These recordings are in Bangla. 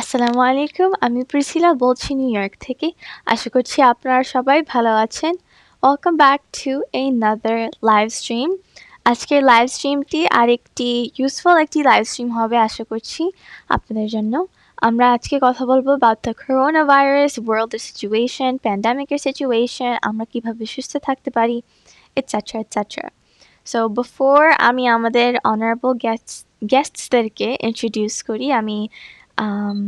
আসসালামু আলাইকুম। আমি প্রিসিলা বলছি নিউ ইয়র্ক থেকে। আশা করছি আপনারা সবাই ভালো আছেন। Welcome back to another live stream. আজকের লাইভ স্ট্রিমটি আরেকটি ইউজফুল একটি লাইভ স্ট্রিম হবে আশা করছি আপনাদের জন্য। আমরা আজকে কথা বলবো about the coronavirus, world situation, প্যান্ডামিকের সিচুয়েশন, আমরা কিভাবে সুস্থ থাকতে পারি, etc. etc. So before আমি আমাদের honorable guestsদেরকে introduce করি, আমি um,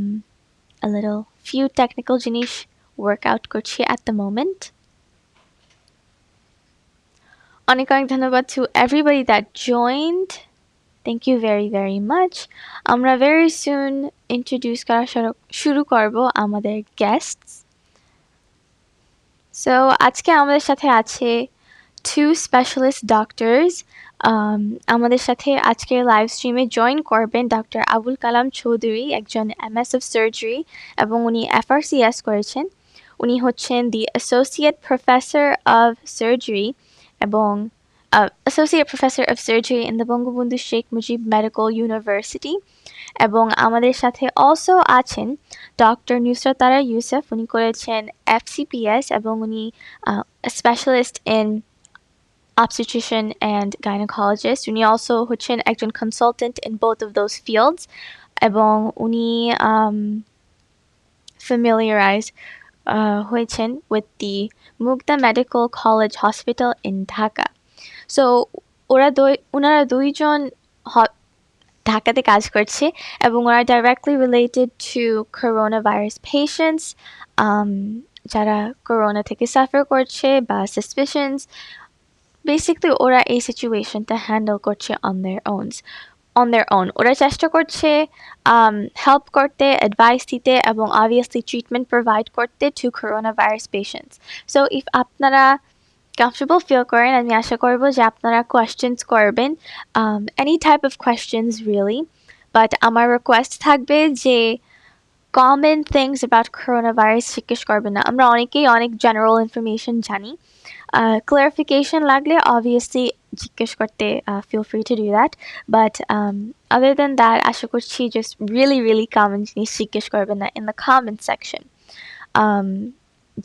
a little few technical জিনিস workout করছি at the moment. অনেক অনেক ধন্যবাদ to everybody that joined. Thank you very very much. আমরা very soon introduce করা শুরু করব আমাদের guests. So আজকে আমাদের সাথে আছে two specialist doctors. আমাদের সাথে আজকের লাইভ স্ট্রিমে জয়েন করবেন ডক্টর আবুল কালাম চৌধুরী, একজন MS of Surgery এবং উনি FRCS করেছেন। উনি হচ্ছেন দি অ্যাসোসিয়েট প্রফেসর অফ সার্জারি এবং associate professor of surgery in the Bangabandhu Sheikh Mujib medical university. এবং আমাদের সাথে অলসো আছেন ডক্টর নুসরাত তারা ইউসুফ। উনি করেছেন FCPS এবং উনি specialist in obstetrician and gynecologist. উনি also হচ্ছেন একজন consultant in both of those fields এবং উনি familiarize হয়েছেন with the Mugda Medical College Hospital in Dhaka. So ওনারা দুইজন ঢাকাতে কাজ করছে এবং ওরা directly related to coronavirus patients, যারা করোনা থেকে সাফার করছে বা suspicions. Basically ওরা এই সিচুয়েশনটা হ্যান্ডেল করছে on their own. ওরা চেষ্টা করছে হেল্প করতে, অ্যাডভাইস দিতে এবং obviously ট্রিটমেন্ট প্রোভাইড করতে to coronavirus patients. So if আপনারা comfortable feel করেন, আমি আশা করব যে আপনারা questions করবেন, any type of questions really, but আমার request থাকবে যে common things about coronavirus জিজ্ঞেস করবেন না। আমরা অনেকেই অনেক general information জানি। Clarification লাগলে obviously জিজ্ঞেস করতে feel free to do that, but other than that আশা করছি just really common জিনিস জিজ্ঞেস করবেন না in the comment section.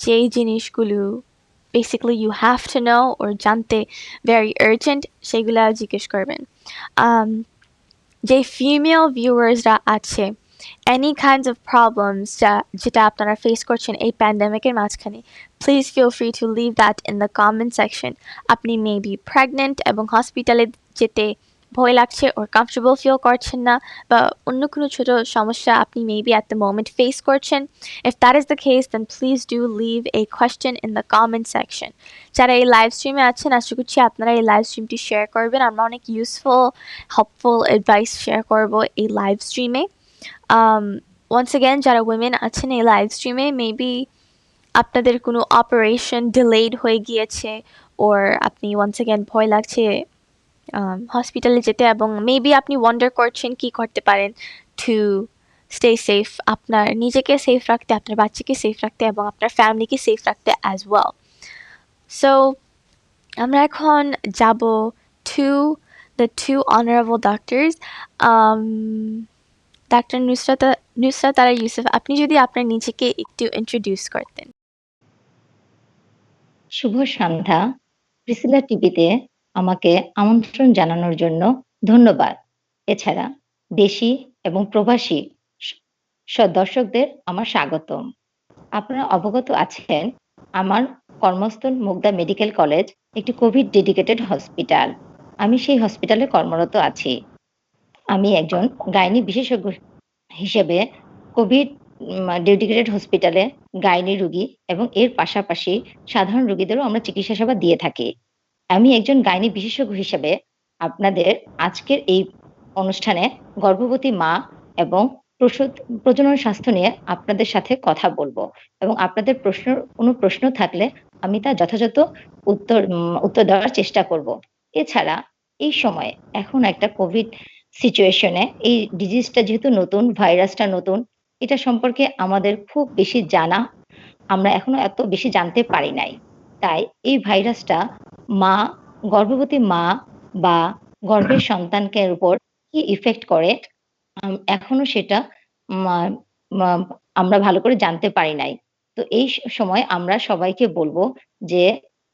যেই জিনিসগুলো basically you have to know or জানতে very urgent সেগুলা জিজ্ঞেস করবেন। যে female viewersরা আছে, any kinds of problems যেটা আপনারা ফেস করছেন এই প্যান্ডেমিকের মাঝখানে, please feel free to leave that in the comment section. আপনি maybe pregnant এবং হসপিটালে যেতে ভয় লাগছে or comfortable feel করছেন না, বা অন্য কোনো ছোট সমস্যা আপনি maybe at the moment face করছেন. If that is the case, then please do leave a question in the comment section. যারা এই লাইভ স্ট্রিমে আছেন আশা করছি আপনারা এই লাইভ স্ট্রিমটি শেয়ার করবেন। আমরা অনেক ইউজফুল helpful advice শেয়ার করব এই লাইভ স্ট্রিমে। once again যারা women আছেন এই লাইভ স্ট্রিমে, মেবি আপনাদের কোনো অপারেশন ডিলেড হয়ে গিয়েছে or আপনি once again ভয় লাগছে হসপিটালে যেতে এবং মেবি আপনি ওয়ান্ডার করছেন কি করতে পারেন টু স্টে সেফ, আপনার নিজেকে সেফ রাখতে, আপনার বাচ্চাকে সেফ রাখতে এবং আপনার ফ্যামিলিকে সেফ রাখতে অ্যাজ ওয়েল। সো আমরা এখন যাব to the two honorable doctors. Doctor Nusrat তারা ইউসুফ, আপনি যদি আপনার নিজেকে একটু ইন্ট্রোডিউস করতেন। শুভ সন্ধ্যা। প্রিসিলা টিভিতে আমাকে আমন্ত্রণ জানানোর জন্য ধন্যবাদ। এছাড়া দেশি এবং প্রবাসী দর্শকদের আমার স্বাগতম। আপনারা অবগত আছেন আমার কর্মস্থল মুগদা মেডিকেল কলেজ একটি কোভিড ডেডিকেটেড হসপিটাল। আমি সেই হসপিটালে কর্মরত আছি। আমি একজন গাইনি বিশেষজ্ঞ হিসেবে কোভিড ডেডিকেটেড হসপিটালে গাইনি রোগী এবং এর পাশাপাশি সাধারণ রোগীদেরও আমরা চিকিৎসা সেবা দিয়ে থাকি। আমি একজন গাইনি বিশেষজ্ঞ হিসেবে আপনাদের আজকের এই অনুষ্ঠানে গর্ভবতী মা এবং প্রজনন স্বাস্থ্য নিয়ে আপনাদের সাথে কথা বলবো এবং আপনাদের কোনো প্রশ্ন থাকলে আমি তা যথাযথ উত্তর দেওয়ার চেষ্টা করব। এছাড়া এই সময়ে এখন একটা কোভিড সিচুয়েশনে এই ডিজিজটা যেহেতু নতুন, ভাইরাসটা নতুন, এটা সম্পর্কে আমাদের খুব বেশি আমরা এখনো এত বেশি জানতে পারি নাই। তাই এই ভাইরাসটা গর্ভবতী মা বা গর্ভের সন্তানকে উপর কি ইফেক্ট করে এখনো সেটা মা আমরা ভালো করে জানতে পারি নাই। তো এই সময় আমরা সবাইকে বলব যে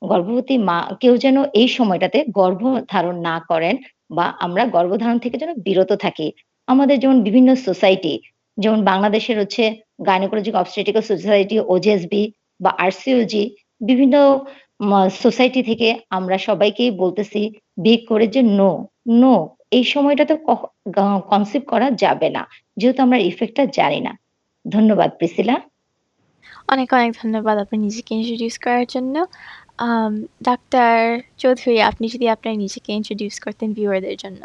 গর্ভবতী মা কেউ যেন এই সময়টাতে গর্ভধারণ না করেন বা আমরা গর্ভধারণ থেকে যেন বিরত থাকি। আমাদের যেমন বিভিন্ন সোসাইটি যেমন বাংলাদেশের হচ্ছে গাইনোকোলজিক অবস্টেট্রিক্যাল সোসাইটি, ওজেএসবি বা আরসিওজি বিভিন্ন সোসাইটি থেকে আমরা সবাইকেই বলতেছি বেগ করে যে নো, নো এই সময়টাতে কনসিভ করা যাবে না। যেহেতু আমরা ইফেক্টটা জানি না। ধন্যবাদ প্রিসিলা। অনেক, অনেক ধন্যবাদ আপনার নিজেকে ইন্ট্রোডিউস করার জন্য। ডাক্তার চৌধুরী, আপনি যদি আপনার নিজেকে ইন্ট্রোডিউস করতেন ভিউয়ারদের জন্য।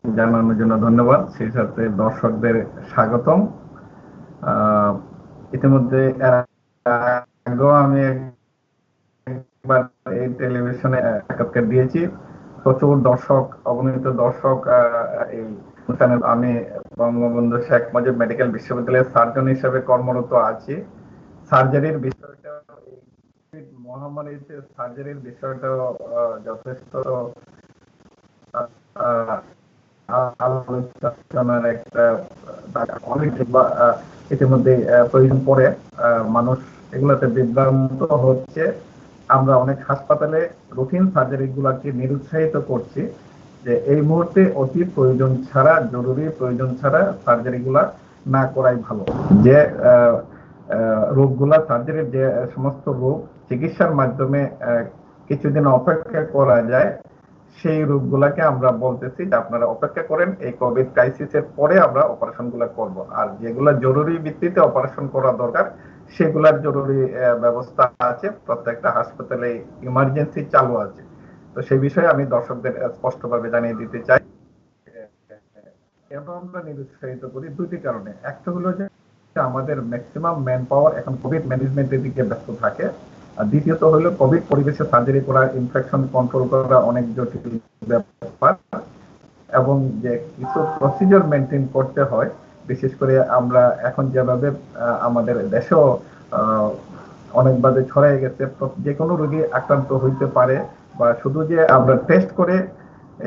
জানানোর জন্য ধন্যবাদ। সেই সাথে দর্শকদের স্বাগতম। আহ, ইতিমধ্যে এর আগেও আমি একবার এই টেলিভিশনে সাক্ষাৎকার দিয়েছি। প্রচুর দর্শক, অগণিত দর্শক এই অনুষ্ঠানে। আমি বঙ্গবন্ধু শেখ মুজিব মেডিকেল বিশ্ববিদ্যালয়ের সার্জন হিসেবে কর্মরত আছি। সার্জারির বিষয়টা, মহামারীতে সার্জারির বিষয়টা যথেষ্ট আলোচনার একটা অনেক ইতিমধ্যে প্রয়োজন পড়ে। মানুষ এগুলাতে বিভ্রান্ত হচ্ছে। আমরা অনেক হাসপাতালে রুটিন সার্জারি গুলাকে নিরুৎসাহিত করছি যে এই মুহূর্তে অতি প্রয়োজন ছাড়া, জরুরি প্রয়োজন ছাড়া সার্জারি গুলা না করাই ভালো। যে রোগগুলা, সার্জারির যে সমস্ত রোগ চিকিৎসার মাধ্যমে কিছুদিন অপেক্ষা করা যায়, সেই রোগগুলাকে আমরা বলতেছি যে আপনারা অপেক্ষা করেন, এই কোভিড ক্রাইসিসের পরে আমরা অপারেশন গুলা করবো। আর যেগুলা জরুরি ভিত্তিতে অপারেশন করা দরকার সেগুলার জরুরি ব্যবস্থা আছে, প্রত্যেকটা হাসপাতালে ইমার্জেন্সি চালু আছে। তো সেই বিষয়ে আমি দর্শকদের স্পষ্টভাবে জানিয়ে দিতে চাই। কেন আমরা নিরুৎসাহিত করি? দুটি কারণে। একটা হলো যে আমাদের ম্যাক্সিমাম ম্যান পাওয়ার এখন কোভিড ম্যানেজমেন্টের দিকে ব্যস্ত থাকে। আর দ্বিতীয়ত হলো কোভিড পরিবেশে সার্জারি করা, ইনফেকশন কন্ট্রোল করা অনেক জটিল ব্যাপার এবং যে কিছু প্রসিজার মেনটেন করতে হয়। বিশেষ করে আমরা এখন যেভাবে আমাদের দেশেও অনেকভাবে ছড়াই গেছে, যে কোনো রোগী আক্রান্ত হইতে পারে, বা শুধু যে আমরা টেস্ট করে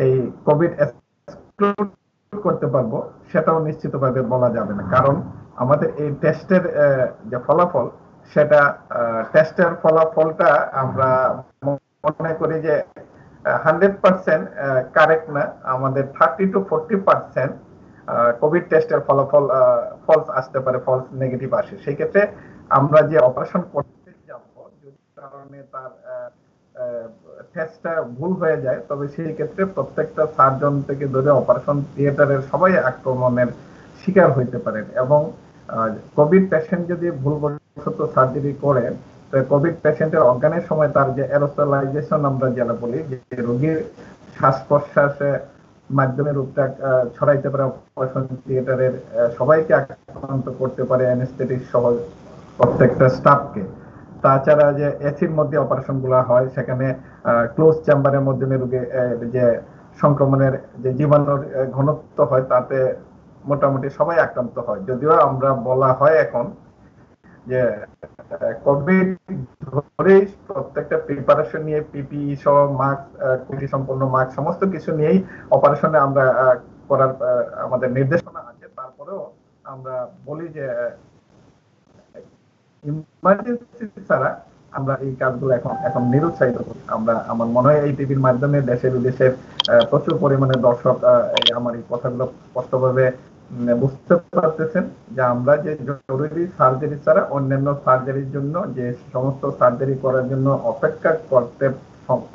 এই কোভিড করতে পারবো সেটাও নিশ্চিতভাবে বলা যাবে না। কারণ আমাদের এই টেস্টের যে ফলাফল, সেটা টেস্টের ফলাফলটা আমরা মনে করি যে 100% কারেক্ট না। আমাদের 30-40% কোভিড টেস্টের ফলাফল ফলস আসতে পারে, ফলস নেগেটিভ আসে। সেই ক্ষেত্রে আমরা যে অপারেশন করতে যাব, যদি কারণে তার টেস্টটা ভুল হয়ে যায়, তবে সেই ক্ষেত্রে প্রত্যেকটা সার্জন থেকে ধরে অপারেশন থিয়েটারের সবাই আক্রমণের শিকার হইতে পারেন। এবং কোভিড পেশেন্ট যদি ভুলবশত সার্জারি করে, কোভিড পেশেন্টের অজ্ঞানের সময় তার যে অ্যারোসোলাইজেশন আমরা যেটা বলি, যে রোগীর শ্বাস প্রশ্বাসে মাধ্যমে রোগটা ছড়াইতে পারে, অপারেশন থিয়েটারের সবাইকে আক্রান্ত করতে পারে, অ্যানেস্থেটিক সহ প্রত্যেকটা স্টাফকে। তাছাড়া যে এসির মধ্যে অপারেশন গুলা হয়, সেখানে ক্লোজ চেম্বারের মাধ্যমে রোগী যে সংক্রমণের যে জীবাণুর ঘনত্ব হয়, তাতে মোটামুটি সবাই আক্রান্ত হয়। যদিও আমরা বলা হয় এখন যে কোভিড ধরেই প্রত্যেকটা প্রিপারেশন নিয়ে, পিপিই সহ মাস্ক, কোটি সম্পন্ন মাস্ক, সমস্ত কিছু নিয়েই অপারেশনে আমরা করার আমাদের নির্দেশনা আছে। তারপরেও আমরা বলি যে ইমার্জেন্সি ছাড়া আমরা এই কাজগুলো এখন এখন নিরুৎসাহিত করি। আমরা, আমার মনে হয় এই টিভির মাধ্যমে দেশে বিদেশের প্রচুর পরিমাণে দর্শক আমার এই কথাগুলো স্পষ্টভাবে বুঝতে পারতেছেন যে আমরা যে জরুরি সার্জারি ছাড়া অন্যান্য সার্জারির জন্য যে সমস্ত সার্জারি করার জন্য অপেক্ষা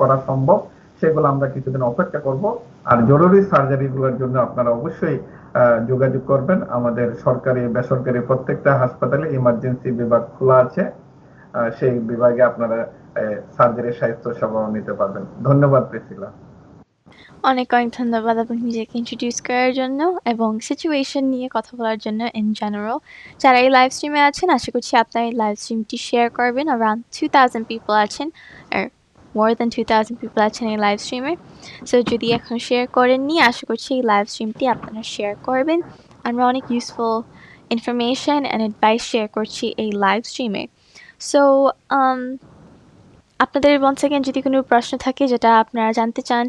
করা সম্ভব, সেগুলো আমরা কিছুদিন অপেক্ষা করব। আর জরুরি সার্জারি গুলোর জন্য আপনারা অবশ্যই যোগাযোগ করবেন। আমাদের সরকারি বেসরকারি প্রত্যেকটা হাসপাতালে ইমার্জেন্সি বিভাগ খোলা আছে। সেই বিভাগে আপনারা সার্জারি সাহিত্য সেবাও নিতে পারবেন। ধন্যবাদ প্রিসিলা। অনেক, অনেক ধন্যবাদ আপনাকে নিজেকে ইন্ট্রোডিউস করার জন্য এবং সিচুয়েশন নিয়ে কথা বলার জন্য ইন জেনারেল। যারা এই লাইভ স্ট্রিমে আছেন, আশা করছি আপনার এই লাইভ স্ট্রিমটি শেয়ার করবেন। অ্যারাউন্ড 2000 পিপল আছেন, আর মোর দ্যান 2000 পিপল আছেন এই লাইভ স্ট্রিমে। সো যদি এখন শেয়ার করেননি, আশা করছি এই লাইভ স্ট্রিমটি আপনারা শেয়ার করবেন। আমরা অনেক useful information and advice share করছি এই লাইভ স্ট্রিমে। সো আপনাদের once again যদি কোনো প্রশ্ন থাকে যেটা আপনারা জানতে চান,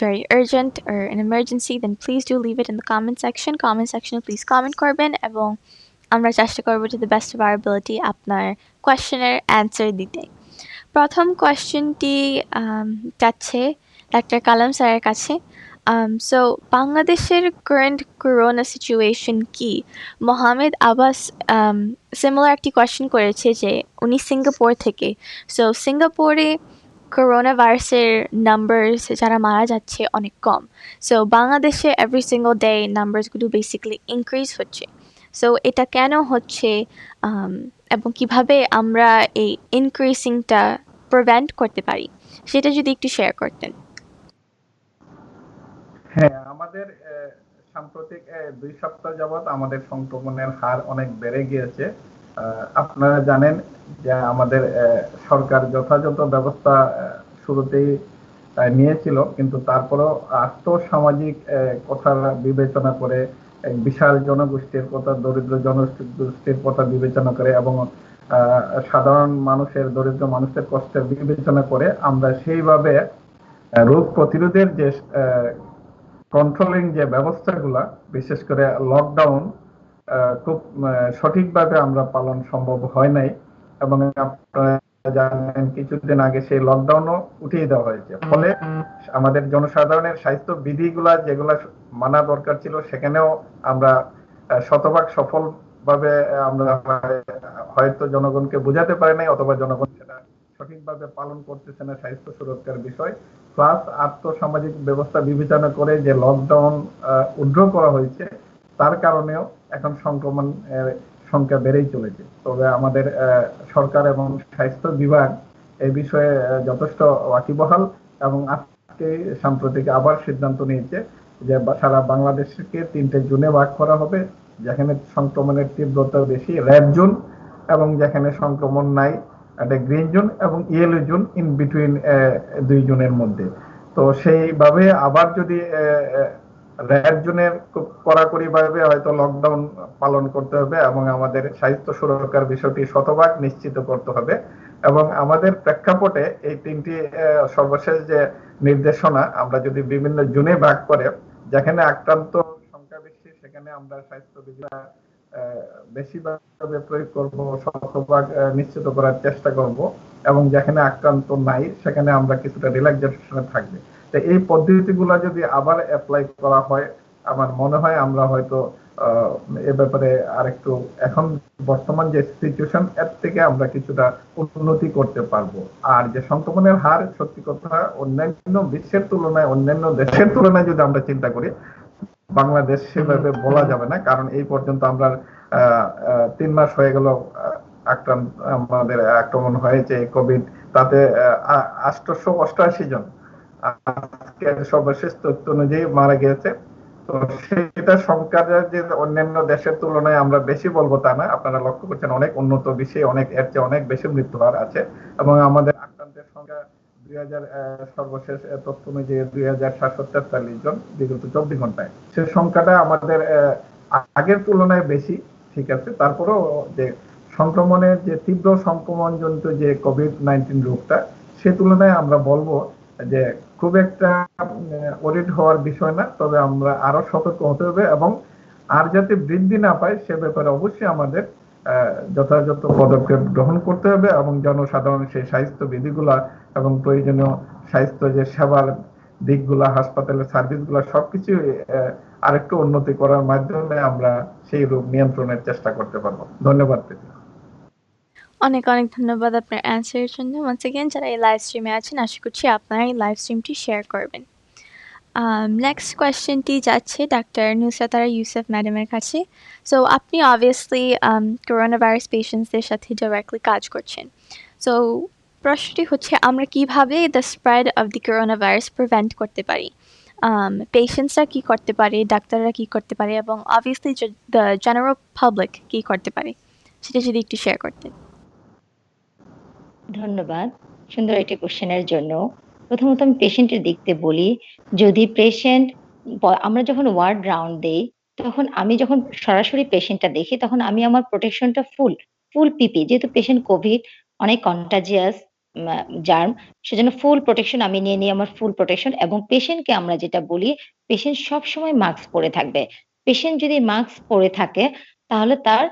very urgent or an emergency, then please do leave it in the comment section. Comment section please comment করবেন এবং আমরা চেষ্টা করব to the best of our ability আপনার কোয়েশ্চেনের অ্যান্সার দিতে। প্রথম কোয়েশ্চেনটি যাচ্ছে ডাক্তার কালাম স্যারের কাছে। সো বাংলাদেশের কারেন্ট করোনা সিচুয়েশন কি? মোহাম্মদ আব্বাস সিমিলার একটি কোয়েশ্চেন করেছে যে উনি সিঙ্গাপুর থেকে। সো সিঙ্গাপুরে করোনা ভাইরাসের নাম্বারস যারা মারা যাচ্ছে অনেক কম। সো বাংলাদেশে এভরি সিঙ্গল ডে নাম্বারসগুলো বেসিক্যালি ইনক্রিজ হচ্ছে। সো এটা কেন হচ্ছে এবং কিভাবে আমরা এই ইনক্রিজিংটা প্রিভেন্ট করতে পারি সেটা যদি একটু শেয়ার করতেন। হ্যাঁ, আমাদের সাম্প্রতিক ২ সপ্তাহ যাবৎ আমাদের সংক্রমণের হার অনেক বেড়ে গিয়েছে। আপনারা জানেন যে আমাদের সরকার যথাযথ ব্যবস্থা শুরুতেই নিয়েছিল, কিন্তু তারপরেও আর্থসামাজিক কথা বিবেচনা করে বিশাল জনগোষ্ঠীর কথা, দরিদ্র জনগোষ্ঠীর কথা বিবেচনা করে এবং সাধারণ মানুষের, দরিদ্র মানুষের কষ্টের বিবেচনা করে আমরা সেইভাবে রোগ প্রতিরোধের যে কন্ট্রোলিং যে ব্যবস্থাগুলা, বিশেষ করে লকডাউন খুব সঠিকভাবে আমরা পালন সম্ভব হয় নাই এবং আপনারা জানেন কিছুদিন আগে সেই লকডাউনও উঠিয়ে দেওয়া হয়েছে। ফলে আমাদের জনসাধারণের স্বাস্থ্য বিধিগুলা যেগুলা মানা দরকার ছিল সেখানেও আমরা শতভাগ সফলভাবে আমরা হয়তো জনগণকে বোঝাতে পারি নাই, অথবা জনগণ সেটা সঠিকভাবে পালন করতেছে না স্বাস্থ্য সুরক্ষার বিষয়। প্লাস আর্থসামাজিক ব্যবস্থা বিবেচনা করে যে লকডাউন উইথড্র করা হয়েছে তার কারণেও এখন সংক্রমণ সংখ্যা বেড়েই চলেছে। তবে আমাদের সরকার এবং স্বাস্থ্য বিভাগ এই বিষয়ে যথেষ্ট ওয়াকিবহাল এবং আজকে সাম্প্রতিক আবার সিদ্ধান্ত নিয়েছে যে সারা বাংলাদেশকে 3টে জোনে ভাগ করা হবে, যেখানে সংক্রমণের তীব্রতা বেশি রেড জোন, এবং যেখানে সংক্রমণ নাই একটা গ্রিন জোন, এবং ইয়েলো জোন ইন বিটুইন 2 জোনের মধ্যে। তো সেইভাবে আবার যদি রেড জোনের খুব কড়াকড়ি ভাবে হয়তো লকডাউন পালন করতে হবে এবং আমাদের স্বাস্থ্য সুরক্ষার বিষয়টি শতভাগ নিশ্চিত করতে হবে। এবং আমাদের প্রেক্ষাপটে এই 3টি সর্বশেষ যে নির্দেশনা আমরা যদি বিভিন্ন জোনে ভাগ করে, যেখানে আক্রান্ত সংখ্যা বেশি সেখানে আমরা স্বাস্থ্য বিধি বেশিভাবে প্রয়োগ করব, শতভাগ নিশ্চিত করার চেষ্টা করব, এবং যেখানে আক্রান্ত নাই সেখানে আমরা কিছুটা রিল্যাক্সেশনে থাকবে। তো এই পদ্ধতিগুলো যদি আবার অ্যাপ্লাই করা হয়, আমার মনে হয় আমরা হয়তো এ ব্যাপারে আরেকটু এখন বর্তমান যে সিচুয়েশন এর থেকে আমরা কিছুটা উন্নতি করতে পারবো। আর যে সংক্রমণের হার, সত্যি কথা অন্যান্য বিশ্বের তুলনায়, অন্যান্য দেশের তুলনায় যদি আমরা চিন্তা করি, বাংলাদেশ সেভাবে বলা যাবে না, কারণ এই পর্যন্ত আমরা 3 মাস হয়ে গেল আক্রান্ত, আমাদের আক্রমণ হয়েছে কোভিড, তাতে 888 জন আজকের সর্বশেষ তথ্য অনুযায়ী মারা গিয়েছে। তো সেটা সংখ্যা যে অন্যান্য দেশের তুলনায় আমরা বেশি বলবো তা না, আপনারা লক্ষ্য করছেন অনেক উন্নত বিশ্বে অনেক এর চেয়ে অনেক বেশি মৃত্যু হার আছে, এবং আমাদের আক্রান্তের সংখ্যা 2000 সর্বশেষ তথ্য অনুযায়ী 2743 জন বিগত 24 ঘন্টায়। সে সংখ্যাটা আমাদের আগের তুলনায় বেশি, ঠিক আছে। তারপরেও যে সংক্রমণের যে তীব্র সংক্রমণজনিত যে কোভিড-19 রোগটা, সে তুলনায় আমরা বলবো যে খুব একটা ওরিড হওয়ার বিষয় না, তবে আমরা আরো সতর্ক হতে হবে এবং আর যাতে বৃদ্ধি না পায় সে ব্যাপারে অবশ্যই আমাদের যথাযথ পদক্ষেপ গ্রহণ করতে হবে এবং জনসাধারণ সেই স্বাস্থ্য বিধিগুলা এবং প্রয়োজনীয় স্বাস্থ্য যে সেবার দিকগুলা, হাসপাতালের সার্ভিসগুলা সবকিছু আরেকটু উন্নতি করার মাধ্যমে আমরা সেই রোগ নিয়ন্ত্রণের চেষ্টা করতে পারবো। ধন্যবাদ। অনেক অনেক ধন্যবাদ আপনার অ্যান্সারের জন্য। ওয়ান্স এগেন যারা এই লাইভ স্ট্রিমে আছেন আশা করছি আপনারা এই লাইভ স্ট্রিমটি শেয়ার করবেন। নেক্সট কোয়েশ্চেনটি যাচ্ছে ডাক্তার নুসরাতারা ইউসুফ ম্যাডামের কাছে। সো আপনি অবভিয়াসলি করোনা ভাইরাস পেশেন্টসদের সাথে ডাইরেক্টলি কাজ করছেন। সো প্রশ্নটি হচ্ছে আমরা কিভাবে the spread of the corona virus prevent করতে পারি? পেশেন্টসরা কী করতে পারে, ডাক্তাররা কী করতে পারে, এবং অবভিয়াসলি দ্য জেনারেল পাবলিক কী করতে পারে সেটা যদি একটু শেয়ার করতেন। ধন্যবাদ সুন্দর একটি কোশ্চেনের জন্য। প্রথমত আমি পেশেন্টের দিক থেকে বলি, যদি পেশেন্ট আমরা যখন ওয়ার্ড রাউন্ড দেই, তখন আমি যখন সরাসরি পেশেন্টটা দেখি, তখন আমি আমার প্রোটেকশনটা ফুল পিপি, যেহেতু পেশেন্ট কোভিড অনেক কন্টাজিয়াস, জার্ম, সেজন্য ফুল প্রোটেকশন আমি নিয়ে নিই, আমার ফুল প্রোটেকশন। এবং পেশেন্টকে আমরা যেটা বলি, পেশেন্ট সবসময় মাস্ক পরে থাকবে। পেশেন্ট যদি মাস্ক পরে থাকে তাহলে তার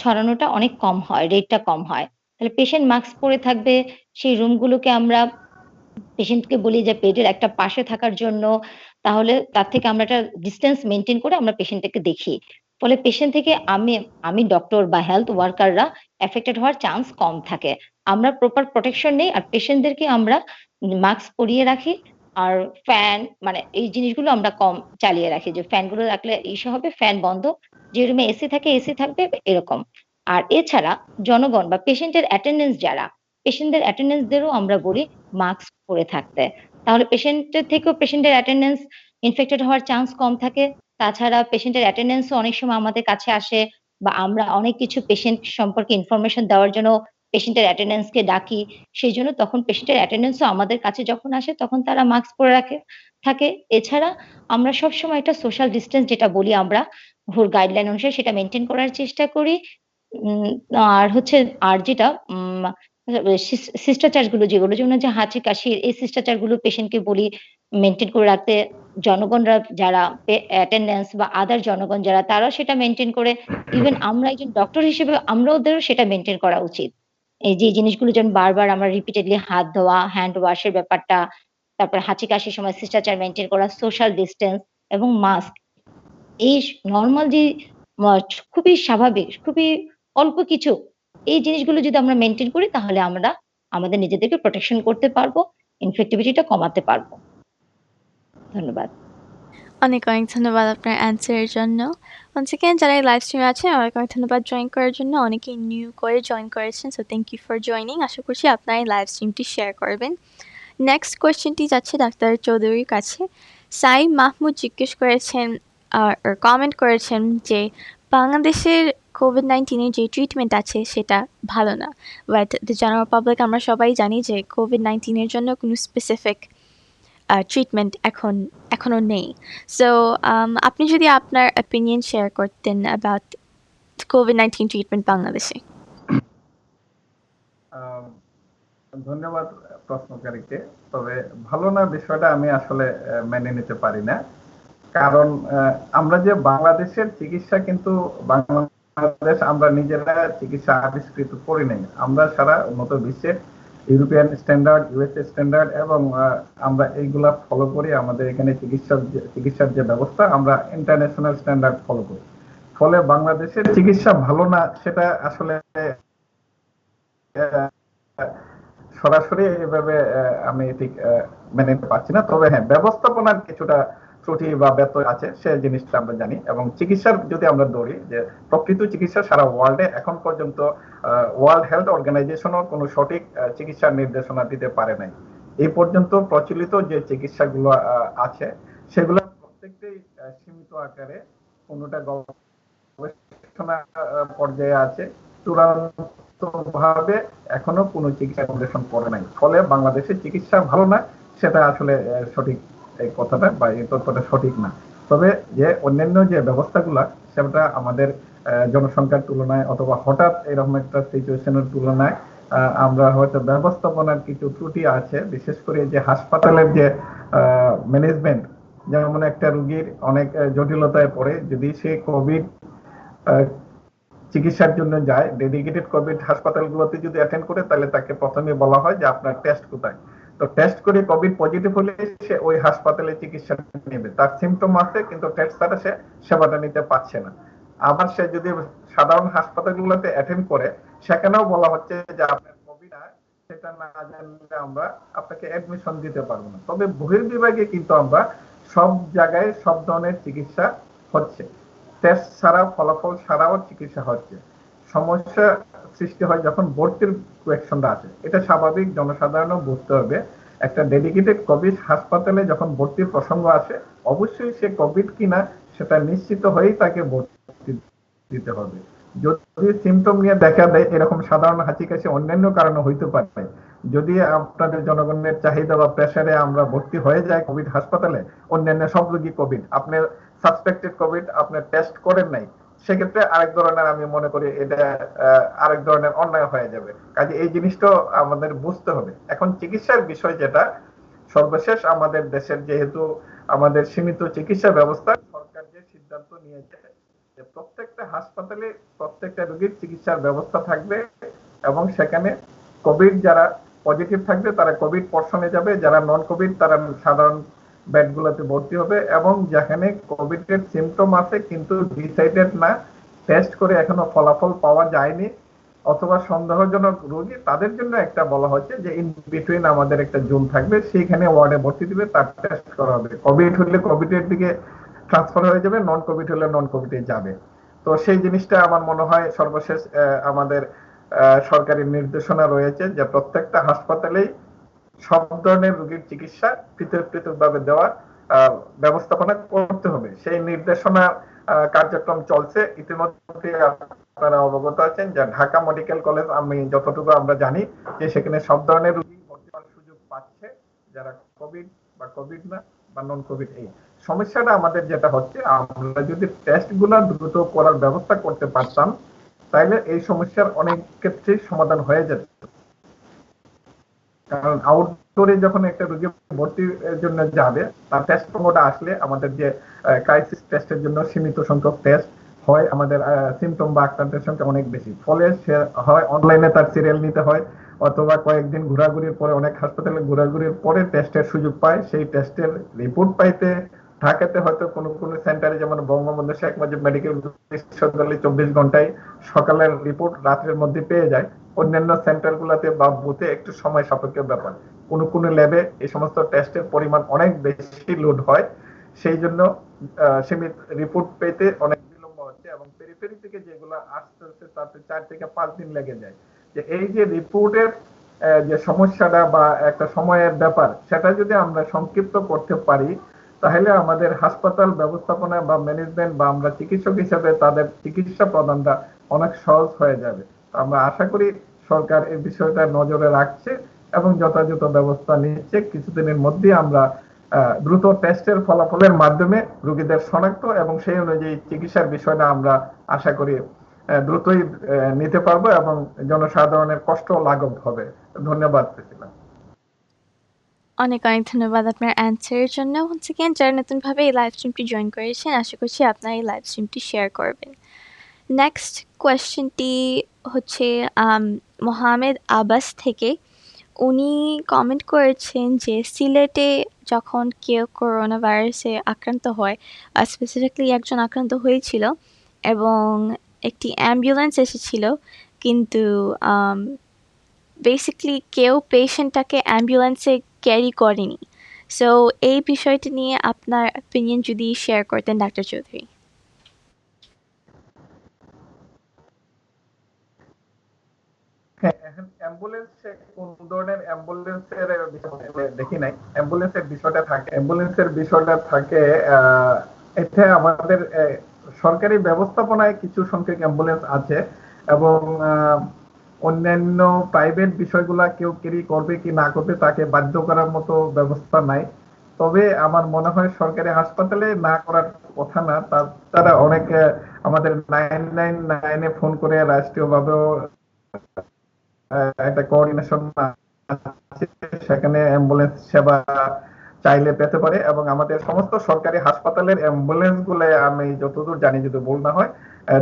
ছড়ানোটা অনেক কম হয়, রেটটা কম হয়। তাহলে পেশেন্ট মাস্ক পরে থাকবে, সেই রুমগুলোকে আমরা পেশেন্টকে বলি যে বেডের একটা পাশে থাকার জন্য, তাহলে তার থেকে আমরা একটা ডিসট্যান্স মেইনটেইন করে আমরা পেশেন্টটাকে দেখি। ফলে পেশেন্ট থেকে আমি ডক্টর বা হেলথ ওয়ার্কাররা এফেক্টেড হওয়ার চান্স কম থাকে। আমরা প্রপার প্রোটেকশন নেই আর পেশেন্টদেরকে আমরা মাস্ক পরিয়ে রাখি। আর ফ্যান মানে এই জিনিসগুলো আমরা কম চালিয়ে রাখি, যে ফ্যানগুলো রাখলে ইস্যু হবে, ফ্যান বন্ধ। যে রুমে এসি থাকে এসি থাকবে এরকম। আর এছাড়া জনগণ বা পেশেন্টের অ্যাটেন্ডেন্স যারা, পেশেন্টদের অ্যাটেন্ডেন্সদেরও আমরা বলি মাস্ক পরে থাকতে। তাহলে পেশেন্টের থেকেও পেশেন্টের অ্যাটেন্ডেন্স ইনফেক্টেড হওয়ার চান্স কম থাকে। তাছাড়া পেশেন্টের অ্যাটেন্ডেন্সও অনেক সময় আমাদের কাছে আসে, বা আমরা অনেক কিছু পেশেন্ট সম্পর্কে ইনফরমেশন দেওয়ার জন্য পেশেন্টের অ্যাটেন্ডেন্সকে ডাকি। সেইজন্য তখন পেশেন্টের অ্যাটেন্ডেন্সও আমাদের কাছে যখন আসে তখন তারা মাস্ক পরে থাকে। এছাড়া আমরা সবসময় একটা সোশ্যাল ডিসট্যান্স যেটা বলি আমরা গাইডলাইন অনুসারে সেটা মেইনটেইন করার চেষ্টা করি। উম আর হচ্ছে আর যেটা শিষ্টাচার গুলো যেগুলো, যেমন হচ্ছে হাঁচি কাশি, এই শিষ্টাচার গুলো পেশেন্টকে বলি মেনটেন করে রাখতে। জনগণরা যারা অ্যাটেন্ডেন্স বা আদার জনগণ যারা, তারাও সেটা মেনটেন করে। ইভেন আমরা একজন ডক্টর হিসেবে ওদেরও সেটা মেনটেন করা উচিত। এই যে জিনিসগুলো যেন বারবার আমরা রিপিটেডলি হাত ধোয়া, হ্যান্ড ওয়াশের ব্যাপারটা, তারপর হাঁচি কাশির সময় শিষ্টাচার মেনটেন করা, সোশ্যাল ডিসট্যান্স এবং মাস্ক। এই নরমাল যে খুবই স্বাভাবিক, খুবই অল্প কিছু, এই জিনিসগুলো যদি আমরা মেইনটেইন করি তাহলে আমরা আমাদের নিজেদেরকে প্রোটেকশন করতে পারবো, ইনফেক্টিভিটিটা কমাতে পারবো। ধন্যবাদ। অনেক অনেক ধন্যবাদ আপনার অ্যান্সারের জন্য। once again যারা এই লাইভ স্ট্রিমে আছেন অনেক অনেক ধন্যবাদ জয়েন করার জন্য। অনেকেই নিউ করে জয়েন করেছেন, so thank you for joining. আশা করছি আপনারা এই লাইভ স্ট্রিমটি শেয়ার করবেন। নেক্সট কোয়েশ্চেনটি যাচ্ছে ডাক্তার চৌধুরীর কাছে। সাইম মাহমুদ জিজ্ঞেস করেছেন আর কমেন্ট করেছেন যে বাংলাদেশের কোভিড-19 যে ট্রিটমেন্ট আছে সেটা ভালো না, বাট দ্য জেনারেল পাবলিক আমরা সবাই জানি যে কোভিড-19 জন্য কোনো স্পেসিফিক ট্রিটমেন্ট এখনো নেই। সো আপনি যদি আপনার অপিনিয়ন শেয়ার করতেন অ্যাবাউট কোভিড-19 ট্রিটমেন্ট বাংলাদেশে। ধন্যবাদ প্রশ্নকারীকে। তবে ভালো না বিষয়টা আমি আসলে মেনে নিতে পারি না। কারণ আমরা যে বাংলাদেশের চিকিৎসা, কিন্তু বাংলাদেশ আমরা নিজেরা চিকিৎসা আবিষ্কৃত করি নাই। আমরা সারা উন্নত বিশ্বের ইউরোপিয়ান স্ট্যান্ডার্ড, ইউএসএ স্ট্যান্ডার্ড এবং আমরা এইগুলা ফলো করি। আমাদের এখানে চিকিৎসার যে ব্যবস্থা, আমরা ইন্টারন্যাশনাল স্ট্যান্ডার্ড ফলো করি। ফলে বাংলাদেশের চিকিৎসা ভালো না সেটা আসলে সরাসরি এভাবে আমি ঠিক মেনে নিতে পারছি না। তবে হ্যাঁ, ব্যবস্থাপনার কিছুটা ত্রুটি বা ব্যত্যয় আছে, সে জিনিসটা আমরা জানি। এবং চিকিৎসার যদি আমরা ধরি, যে প্রকৃত চিকিৎসা সারা ওয়ার্ল্ডে এখন পর্যন্ত ওয়ার্ল্ড হেলথ অর্গানাইজেশনও কোনো সঠিক চিকিৎসার নির্দেশনা দিতে পারে নাই। এই পর্যন্ত প্রচলিত যে চিকিৎসাগুলো আছে সেগুলো প্রত্যেকটাই সীমিত আকারে, কোনোটা গবেষণা পর্যায়ে আছে, চূড়ান্ত ভাবে এখনো কোনো চিকিৎসা গবেষণা করে নাই। ফলে বাংলাদেশের চিকিৎসা ভালো না, সেটা আসলে সঠিক এই কথাটা বা এই তথ্যটা সঠিক না। তবে যে অন্যান্য যে ব্যবস্থাগুলা, সেটা আমাদের জনসংখ্যার তুলনায় অথবা হঠাৎ এরকম একটা সিচুয়েশনের তুলনায় আমরা হয়তো ব্যবস্থাপনার কিছু ত্রুটি আছে। বিশেষ করে যে হাসপাতালের যে ম্যানেজমেন্ট, যেমন একটা রোগীর অনেক জটিলতায় পড়ে, যদি সে কোভিড চিকিৎসার জন্য যায়, ডেডিকেটেড কোভিড হাসপাতালগুলোতে যদি অ্যাটেন্ড করে, তাহলে তাকে প্রথমে বলা হয় যে আপনার টেস্ট কোথায়। তো টেস্ট করে কোভিড পজিটিভ হলে সে ওই হাসপাতালে চিকিৎসা নেবে। তার সিমটম আছে কিন্তু টেস্ট ছাড়া সে সেবাটা নিতে পারছে না। আবার সে যদি সাধারণ হাসপাতালগুলোতে অ্যাটেন্ড করে, সেখানেও বলা হচ্ছে যে আপনার কোভিড সেটা না জানলে আমরা আপনাকে অ্যাডমিশন দিতে পারবো না। তবে বহির্বিভাগে কিন্তু আমরা সব জায়গায় সব ধরনের চিকিৎসা হচ্ছে, টেস্ট ছাড়া, ফলাফল ছাড়াও চিকিৎসা হচ্ছে। সমস্যা সৃষ্টি হয় যখন ভর্তির কোয়েকশনটা আছে। এটা স্বাভাবিক, জনসাধারণও বুঝতে হবে। একটা ডেডিকেটেড কোভিড হাসপাতালে যখন ভর্তির প্রসঙ্গ আসে, অবশ্যই সে কোভিড কিনা সেটা নিশ্চিত হয়েই তাকে ভর্তি দিতে হবে। যদি সিমটম নিয়ে দেখা দেয়, এরকম সাধারণ হাঁচি কাশি অন্যান্য কারণে হইতে পারে। যদি আপনাদের জনগণের চাহিদা বা প্রেসারে আমরা ভর্তি হয়ে যাই কোভিড হাসপাতালে, অন্যান্য সব রোগী কোভিড, আপনার সাসপেক্টেড কোভিড, আপনার টেস্ট করেন নাই, সেক্ষেত্রে আরেক ধরনের আমি মনে করি এটা আরেক ধরনের অন্যায় হয়ে যাবে। কাজে এই জিনিসটা আমাদের বুঝতে হবে। এখন চিকিৎসার বিষয় যেটা, সর্বশেষ আমাদের দেশের যেহেতু আমাদের সীমিত চিকিৎসা ব্যবস্থা, সরকার যে সিদ্ধান্ত নিয়েছে যে প্রত্যেকটা হাসপাতালে প্রত্যেকটা রোগীর চিকিৎসার ব্যবস্থা থাকবে এবং সেখানে কোভিড যারা পজিটিভ থাকবে তারা কোভিড পর্ষণে যাবে, যারা নন কোভিড তারা সাধারণ বেডগুলোতে ভর্তি হবে, এবং যেখানে কোভিড এর সিমটম আছে কিন্তু ডিসাইডেড না, টেস্ট করে এখনো ফলাফল পাওয়া যায়নি অথবা সন্দেহজনক রোগী, তাদের জন্য একটা বলা হচ্ছে যে ইন বিটুইন আমাদের একটা জোন থাকবে, সেইখানে ওয়ার্ডে ভর্তি দিবে, তার টেস্ট করা হবে। কোভিড হলে কোভিড এর দিকে ট্রান্সফার হয়ে যাবে, নন কোভিড হলে নন কোভিডে যাবে। তো সেই জিনিসটা আমার মনে হয় সর্বশেষ আমাদের সরকারি নির্দেশনা রয়েছে যে প্রত্যেকটা হাসপাতালেই সব ধরনের রোগীর চিকিৎসা পৃথক পৃথক ভাবে দেওয়ার ব্যবস্থাপনা করতে হবে। সেই নির্দেশনা কার্যক্রম চলছে। ইতিমধ্যে আপনারা অবগত আছেন যে ঢাকা মেডিকেল কলেজ, আমি যতটুকু আমরা জানি যে সেখানে সব ধরনের রোগী ভর্তি হওয়ার সুযোগ পাচ্ছে, যারা কোভিড বা কোভিড না বা নন কোভিড। এই সমস্যাটা আমাদের যেটা হচ্ছে, আমরা যদি টেস্ট গুলা দ্রুত করার ব্যবস্থা করতে পারতাম তাহলে এই সমস্যার অনেক ক্ষেত্রেই সমাধান হয়ে যেত। কারণ আউটডোরে যখন একটা রোগী ভর্তির জন্য যাবে, তার টেস্ট প্রোমোটা আসলে আমাদের যে ক্রাইসিস টেস্টের জন্য সীমিত সংখ্যক টেস্ট হয়, আমাদের সিমটম বা আক্রান্তের সংখ্যা অনেক বেশি, ফলে সে হয় অনলাইনে তার সিরিয়াল নিতে হয় অথবা কয়েকদিন ঘোরাঘুরির পরে, অনেক হাসপাতালে ঘোরাঘুরির পরে টেস্টের সুযোগ পায়। সেই টেস্টের রিপোর্ট পাইতে ঢাকাতে হয়তো কোনো কোনো সেন্টারে, যেমন বঙ্গবন্ধু শেখ মুজিব মেডিকেল বিশ্ববিদ্যালয় 24 ঘন্টায় সকালের রিপোর্ট রাত্রের মধ্যে পেয়ে যায়। অন্যান্য সেন্টারগুলোতে বা বুথে একটু সময় সাপেক্ষ ব্যাপার। কোনো কোনো ল্যাবে এই সমস্ত টেস্টের পরিমাণ অনেক বেশি লোড হয়, সেই জন্য সীমিত রিপোর্ট পেতে অনেক বিলম্ব হচ্ছে, এবং পেরিফেরি থেকে যেগুলো আসতেছে তাতে 4 থেকে 5 দিন লেগে যায়। যে এই যে রিপোর্টের যে সমস্যাটা বা একটা সময়ের ব্যাপার, সেটা যদি আমরা সংক্ষিপ্ত করতে পারি তাহলে আমাদের হাসপাতাল ব্যবস্থাপনা বা ম্যানেজমেন্ট বা আমরা চিকিৎসক হিসেবে তাদের চিকিৎসা প্রদানটা অনেক সহজ হয়ে যাবে। আমরা আশা করি সরকার এই বিষয়টা নজরে রাখছে এবং যথাযথ ব্যবস্থা নিচ্ছে। কিছুদিনের মধ্যে আমরা দ্রুত টেস্টের ফলাফলের মাধ্যমে রোগীদের শনাক্ত এবং সেই অনুযায়ী চিকিৎসার বিষয়টা আমরা আশা করি দ্রুতই নিতে পারবো এবং জনসাধারণের কষ্ট লাঘব হবে। ধন্যবাদ প্রিসিলা। অনেক অনেক ধন্যবাদ আপনার অ্যান্সারের জন্য। once again যারা নতুনভাবে এই লাইভ স্ট্রিমটি জয়েন করেছেন, আশা করছি আপনারা এই লাইভ স্ট্রিমটি শেয়ার করবেন। নেক্সট কোয়েশ্চেনটি হচ্ছে মোহাম্মদ আব্বাস থেকে। উনি কমেন্ট করেছেন যে সিলেটে যখন কেউ করোনা ভাইরাসে আক্রান্ত হয়, স্পেসিফিকলি একজন আক্রান্ত হয়েছিল এবং একটি অ্যাম্বুলেন্স এসেছিল, কিন্তু বেসিক্যালি কেউ পেশেন্টটাকে অ্যাম্বুলেন্সে ক্যারি করেনি। সো এই বিষয়টি নিয়ে আপনার অপিনিয়ন যদি শেয়ার করতেন ডাক্তার চৌধুরী। হ্যাঁ, এখন অ্যাম্বুলেন্সে কোন ধরনের অ্যাম্বুলেন্সের দেখি নাই। অ্যাম্বুলেন্সের বিষয়টা থাকে এতে আমাদের সরকারি ব্যবস্থাপনায় কিছু সংখ্যক অ্যাম্বুলেন্স আছে, এবং অন্যান্য প্রাইভেট বিষয়গুলা কেউ ক্যারি করবে কি না করবে তাকে বাধ্য করার মতো ব্যবস্থা নাই। তবে আমার মনে হয় সরকারি হাসপাতালে না করার কথা না, তারা অনেক আমাদের 999-এ ফোন করে রাষ্ট্রীয়ভাবেও একটা কোঅর্ডিনেশন আছে, সেখানে অ্যাম্বুলেন্স সেবা চাইলে পেতে পারে। এবং আমাদের সমস্ত সরকারি হাসপাতালের অ্যাম্বুলেন্স গুলো আমি যতদূর জানি, যদি ভুল না হয়,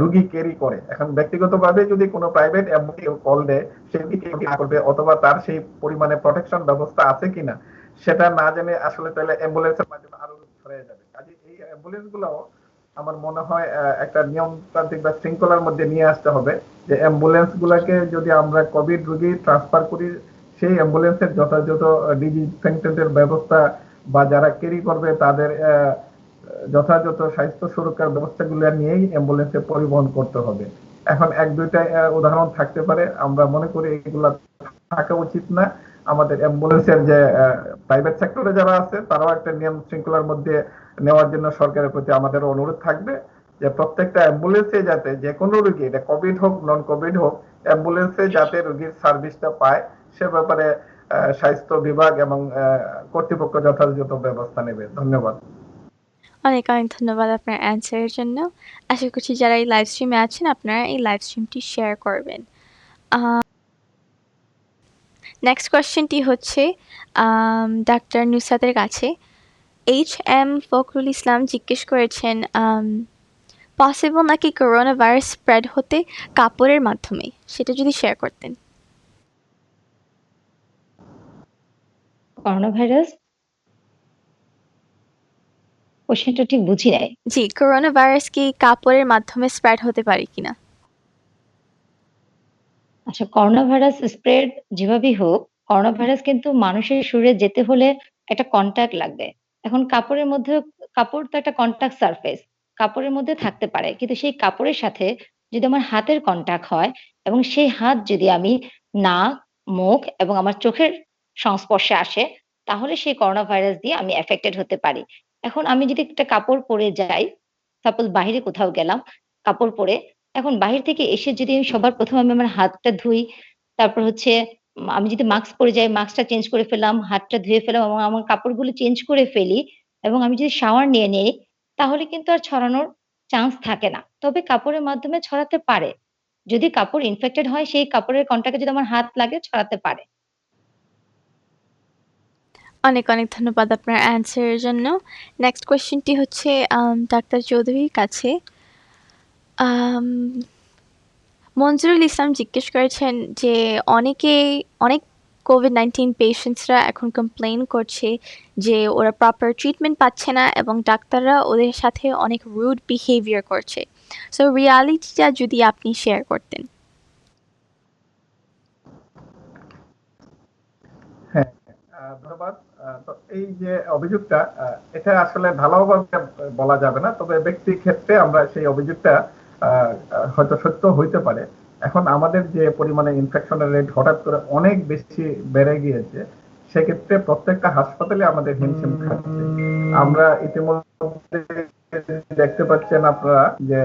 রুগী ক্যারি করে। এখন ব্যক্তিগতভাবে যদি কোনো প্রাইভেট অ্যাম্বুলেন্স কল দেয়, সে কি করবে অথবা তার সেই পরিমাণে প্রোটেকশন ব্যবস্থা আছে কিনা সেটা না জেনে আসলে তাহলে অ্যাম্বুলেন্সের মাধ্যমে আরো ছড়িয়ে যাবে। কাজে এই অ্যাম্বুলেন্স গুলো আমার মনে হয় একটা নিয়মতান্ত্রিক বা শৃঙ্খলার মধ্যে নিয়ে আসতে হবে, যে অ্যাম্বুলেন্স গুলাকে যদি আমরা কোভিড রোগী ট্রান্সফার করি, সেই অ্যাম্বুলেন্সের যথাযথ ডিসইনফেক্টেন্টের ব্যবস্থা বা যারা ক্যারি করবে তাদের যথাযথ স্বাস্থ্য সুরক্ষার ব্যবস্থাগুলো নিয়েই অ্যাম্বুলেন্সে পরিবহন করতে হবে। এখন এক দুইটা উদাহরণ থাকতে পারে, আমরা মনে করি এগুলা থাকা উচিত না। আমাদের অ্যাম্বুলেন্সের যে প্রাইভেট সেক্টরে যারা আছে তারাও একটা নিয়ম শৃঙ্খলার মধ্যে নেওয়ার জন্য সরকারের প্রতি আমাদের অনুরোধ থাকবে, যে প্রত্যেকটা অ্যাম্বুলেন্সে যাতে যে কোনো রোগী, এটা কোভিড হোক নন কোভিড হোক, অ্যাম্বুলেন্সে যাতে রোগীর সার্ভিসটা পায় সে ব্যাপারে স্বাস্থ্য বিভাগ এবং কর্তৃপক্ষ যথাযথ ব্যবস্থা নেবে। ধন্যবাদ। অনেক অনেক ধন্যবাদ আপনার অ্যান্সারের জন্য। আশা করছি যারা এই লাইভ স্ট্রিমে আছেন আপনারা এই লাইভ স্ট্রিমটি শেয়ার করবেন। নেক্সট কোয়েশ্চেনটি হচ্ছে ডাক্তার নুসরাতের কাছে। এম ফখরুল ইসলাম জিজ্ঞেস করেছেন পসিবল নাকি করোনা ভাইরাস স্প্রেড হতে কাপড়ের মাধ্যমে, সেটা যদি শেয়ার করতেন। করোনা ভাইরাস কোশ্চেনটা ঠিক বুঝি নাই। জি, করোনা ভাইরাস কি কাপড়ের মাধ্যমে স্প্রেড হতে পারে কিনা? আচ্ছা, করোনা ভাইরাস স্প্রেড যেভাবেই হোক, করোনা ভাইরাস কিন্তু মানুষের শরীরে যেতে হলে একটা কন্টাক্ট লাগবে। এখন কাপড়ের মধ্যেও, কাপড় তো একটা কন্টাক্ট সারফেস। কাপড়ের মধ্যে থাকতে পারে। কিন্তু সেই কাপড়ের সাথে যদি আমার হাতের কন্টাক্ট হয় এবং সেই হাত যদি আমি নাক, মুখ এবং আমার চোখের সংস্পর্শে আসে, তাহলে সেই করোনা ভাইরাস দিয়ে আমি এফেক্টেড হতে পারি। এখন আমি যদি একটা কাপড় পরে যাই, সাপোজ বাহিরে কোথাও গেলাম, কাপড় পরে, এখন বাহির থেকে এসে যদি আমি সবার ১ম আমি আমার হাতটা ধুই, তারপর হচ্ছে আমি যদি মাস্ক পরে যাই, মাস্কটা চেঞ্জ করে ফেললাম, হাতটা ধুয়ে ফেললাম এবং আমার কাপড়গুলো চেঞ্জ করে ফেলি এবং আমি যদি শাওয়ার নিয়ে নেই, তাহলে কিন্তু আর ছড়ানোর চান্স থাকে না। তবে কাপড়ের মাধ্যমে ছড়াতে পারে। যদি কাপড় ইনফেক্টেড হয়, সেই কাপড়ের কনট্যাক্ট এ যদি আমার হাত লাগে, ছড়াতে পারে। অনেক অনেক ধন্যবাদ আপনার অ্যান্সারের জন্য। নেক্সট কোয়েশ্চেনটি হচ্ছে ডাক্তার চৌধুরীর কাছে। আম মঞ্জুরুল ইসলাম জিজ্ঞেস করেছেন যে অনেক কোভিড-19 পেশেন্টসরা এখন কমপ্লেইন করছে যে ওরা প্রপার ট্রিটমেন্ট পাচ্ছে না এবং ডাক্তাররা ওদের সাথে অনেক রুড বিহেভিয়ার করছে। সো রিয়ালিটিটা যদি আপনি শেয়ার করতেন। হ্যাঁ, ধন্যবাদ। তো এই যে অভিযোগটা, এটা আসলে ঢালাওভাবে বলা যাবে না, তবে ব্যক্তি ক্ষেত্রে আমরা সেই অভিযোগটা হয়তো সত্য হইতে পারে। এখন আমাদের যে পরিমাণে ইনফেকশনের রেট হঠাৎ করে অনেক বেশি বেড়ে গিয়েছে, সেক্ষেত্রে প্রত্যেকটা হাসপাতালে আমাদের হিমশিম খাচ্ছে। আমরা ইতিমধ্যে দেখতে পাচ্ছেন আপনারা যে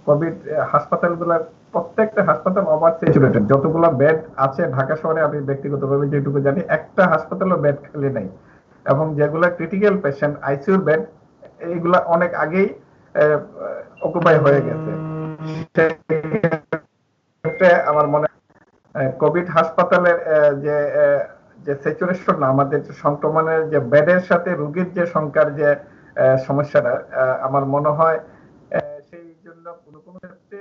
কোভিড হাসপাতালগুলোর প্রত্যেকটা হাসপাতাল ওভার স্যাচুরেটেড। যতগুলো বেড আছে ঢাকা শহরে, আমি ব্যক্তিগতভাবে যেটুকু জানি, একটা হাসপাতালও বেড খালি নেই। এবং যেগুলা ক্রিটিক্যাল পেশেন্ট, আইসিইউর বেড, এইগুলা অনেক আগেই অকুপাই হয়ে গেছে। সেক্ষেত্রে আমার মনে কোভিড হাসপাতালের যে যে স্যাচুরেশন, আমাদের সংক্রমণের যে বেডের সাথে রোগীর যে সংখ্যার যে সমস্যাটা, আমার মনে হয় সেই জন্য কোনো কোনো ক্ষেত্রে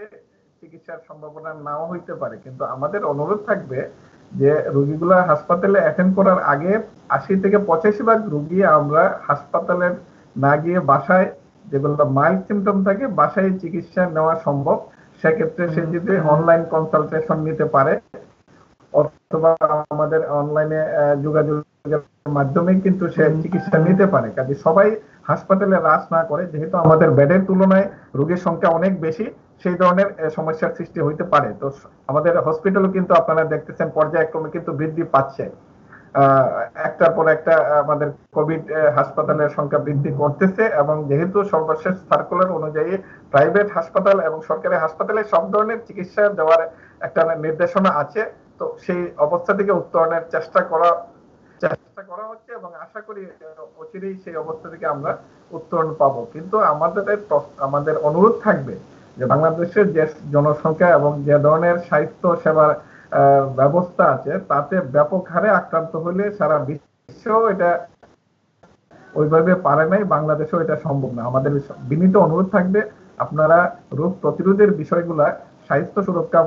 চিকিৎসার সম্ভাবনা নাও হইতে পারে। কিন্তু আমাদের অনুরোধ থাকবে যে রোগীগুলা হাসপাতালে অ্যাটেন্ড করার আগে ৮০ থেকে ৮৫% রোগী আমরা হাসপাতালে না গিয়ে বাসায়, যেগুলো মাইল্ড সিমটম থাকে, বাসায় চিকিৎসা নেওয়া সম্ভব। সেক্ষেত্রে সে যদি অনলাইন কনসালটেশন নিতে পারে অথবা আমাদের অনলাইনে যোগাযোগের মাধ্যমে কিন্তু সে চিকিৎসা নিতে পারে। কাজে সবাই হাসপাতালে রাশ না করে, যেহেতু আমাদের বেডের তুলনায় রোগীর সংখ্যা অনেক বেশি, সেই ধরনের সমস্যার সৃষ্টি হইতে পারে। তো আমাদের হসপিটালও কিন্তু আপনারা দেখতেছেন পর্যায়ক্রমে কিন্তু বৃদ্ধি পাচ্ছে। একটার পর একটা আমাদের কোভিড হাসপাতালের সংখ্যা বৃদ্ধি করতেছে এবং যেহেতু সর্বশেষ সার্কুলার অনুযায়ী প্রাইভেট হাসপাতাল এবং সরকারি হাসপাতালে সব ধরনের চিকিৎসা দেওয়ার একটা নির্দেশনা আছে। তো সেই অবস্থা থেকে উত্তরণের চেষ্টা করা হচ্ছে এবং আশা করি অচিরেই সেই অবস্থা থেকে আমরা উত্তরণ পাবো। কিন্তু আমাদের অনুরোধ থাকবে যে বাংলাদেশের যে জনসংখ্যা এবং যে ধরনের স্বাস্থ্য সেবার ব্যবস্থা আছে, তাতে ব্যাপক হারে আক্রান্ত হলে সারা বিশ্ব এটা ওইভাবে পারে নাই, বাংলাদেশেও এটা সম্ভব না। আমাদের বিনীত অনুরোধ থাকবে আপনারা রোগ প্রতিরোধের বিষয়গুলা, স্বাস্থ্য সুরক্ষার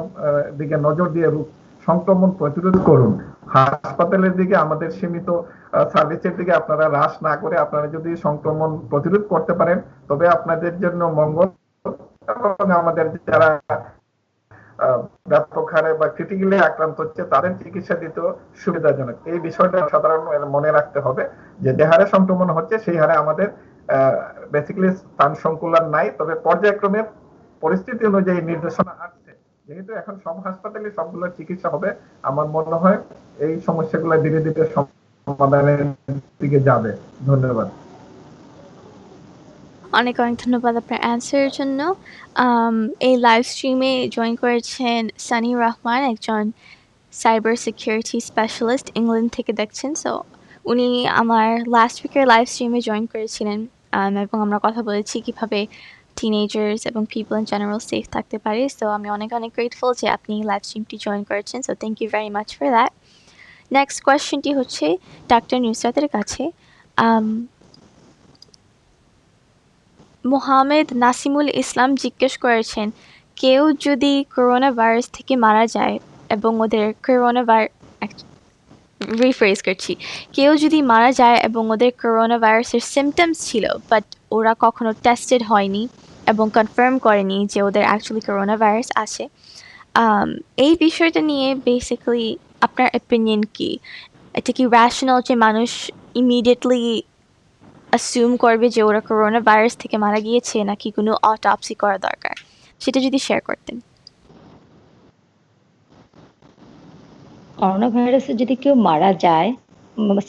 দিকে নজর দিয়ে রোগ সংক্রমণ প্রতিরোধ করুন। হাসপাতালের দিকে, আমাদের সীমিত সার্ভিসের দিকে আপনারা হ্রাস না করে আপনারা যদি সংক্রমণ প্রতিরোধ করতে পারেন, তবে আপনাদের জন্য মঙ্গল এবং আমাদের যারা ব্যাপক হারে বা ক্রিটিক্যালি আক্রান্ত হচ্ছে তাদের চিকিৎসা দিতেও সুবিধাজনক। এই বিষয়টা সাধারণ মনে রাখতে হবে যে হারে সংক্রমণ হচ্ছে সেই হারে আমাদের বেসিক্যালি স্থান সংকুলান নাই, তবে পর্যায়ক্রমে পরিস্থিতি অনুযায়ী নির্দেশনা আসছে। যেহেতু এখন সব হাসপাতালে সবগুলো চিকিৎসা হবে, আমার মনে হয় এই সমস্যাগুলো ধীরে ধীরে সমাধানের দিকে যাবে। ধন্যবাদ। অনেক অনেক ধন্যবাদ আপনার অ্যান্সারের জন্য। এই লাইভ স্ট্রিমে জয়েন করেছেন সানি রহমান, একজন সাইবার সিকিউরিটি স্পেশালিস্ট, ইংল্যান্ড থেকে দেখছেন। সো উনি আমার লাস্ট উইকের লাইভ স্ট্রিমে জয়েন করেছিলেন। এবং আমরা কথা বলেছি কিভাবে টিনেজার্স এবং পিপল ইন জেনারেল সেফ থাকতে পারে। সো আমি অনেক অনেক গ্রেটফুল যে আপনি লাইভ স্ট্রিমটি জয়েন করেছেন। So thank you very much for that. Next কোয়েশ্চেনটি হচ্ছে ডাক্তার নুসরাতের কাছে। মোহাম্মদ নাসিমুল ইসলাম জিজ্ঞেস করেছেন, কেউ যদি করোনা ভাইরাস থেকে মারা যায় এবং ওদের রিফ্রেজ করছি, কেউ যদি মারা যায় এবং ওদের করোনা ভাইরাসের সিমটমস ছিল বাট ওরা কখনো টেস্টেড হয়নি এবং কনফার্ম করেনি যে ওদের অ্যাকচুয়ালি করোনা ভাইরাস আছে, এই বিষয়টা নিয়ে বেসিক্যালি আপনার অপিনিয়ন কি? এটা কি র্যাশনাল যে মানুষ ইমিডিয়েটলি অ্যাসিউম করবে যে ওরা করোনা ভাইরাস থেকে মারা গিয়েছে, নাকি কোনো অটোপসি করা দরকার? সেটা যদি শেয়ার করতেন। করোনা ভাইরাসে যদি কেউ মারা যায়,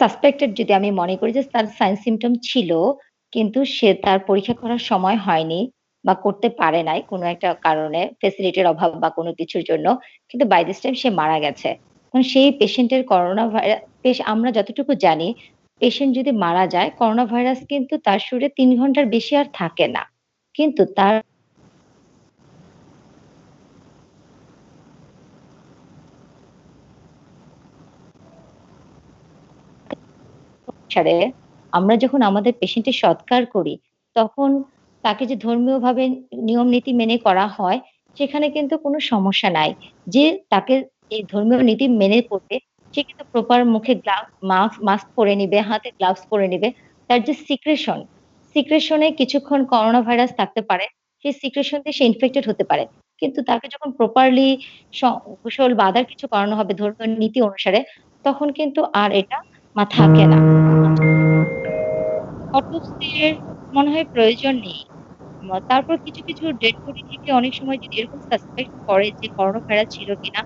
সাসপেক্টেড যদি আমি মনে করি যে তার সাইন সিম্পটম ছিল, কিন্তু সে তার পরীক্ষা করার সময় হয়নি বা করতে পারে নাই কোনো একটা কারণে, ফেসিলিটির অভাব বা কোনো কিছুর জন্য, কিন্তু বাই দিস টাইম সে মারা গেছে। এখন সেই পেশেন্টের করোনা আমরা যতটুকু জানি, পেশেন্ট যদি মারা যায়, করোনা ভাইরাস কিন্তু তার শরীরে ৩ ঘন্টার বেশি আর থাকে না। কিন্তু তার অনুসারে আমরা যখন আমাদের পেশেন্টের সৎকার করি, তখন তাকে যে ধর্মীয়ভাবে নিয়ম নীতি মেনে করা হয়, সেখানে কিন্তু কোনো সমস্যা নাই। যে তাকে এই ধর্মীয় নীতি মেনে করবে, সে কিন্তু প্রপার মুখে মাস্ক পরে নিবে, হাতে গ্লাভস পরে নিবে। তার যে সিক্রেশন এ কিছুক্ষণ করোনা ভাইরাস থাকতে পারে, সেই সিক্রেশন দিয়ে সে ইনফেক্টেড হতে পারে। কিন্তু তাকে যখন প্রপারলি গোসল বা আদার কিছু করানো হবে ধর্মীয় নীতি অনুসারে, তখন কিন্তু আর এটা থাকে না। অটোপসির মনে হয় প্রয়োজন নেই। তারপর কিছু ডেড বডি থেকে অনেক সময় যদি এরকম সাসপেক্ট করে যে করোনা ভাইরাস ছিল কিনা,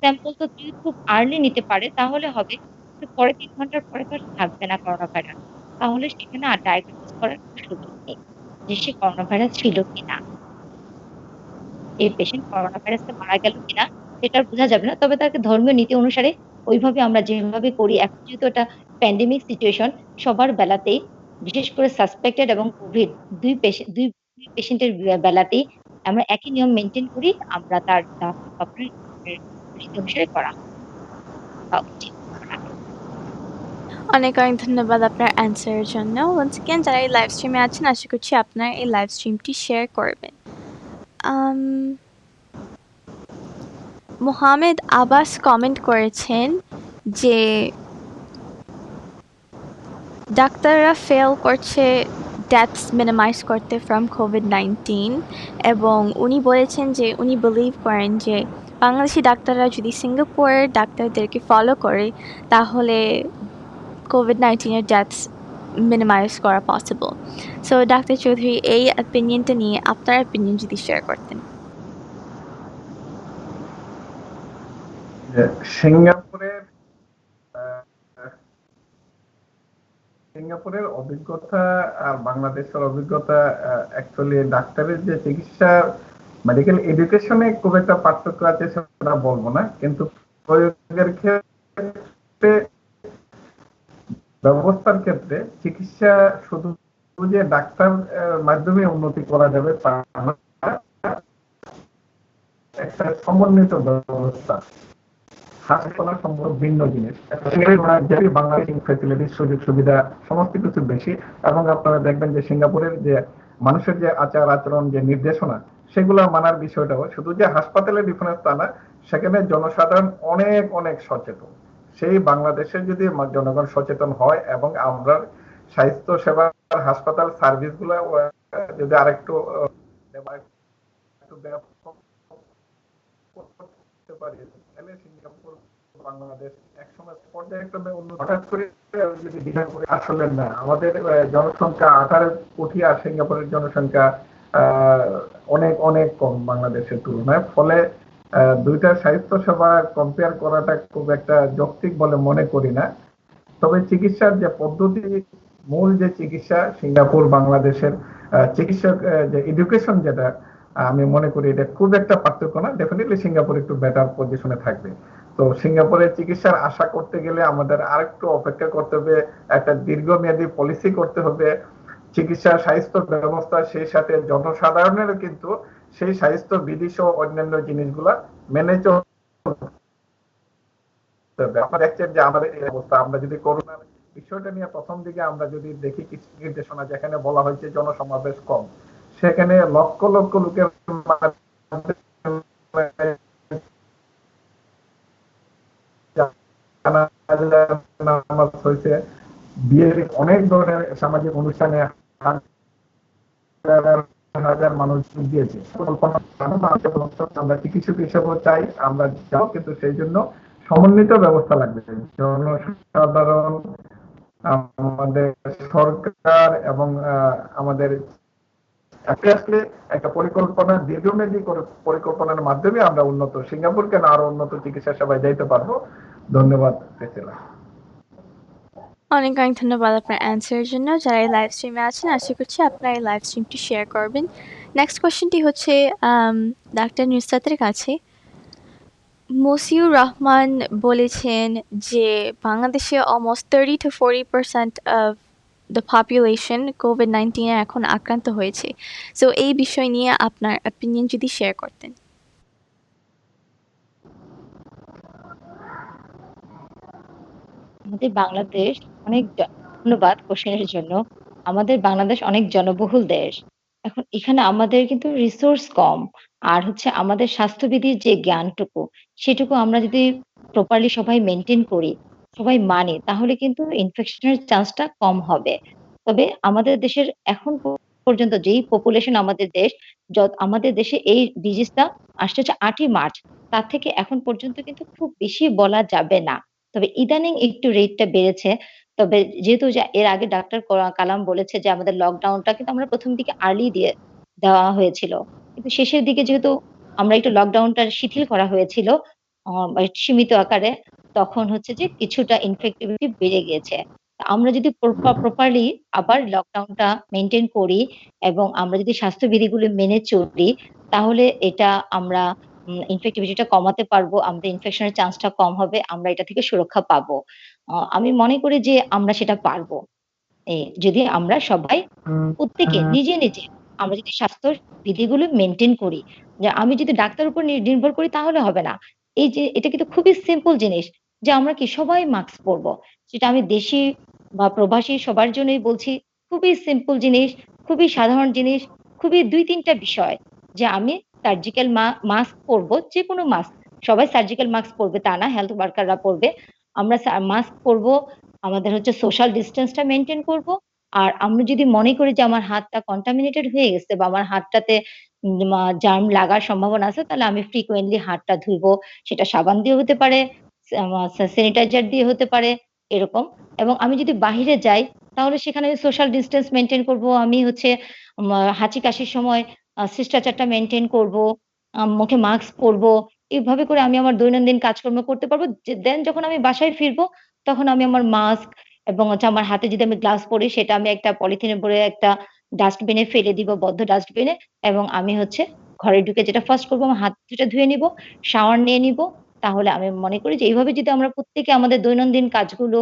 স্যাম্পল তো যদি খুব আর্লি নিতে পারে তাহলে হবে। কিন্তু পরে ৩ ঘন্টার পরে তো আর থাকবে না করোনা ভাইরাস। তাহলে সেখানে আর ডায়াগনোসিস করার কোনো সুযোগ নেই যে সে করোনা ভাইরাস ছিল কিনা। এই পেশেন্ট করোনা ভাইরাসে মারা গেল কিনা সেটা আর বোঝা যাবে না। তবে তাকে ধর্মীয় নীতি অনুসারে ওইভাবে আমরা যেভাবে করি, এখন যেহেতু এটা প্যান্ডেমিক সিচুয়েশন, সবার বেলাতেই, বিশেষ করে সাসপেক্টেড এবং কোভিড ২ পেশেন্টের বেলাতেই আমরা একই নিয়ম মেইনটেইন করি। আমরা তার দাফন কাফন রীতি অনুসারে করা উচিত। অনেক অনেক ধন্যবাদ আপনার অ্যান্সারের জন্য। ওয়ান্স অ্যাগেন যারা এই লাইভ স্ট্রিমে আছেন, আশা করছি আপনার এই লাইভ স্ট্রিমটি শেয়ার করবেন। মোহাম্মদ আব্বাস কমেন্ট করেছেন যে ডাক্তাররা ফেল করছে ডেথস মিনিমাইজ করতে ফ্রম কোভিড-19, এবং উনি বলেছেন যে উনি বিলিভ করেন যে বাংলাদেশি ডাক্তাররা যদি সিঙ্গাপুরের ডাক্তারদেরকে ফলো করে তাহলে কোভিড-19-এর ডেথস মিনিমাইজ করা পসিবল। সো ডাক্তার চৌধুরী, এই অপিনিয়নটা নিয়ে আপনার অপিনিয়ন যদি শেয়ার করতেন। সিঙ্গাপুরের সিঙ্গাপুরের অভিজ্ঞতা আর বাংলাদেশের অভিজ্ঞতা, অ্যাকচুয়ালি ডাক্তারের যে চিকিৎসা, মেডিকেল এডুকেশনে খুব একটা পার্থক্য আছে সেটা বলবো না, কিন্তু প্রয়োগের ক্ষেত্রে, ব্যবস্থার ক্ষেত্রে চিকিৎসা শুধু যে ডাক্তার মাধ্যমে উন্নতি করা যাবে তা না, একটা সমন্বিত ব্যবস্থা। হাসপাতাল সম্পূর্ণ ভিন্ন জিনিস। বাংলাদেশ ফ্যাসিলিটির সুযোগ সুবিধা সমস্ত কিছু বেশি, এবং আপনারা দেখবেন যে সিঙ্গাপুরের যে মানুষের যে আচার আচরণ, যে নির্দেশনা, সেগুলো মানার বিষয়টাও শুধু যে হাসপাতালে ডিফারেন্স তা না, সেখানে জনসাধারণ অনেক অনেক সচেতন। সেই বাংলাদেশে যদি জনগণ সচেতন হয় এবং আমরা স্বাস্থ্য সেবা হাসপাতাল সার্ভিস গুলো যদি আরেকটু করতে পারি, তাহলে সিঙ্গাপুর বাংলাদেশ একসময় পর্যায়ক্রমে উন্নত। হঠাৎ করে যদি দ্বিধা করে, আসলে না, আমাদের জনসংখ্যা 18 কোটি আর সিঙ্গাপুরের জনসংখ্যা অনেক অনেক কম বাংলাদেশের তুলনায়। ফলে দুইটা স্বাস্থ্য সেবা কম্পেয়ার করাটা খুব একটা যৌক্তিক বলে মনে করি না। তবে চিকিৎসার যে পদ্ধতি, মূল যে চিকিৎসা, সিঙ্গাপুর বাংলাদেশের চিকিৎসক যে এডুকেশন, যেটা আমি মনে করি এটা খুব একটা পার্থক্য না। ডেফিনেটলি সিঙ্গাপুর একটু বেটার পজিশনে থাকবে। তো সিঙ্গাপুরের চিকিৎসার আশা করতে গেলে আমাদের আরেকটু অপেক্ষা করতে হবে, একটা দীর্ঘমেয়াদী পলিসি করতে হবে, চিকিৎসা স্বাস্থ্য ব্যবস্থা, সেই সাথে জনসাধারণেরও কিন্তু সেই স্বাস্থ্য বিধি সহ অন্যান্য জিনিসগুলা মেনে চলতে হবে। আপনারা দেখছেন যে আমাদের এই অবস্থা, আমরা যদি করোনার বিষয়টা নিয়ে প্রথম দিকে আমরা যদি দেখি কিছু নির্দেশনা যেখানে বলা হয়েছে জনসমাবেশ কম, সেখানে লক্ষ লক্ষ লোকের নামাজ হয়েছে, বিয়ের অনেক ধরনের সামাজিক অনুষ্ঠানে হাজার হাজার মানুষ দিয়েছে। আমরা চিকিৎসক হিসেবেও চাই, আমরা যাও, কিন্তু সেই জন্য সমন্বিত ব্যবস্থা লাগবে। জনসাধারণ, আমাদের সরকার এবং আমাদের আসলে একটা পরিকল্পনা, দীর্ঘমেয়াদী পরিকল্পনার মাধ্যমে আমরা উন্নত, সিঙ্গাপুর কেন আরো উন্নত চিকিৎসা সেবায় যাইতে পারবো। ধন্যবাদ প্রিসিলা। অনেক অনেক ধন্যবাদ আপনার অ্যান্সারের জন্য। যারা এই লাইভ স্ট্রিমে আছেন, আশা করছি আপনারা এই লাইভ স্ট্রিমটি শেয়ার করবেন। নেক্সট কোয়েশ্চেনটি হচ্ছে ডাক্তার নুসরাতের কাছে। মসিউর রহমান বলেছেন যে বাংলাদেশে almost 30 to 40% of the population COVID-19 এ এখন আক্রান্ত হয়েছে। সো এই বিষয় নিয়ে আপনার অপিনিয়ন যদি শেয়ার করতেন। আমাদের বাংলাদেশ অনেক ধন্যবাদ কোশ্চেনের জন্য। আমাদের বাংলাদেশ অনেক জনবহুল দেশ। এখন এখানে আমাদের কিন্তু রিসোর্স কম। আর হচ্ছে আমাদের স্বাস্থ্যবিধির যে জ্ঞানটুকু, সেটুকু আমরা যদি প্রপারলি সবাই মেইনটেইন করি, সবাই মানি, তাহলে কিন্তু ইনফেকশনের চান্সটা কম হবে। তবে আমাদের দেশের এখন পর্যন্ত যেই পপুলেশন আমাদের দেশ, আমাদের দেশে এই ডিজিজটা আসছে হচ্ছে ৮ই মার্চ। তার থেকে এখন পর্যন্ত কিন্তু খুব বেশি বলা যাবে না। তবে ইদানিং একটু রেটটা বেড়েছে। তবে যেহেতু এর আগে ডাক্তার কালাম বলেছে যে আমাদের লকডাউনটা কিন্তু আমরা ১ম দিকে আর্লি দেওয়া হয়েছিল। কিন্তু শেষের দিকে যেহেতু আমরা একটু লকডাউনটা শিথিল করা হয়েছিল সীমিত আকারে, তখন হচ্ছে যে কিছুটা ইনফেক্টিভিটি বেড়ে গিয়েছে। আমরা যদি প্রপারলি আবার লকডাউনটা মেইনটেইন করি এবং আমরা যদি স্বাস্থ্যবিধিগুলো মেনে চলি, তাহলে এটা আমরা ইনফেক্টিভিটিটা কমাতে পারবো। আমাদের ইনফেকশনের চান্সটা কম হবে। আমরা এটা থেকে সুরক্ষা পাবো। আমি মনে করি যে আমরা সেটা পারবো। যদি আমরা সবাই প্রত্যেকে নিজে, নিজে আমরা যদি স্বাস্থ্য বিধিগুলো মেইনটেইন করি। যে আমি যদি ডাক্তারের উপর নির্ভর করি তাহলে হবে না। এই যে এটা কিন্তু খুবই সিম্পল জিনিস যে আমরা কি সবাই মাস্ক পরবো। সেটা আমি দেশি বা প্রবাসী সবার জন্যই বলছি। খুবই সিম্পল জিনিস, খুবই সাধারণ জিনিস, খুবই ২-৩ টা বিষয় যে আমি সার্জিক্যাল মাস্ক পরবো, যেকোনো মাস্ক। সবাই সার্জিক্যাল মাস্ক পরবে তা না, হেলথ ওয়ার্কাররা পরবে। আমরা মাস্ক পরবো, আমাদের হচ্ছে সোশ্যাল ডিসট্যান্সটা মেইনটেইন করব। আর আমরা যদি মনে করি যে আমার হাতটা কন্টামিনেটেড হয়ে গেছে বা আমার হাতটাতে জার্ম লাগার সম্ভাবনা আছে, তাহলে আমি ফ্রিকোয়েন্টলি হাতটা ধুইবো। সেটা সাবান দিয়ে হতে পারে, স্যানিটাইজার দিয়ে হতে পারে, এরকম। এবং আমি যদি বাহিরে যাই, তাহলে সেখানে সোশ্যাল ডিসট্যান্স মেইনটেইন করব। আমি হচ্ছে হাঁচি কাশির সময় শিষ্টাচারটা মেইনটেইন করব। মুখে মাস্ক পরবো। এভাবে করে আমি আমার দৈনন্দিন কাজকর্ম করতে পারবো। দেন যখন আমি বাসায় ফিরবো, তখন আমি আমার মাস্ক এবং হচ্ছে আমার হাতে যদি আমি গ্লাভস পরি, সেটা আমি একটা পলিথিনে ভরে একটা ডাস্টবিনে ফেলে দিব, বদ্ধ ডাস্টবিনে। এবং আমি হচ্ছে ঘরে ঢুকে যেটা ফার্স্ট করবো, আমার হাত দুটা ধুয়ে নিবো, শাওয়ার নিয়ে নিবো। তাহলে আমি মনে করি যে এইভাবে যদি আমরা প্রত্যেকে আমাদের দৈনন্দিন কাজগুলো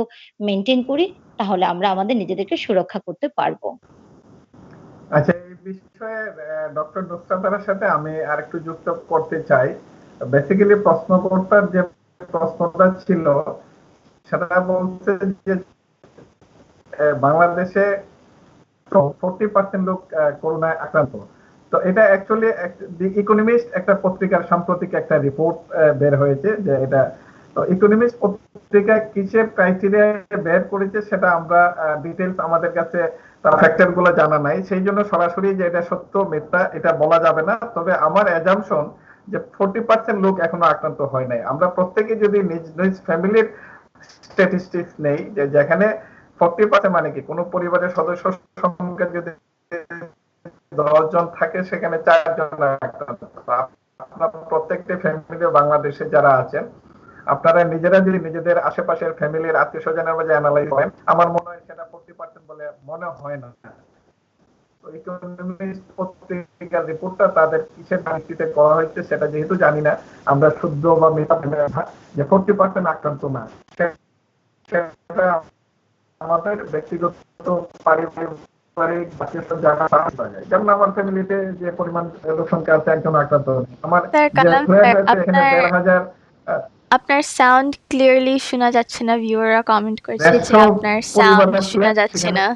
মেইনটেইন করি, তাহলে আমরা আমাদের নিজেদেরকে সুরক্ষা করতে পারবো। আচ্ছা, এই বিষয়ে ডক্টর নুসরাতের সাথে আমি আরেকটু যুক্ত করতে চাই। বেসিক্যালি প্রশ্নকর্তার যে প্রশ্নটা ছিল, সেটা বলছে যে বাংলাদেশে 40% লোক করোনায় আক্রান্ত। তো এটা অ্যাকচুয়ালি দি ইকোনমিস্ট একটা পত্রিকার সাম্প্রতিক একটা রিপোর্ট বের হয়েছে, যে এটা তো ইকোনমিস্ট পত্রিকা কিসের ক্রাইটেরিয়া বের করেছে সেটা আমরা ডিটেলস আমাদের কাছে তার ফ্যাক্টর গুলো জানা নাই, সেই জন্য সরাসরি যে এটা সত্য মিথ্যা এটা বলা যাবে না। তবে আমার অ্যাজাম্পশন যে 40% লোক এখনো আক্রান্ত হয় নাই। আমরা প্রত্যেকে যদি নিজ নিজ ফ্যামিলির স্ট্যাটিস্টিক্স নেই, যে যেখানে 40% মানে কি, কোন পরিবারের সদস্য সংখ্যা যদি 10 জন থাকে, সেখানে 4 জন আক্রান্ত। আপনার প্রত্যেকটি ফ্যামিলি বাংলাদেশে যারা আছেন, আপনারা নিজেরা যদি নিজেদের আশেপাশের ফ্যামিলির আত্মীয় স্বজনের মাঝে অ্যানালাইজ করেন, আমার মনে হয় সেটা 40% বলে মনে হয় না। তো ইকোনমিস্ট পত্রিকার রিপোর্টটা তাদের কিসের ভিত্তিতে করা হয়েছে সেটা যেহেতু জানি না, আমরা শুদ্ধ বা মিথ্যা যে 40% আক্রান্ত না, সেটা আমাদের ব্যক্তিগত পারিবারিক পারিবারিক বাকি জায়গা যায়, যেমন আমার ফ্যামিলিতে যে পরিমাণ লোকসংখ্যা আছে একজন আক্রান্ত হচ্ছে, আমার স্যার যে কালাম ফ্ল্যাট স্যার, আছে এখানে আপনার ১,৫০০ আপনার সাউন্ড ক্লিয়ারলি শোনা যাচ্ছে না। ভিউয়াররা কমেন্ট করছে যে ১৫০ আপনার সাউন্ড পরিবারের শোনা ফ্ল্যাট যাচ্ছে সেখানে। না।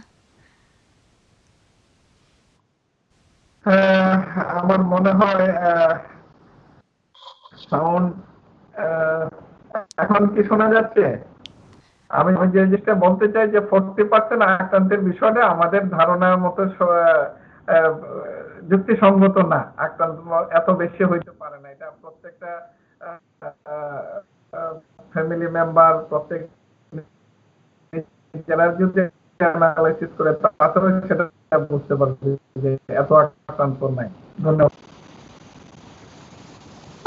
আমার মনে হয় সাউন্ড এখন কি শোনা যাচ্ছে? আমি যে জিনিসটা বলতে চাই যে 40% আক্রান্তের বিষয়টা আমাদের ধারণার মতো আহ, যুক্তিসঙ্গত না। আক্রান্ত এত বেশি হইতে পারে না, এটা প্রত্যেকটা ফ্যামিলি মেম্বার, প্রত্যেক জেলার যদি অ্যানালাইসিস করে তারপরে সেটা বুঝতে পারবে যে এত আক্রান্ত নাই। ধন্যবাদ।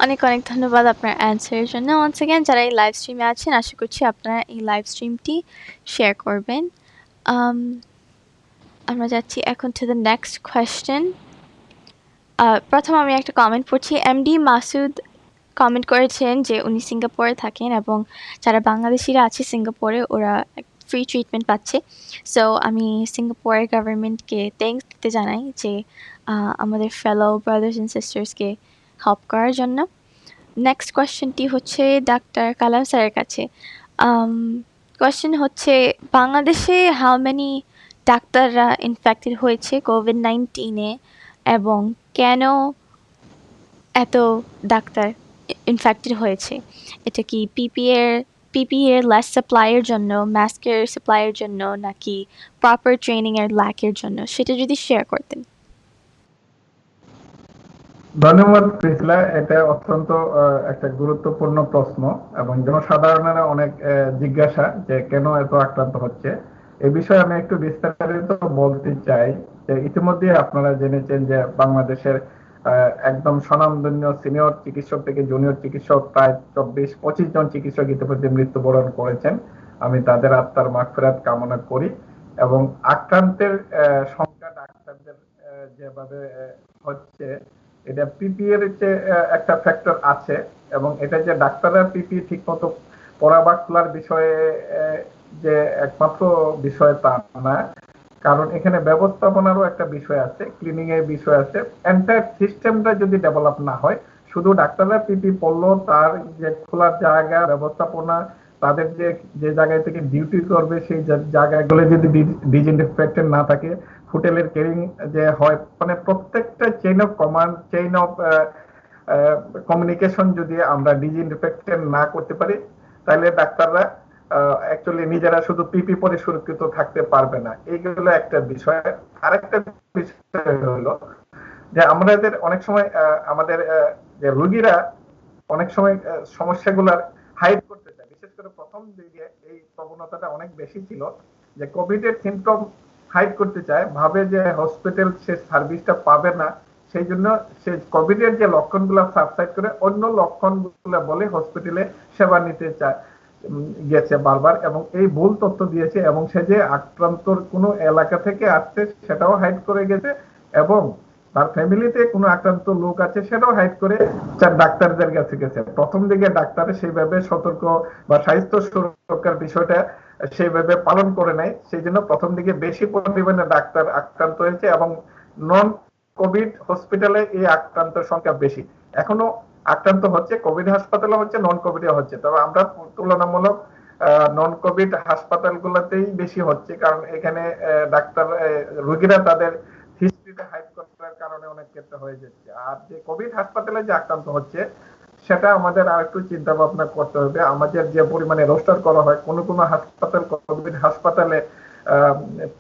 অনেক অনেক ধন্যবাদ আপনার অ্যান্সারের জন্য। ওয়ান্স অ্যাগেন যারা এই লাইভ স্ট্রিমে আছেন, আশা করছি আপনারা এই লাইভ স্ট্রিমটি শেয়ার করবেন। আমরা যাচ্ছি এখন টু দ্য নেক্সট কোয়েশ্চেন। প্রথম আমি একটা কমেন্ট পড়ছি। এমডি মাসুদ কমেন্ট করেছেন যে উনি সিঙ্গাপুরে থাকেন এবং যারা বাংলাদেশিরা আছে সিঙ্গাপুরে ওরা ফ্রি ট্রিটমেন্ট পাচ্ছে। সো আমি সিঙ্গাপুরের গভর্নমেন্টকে থ্যাঙ্কস দিতে জানাই যে আমাদের ফেলো ব্রাদার্স অ্যান্ড সিস্টার্সকে হেল্প করার জন্য। নেক্সট কোয়েশ্চেনটি হচ্ছে ডাক্তার কালাম স্যারের কাছে। কোয়েশ্চেন হচ্ছে, বাংলাদেশে হাউ মেনি ডাক্তাররা ইনফেক্টেড হয়েছে কোভিড-19-এ এবং কেন এত ডাক্তার ইনফেক্টেড হয়েছে? এটা কি পিপিএর লেস সাপ্লাইয়ের জন্য, মাস্কের সাপ্লাইয়ের জন্য, নাকি প্রপার ট্রেনিংয়ের ল্যাকের জন্য? সেটা যদি শেয়ার করতেন। ধন্যবাদ প্রিসিলা, এটা অত্যন্ত একটা গুরুত্বপূর্ণ প্রশ্ন এবং জনসাধারণের অনেক জিজ্ঞাসা যে কেন এত আক্রান্ত হচ্ছে। এই বিষয়ে আমি একটু বিস্তারিত বলতে চাই যে ইতিমধ্যে আপনারা জেনেছেন যে বাংলাদেশের একদম স্বনামধন্য সিনিয়র চিকিৎসক থেকে জুনিয়র চিকিৎসক প্রায় ২৪-২৫ জন চিকিৎসক ইতিমধ্যে মৃত্যুবরণ করেছেন। আমি তাদের আত্মার মাগফিরাত কামনা করি এবং আক্রান্তের সংখ্যা ডাক্তারদের যেভাবে হচ্ছে, এটা পিপি এর যে একটা ফ্যাক্টর আছে এবং এটা যে ডাক্তাররা পিপি ঠিক মতো পরা বা খোলার বিষয়ে যে একমাত্র বিষয় তা না, কারণ এখানে ব্যবস্থাপনারও একটা বিষয় আছে, ক্লিনিং এর বিষয় আছে। এন্টায়ার সিস্টেমটা যদি ডেভেলপ না হয়, শুধু ডাক্তাররা পিপি পড়লো, তার যে খোলার জায়গা ব্যবস্থাপনা, তাদের যে যে জায়গায় থেকে ডিউটি করবে সেই জায়গাগুলো যদি ডিসইনফেক্টেড না থাকে, হোটেলের কেরিং যে হয়, মানে প্রত্যেকটা chain of command, chain of communication যদি আমরা ডিসইনফেক্টেড না করতে পারি, তাহলে ডাক্তাররা অ্যাকচুয়ালি নিজেরা শুধু পিপি পরে সুরক্ষিত থাকতে পারবে না। এইগুলো একটা বিষয়। আরেকটা বিষয় হলো যে আমাদের অনেক সময় আমাদের যে রোগীরা অনেক সময় সমস্যাগুলার হাইড করতে চায়। বিশেষ করে প্রথম দিকে এই প্রবণতাটা অনেক বেশি ছিল যে কোভিড এর সিমটম হাইড করতে চায়, ভাবে যে হসপিটাল সে সার্ভিসটা পাবে না, সেই জন্য সে কোভিড এর যে লক্ষণগুলো সাবসাইড করে অন্য লক্ষণগুলো বলে হসপিটালে সেবা নিতে চায় গেছে বারবার, এবং এই ভুল তথ্য দিয়েছে এবং সে যে আক্রান্তর কোনো এলাকা থেকে আসছে সেটাও হাইড করে গেছে এবং তার ফ্যামিলিতে কোনো আক্রান্ত লোক আছে সেটাও হাইড করে ডাক্তারদের কাছে গেছে। প্রথম দিকে ডাক্তার সেইভাবে সতর্ক বা স্বাস্থ্য সুরক্ষার বিষয়টা সেইভাবে পালন করে নাই, সেই জন্য প্রথম দিকে বেশি পরিমাণে ডাক্তার আক্রান্ত হয়েছে এবং নন কোভিড হসপিটালে এই আক্রান্তের সংখ্যা বেশি। এখনো আক্রান্ত হচ্ছে, কোভিড হাসপাতালে হচ্ছে, নন কোভিডে হচ্ছে, তবে আমরা তুলনামূলক নন কোভিড হাসপাতালগুলোতেই বেশি হচ্ছে, কারণ এখানে ডাক্তার রোগীরা তাদের হিস্ট্রিটা হাইড করার কারণে অনেক ক্ষেত্রে হয়ে যাচ্ছে। আর যে কোভিড হাসপাতালে যে আক্রান্ত হচ্ছে সেটা আমাদের আর একটু চিন্তা ভাবনা করতে হবে। আমাদের যে পরিমাণে রোস্টার করা হয়, কোনো কোনো হাসপাতাল কোভিড হাসপাতালে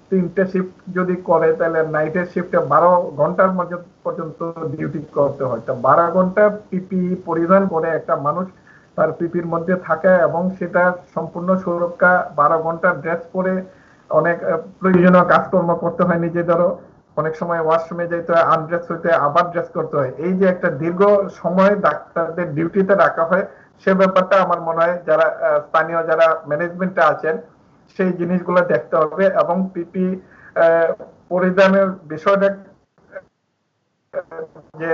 3টে শিফট যদি করে তাহলে নাইটের শিফটে 12 ঘন্টার মধ্যে পর্যন্ত ডিউটি করতে হয়। তো 12 ঘন্টা পিপি পরিধান করে একটা মানুষ তার পিপির মধ্যে থাকে এবং সেটা সম্পূর্ণ সুরক্ষা, 12 ঘন্টা ড্রেস পরে অনেক প্রয়োজনীয় কাজকর্ম করতে হয় নিজেদেরও, অনেক সময় ওয়াশরুমে যেতে হয়, আনড্রেস হইতে আবার ড্রেস করতে হয়। এই যে একটা দীর্ঘ সময় ডাক্তারদের ডিউটিতে রাখা হয়, সে ব্যাপারটা আমার মনে হয় যারা স্থানীয় যারা ম্যানেজমেন্টে আছেন সেই জিনিসগুলো দেখতে হবে এবং পিপি পরিধানের বিষয়টা যে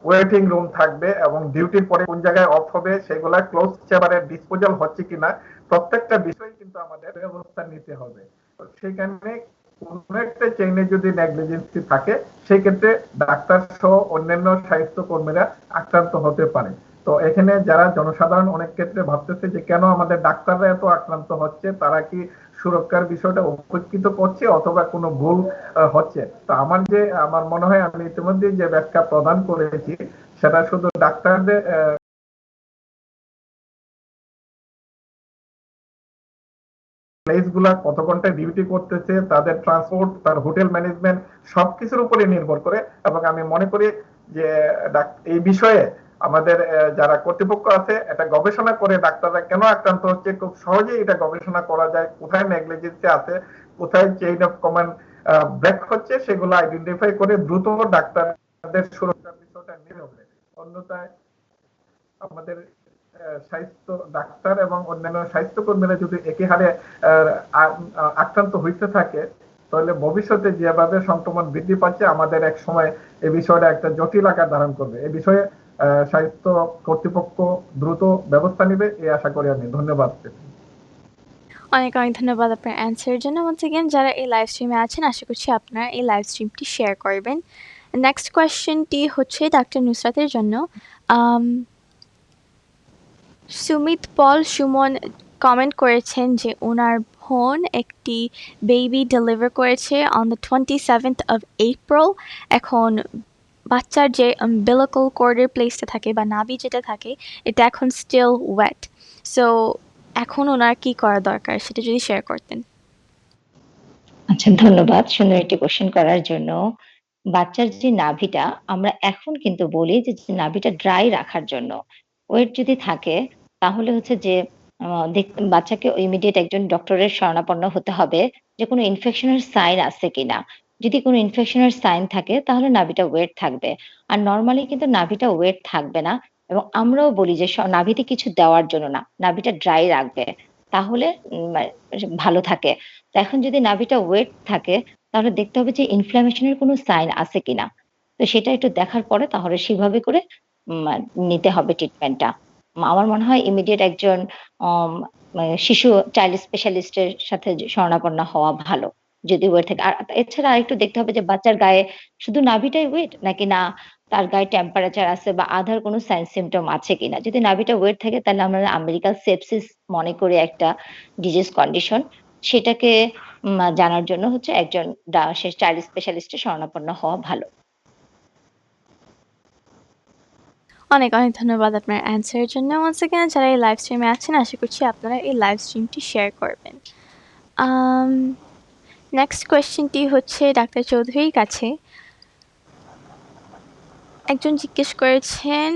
ওয়েটিং রুম থাকবে এবং ডিউটির পরে কোন জায়গায় অফ হবে সেগুলা ক্লোজ চেম্বারে ডিসপোজাল হচ্ছে কিনা, প্রত্যেকটা বিষয় কিন্তু আমাদের ব্যবস্থা নিতে হবে। সেখানে কোনো একটা চেইনে যদি নেগলিজেন্সি থাকে সেই ক্ষেত্রে ডাক্তার সহ অন্যান্য স্বাস্থ্য কর্মীরা আক্রান্ত হতে পারে। তো এখানে যারা জনসাধারণ অনেক ক্ষেত্রে ভাবতেছে যে কেন আমাদের ডাক্তাররা এত আক্রান্ত হচ্ছে, তারা কি সুরক্ষার বিষয়টা উপেক্ষিত করছে অথবা কোনো ভুল হচ্ছে। তো আমার মনে হয় আমি ইতিমধ্যে যে ব্যাখ্যা প্রদান করেছি সেটা শুধু ডাক্তারদের প্লেসগুলা কত ঘন্টায় ডিউটি করতেছে, তাদের ট্রান্সপোর্ট, তার হোটেল ম্যানেজমেন্ট সবকিছুর উপরে নির্ভর করে। এবং আমি মনে করি যে এই বিষয়ে আমাদের যারা কর্তৃপক্ষ আছে এটা গবেষণা করে ডাক্তাররা কেন আক্রান্ত হচ্ছে খুব সহজেই এটা গবেষণা করা যায়, কোথায় নেগলিজেন্সি আছে, কোথায় চেইন অফ কমান্ড ব্রেক হচ্ছে, সেগুলো আইডেন্টিফাই করে দ্রুত ডাক্তারদের সুরক্ষার বিষয়টা নিয়ে হবে। অন্যথায় আমাদের স্বাস্থ্য ডাক্তার এবং অন্যান্য স্বাস্থ্যকর্মীরা যদি একই হারে আক্রান্ত হইতে থাকে, তাহলে ভবিষ্যতে যেভাবে সংক্রমণ বৃদ্ধি পাচ্ছে আমাদের এক সময় এই বিষয়টা একটা জটিল আকার ধারণ করবে। এই বিষয়ে স্বাস্থ্য কর্তৃপক্ষ দ্রুত ব্যবস্থা নিবে এই আশা করি আমি। ধন্যবাদ। অনেক অনেক ধন্যবাদ আপনার অ্যান্সারের জন্য। ওয়ান্স এগেন যারা এই লাইভ স্ট্রিমে আছেন আশা করছি আপনারা এই লাইভ স্ট্রিমটি শেয়ার করবেন। নেক্সট কোয়েশ্চেনটি হচ্ছে ডাক্তার নুসরাতের জন্য। সুমিত পল সুমন কমেন্ট করেছেন যে ওনার বোন একটি বেবি ডেলিভার করেছে on the 27th of April। এখন বাচ্চার যে umbilical কর্ডের প্লেসটা থাকে বা নাভি যেটা থাকে এটা এখন স্টিল ওয়েট। সো এখন ওনার কি করা দরকার সেটা যদি শেয়ার করতেন। আচ্ছা, ধন্যবাদ সুন্দর একটি কোশ্চেন করার জন্য। বাচ্চার যে নাভিটা আমরা এখন কিন্তু বলি যে নাভিটা ড্রাই রাখার জন্য। ওয়েট যদি থাকে তাহলে হচ্ছে যে বাচ্চাকে ইমিডিয়েট একজন ডক্টরের শরণাপন্ন হতে হবে যে কোনো ইনফেকশনের সাইন আছে কিনা। যদি কোনো ইনফেকশনের সাইন থাকে তাহলে নাভিটা ওয়েট থাকবে। আর নরমালি কিন্তু নাভিটা ওয়েট থাকবে না, এবং আমরাও বলি যে নাভিতে কিছু দেওয়ার জন্য না, নাভিটা ড্রাই রাখবে। তাহলে ভালো থাকে। তো এখন যদি নাভিটা ওয়েট থাকে তাহলে দেখতে হবে যে ইনফ্ল্যামেশন এর কোনো সাইন আছে কিনা। তো সেটা একটু দেখার পরে তাহলে সেভাবে করে উম আ নিতে হবে ট্রিটমেন্টটা। আমার মনে হয় ইমিডিয়েট একজন অম শিশু চাইল্ড স্পেশালিস্ট এর সাথে শরণাপন্ন হওয়া ভালো। যদি ওয়েট থাকে। আর এছাড়া আরেকটু দেখতে হবে যে বাচ্চার গায়ে শুধু নাভিটাই ওয়েট নাকি না তার গায়ে টেম্পারেচার আছে বা আদার কোনো সাইন সিম্পটম আছে কিনা। যদি নাভিটা ওয়েট থাকে তাহলে আমরা আমেরিকান সেপসিস মনে করি একটা ডিজিজ কন্ডিশন। সেটাকে জানার জন্য হচ্ছে একজন সে চাইল্ড স্পেশালিস্টের শরণাপন্ন হওয়া ভালো। অনেক অনেক ধন্যবাদ আপনার অ্যান্সারের জন্য। ওয়ান্স এগেন যারা এই লাইভ স্ট্রিমে আছেন আশা করছি আপনারা এই লাইভ স্ট্রিমটি শেয়ার করবেন। নেক্সট কোয়েশ্চেনটি হচ্ছে ডাক্তার চৌধুরীর কাছে। একজন জিজ্ঞেস করেছেন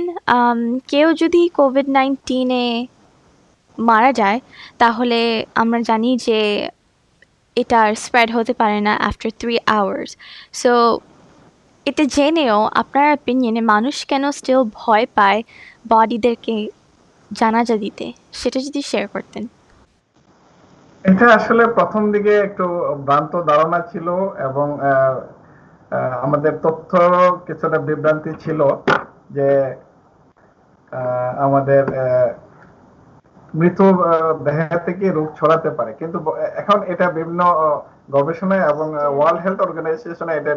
কেউ যদি কোভিড-19 মারা যায় তাহলে আমরা জানি যে এটার স্প্রেড হতে পারে না আফটার 3 hours। সো এটা জেনেও আপনার অপিনিয়নে মানুষ কেন স্টিল ভয় পায় বডিদেরকে জানাজা দিতে সেটা যদি শেয়ার করতেন। এটা আসলে প্রথম দিকে একটু ভ্রান্ত ধারণা ছিল এবং আমাদের তথ্য কিছুটা বিভ্রান্তি ছিল যে আমাদের মৃত দেহ থেকে রোগ ছড়াতে পারে, কিন্তু এখন এটা বিভিন্ন গবেষণায় এবং ওয়ার্ল্ড হেলথ অর্গানাইজেশন এটা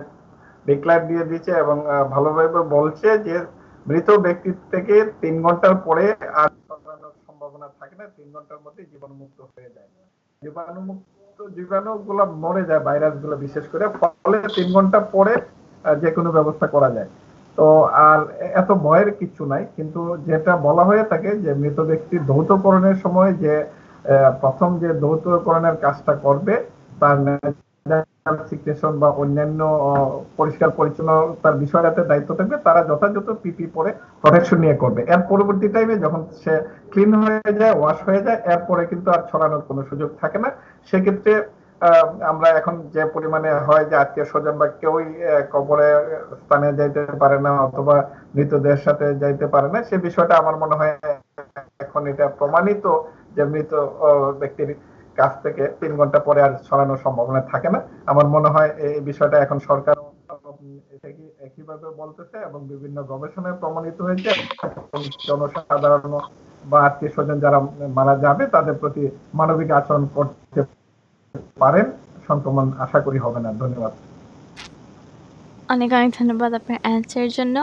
ডিক্লেয়ার দিয়ে দিচ্ছে এবং ভালোভাবে বলছে যে মৃত ব্যক্তির থেকে 3 ঘন্টার পরে আর ছড়ানোর সম্ভাবনা থাকে না, 3 ঘন্টার মধ্যে জীবাণুমুক্ত হয়ে যায়। জীবাণুগুলো মরে যায়, ভাইরাসগুলো বিশেষ করে, ফলে 3 ঘন্টা পরে যে কোনো ব্যবস্থা করা যায়। তো আর এত ভয়ের কিছু নাই, কিন্তু যেটা বলা হয়ে থাকে যে মৃত ব্যক্তির ধৌতকরণের সময় যে প্রথম যে ধৌতকরণের কাজটা করবে তার সিগনেশন বা অন্যান্য পরিষ্কার পরিচ্ছন্নতার বিষয়টাতে দায়িত্ব থাকবে, তারা যথাযথ পিপি পরে প্রোটেকশন নিয়ে করবে। এর পরবর্তী টাইমে যখন সে ক্লিন হয়ে যায়, ওয়াশ হয়ে যায়, এরপরে কিন্তু আর ছড়ানোর কোনো সুযোগ থাকে না। সেক্ষেত্রে আমরা এখন যে পরিমাণে হয় যে আত্মীয় স্বজন বা কেউই কবরে স্থানে যাইতে পারে না অথবা মৃতদের সাথে যাইতে পারে না, সে বিষয়টা আমার মনে হয় এখন এটা প্রমাণিত যে মৃত ব্যক্তির কাছ থেকে 3 ঘন্টা পরে আর ছড়ানোর সম্ভাবনা থাকে না। আমার মনে হয় এই বিষয়টা এখন সরকার একইভাবে বলতেছে এবং বিভিন্ন গবেষণায় প্রমাণিত হয়েছে। জনসাধারণ বা আত্মীয় স্বজন যারা মারা যাবে তাদের প্রতি মানবিক আচরণ করতে পারেন সংক্রমণ আশা করি হবে না। ধন্যবাদ। অনেক অনেক ধন্যবাদ আপনার অ্যান্সারের জন্য।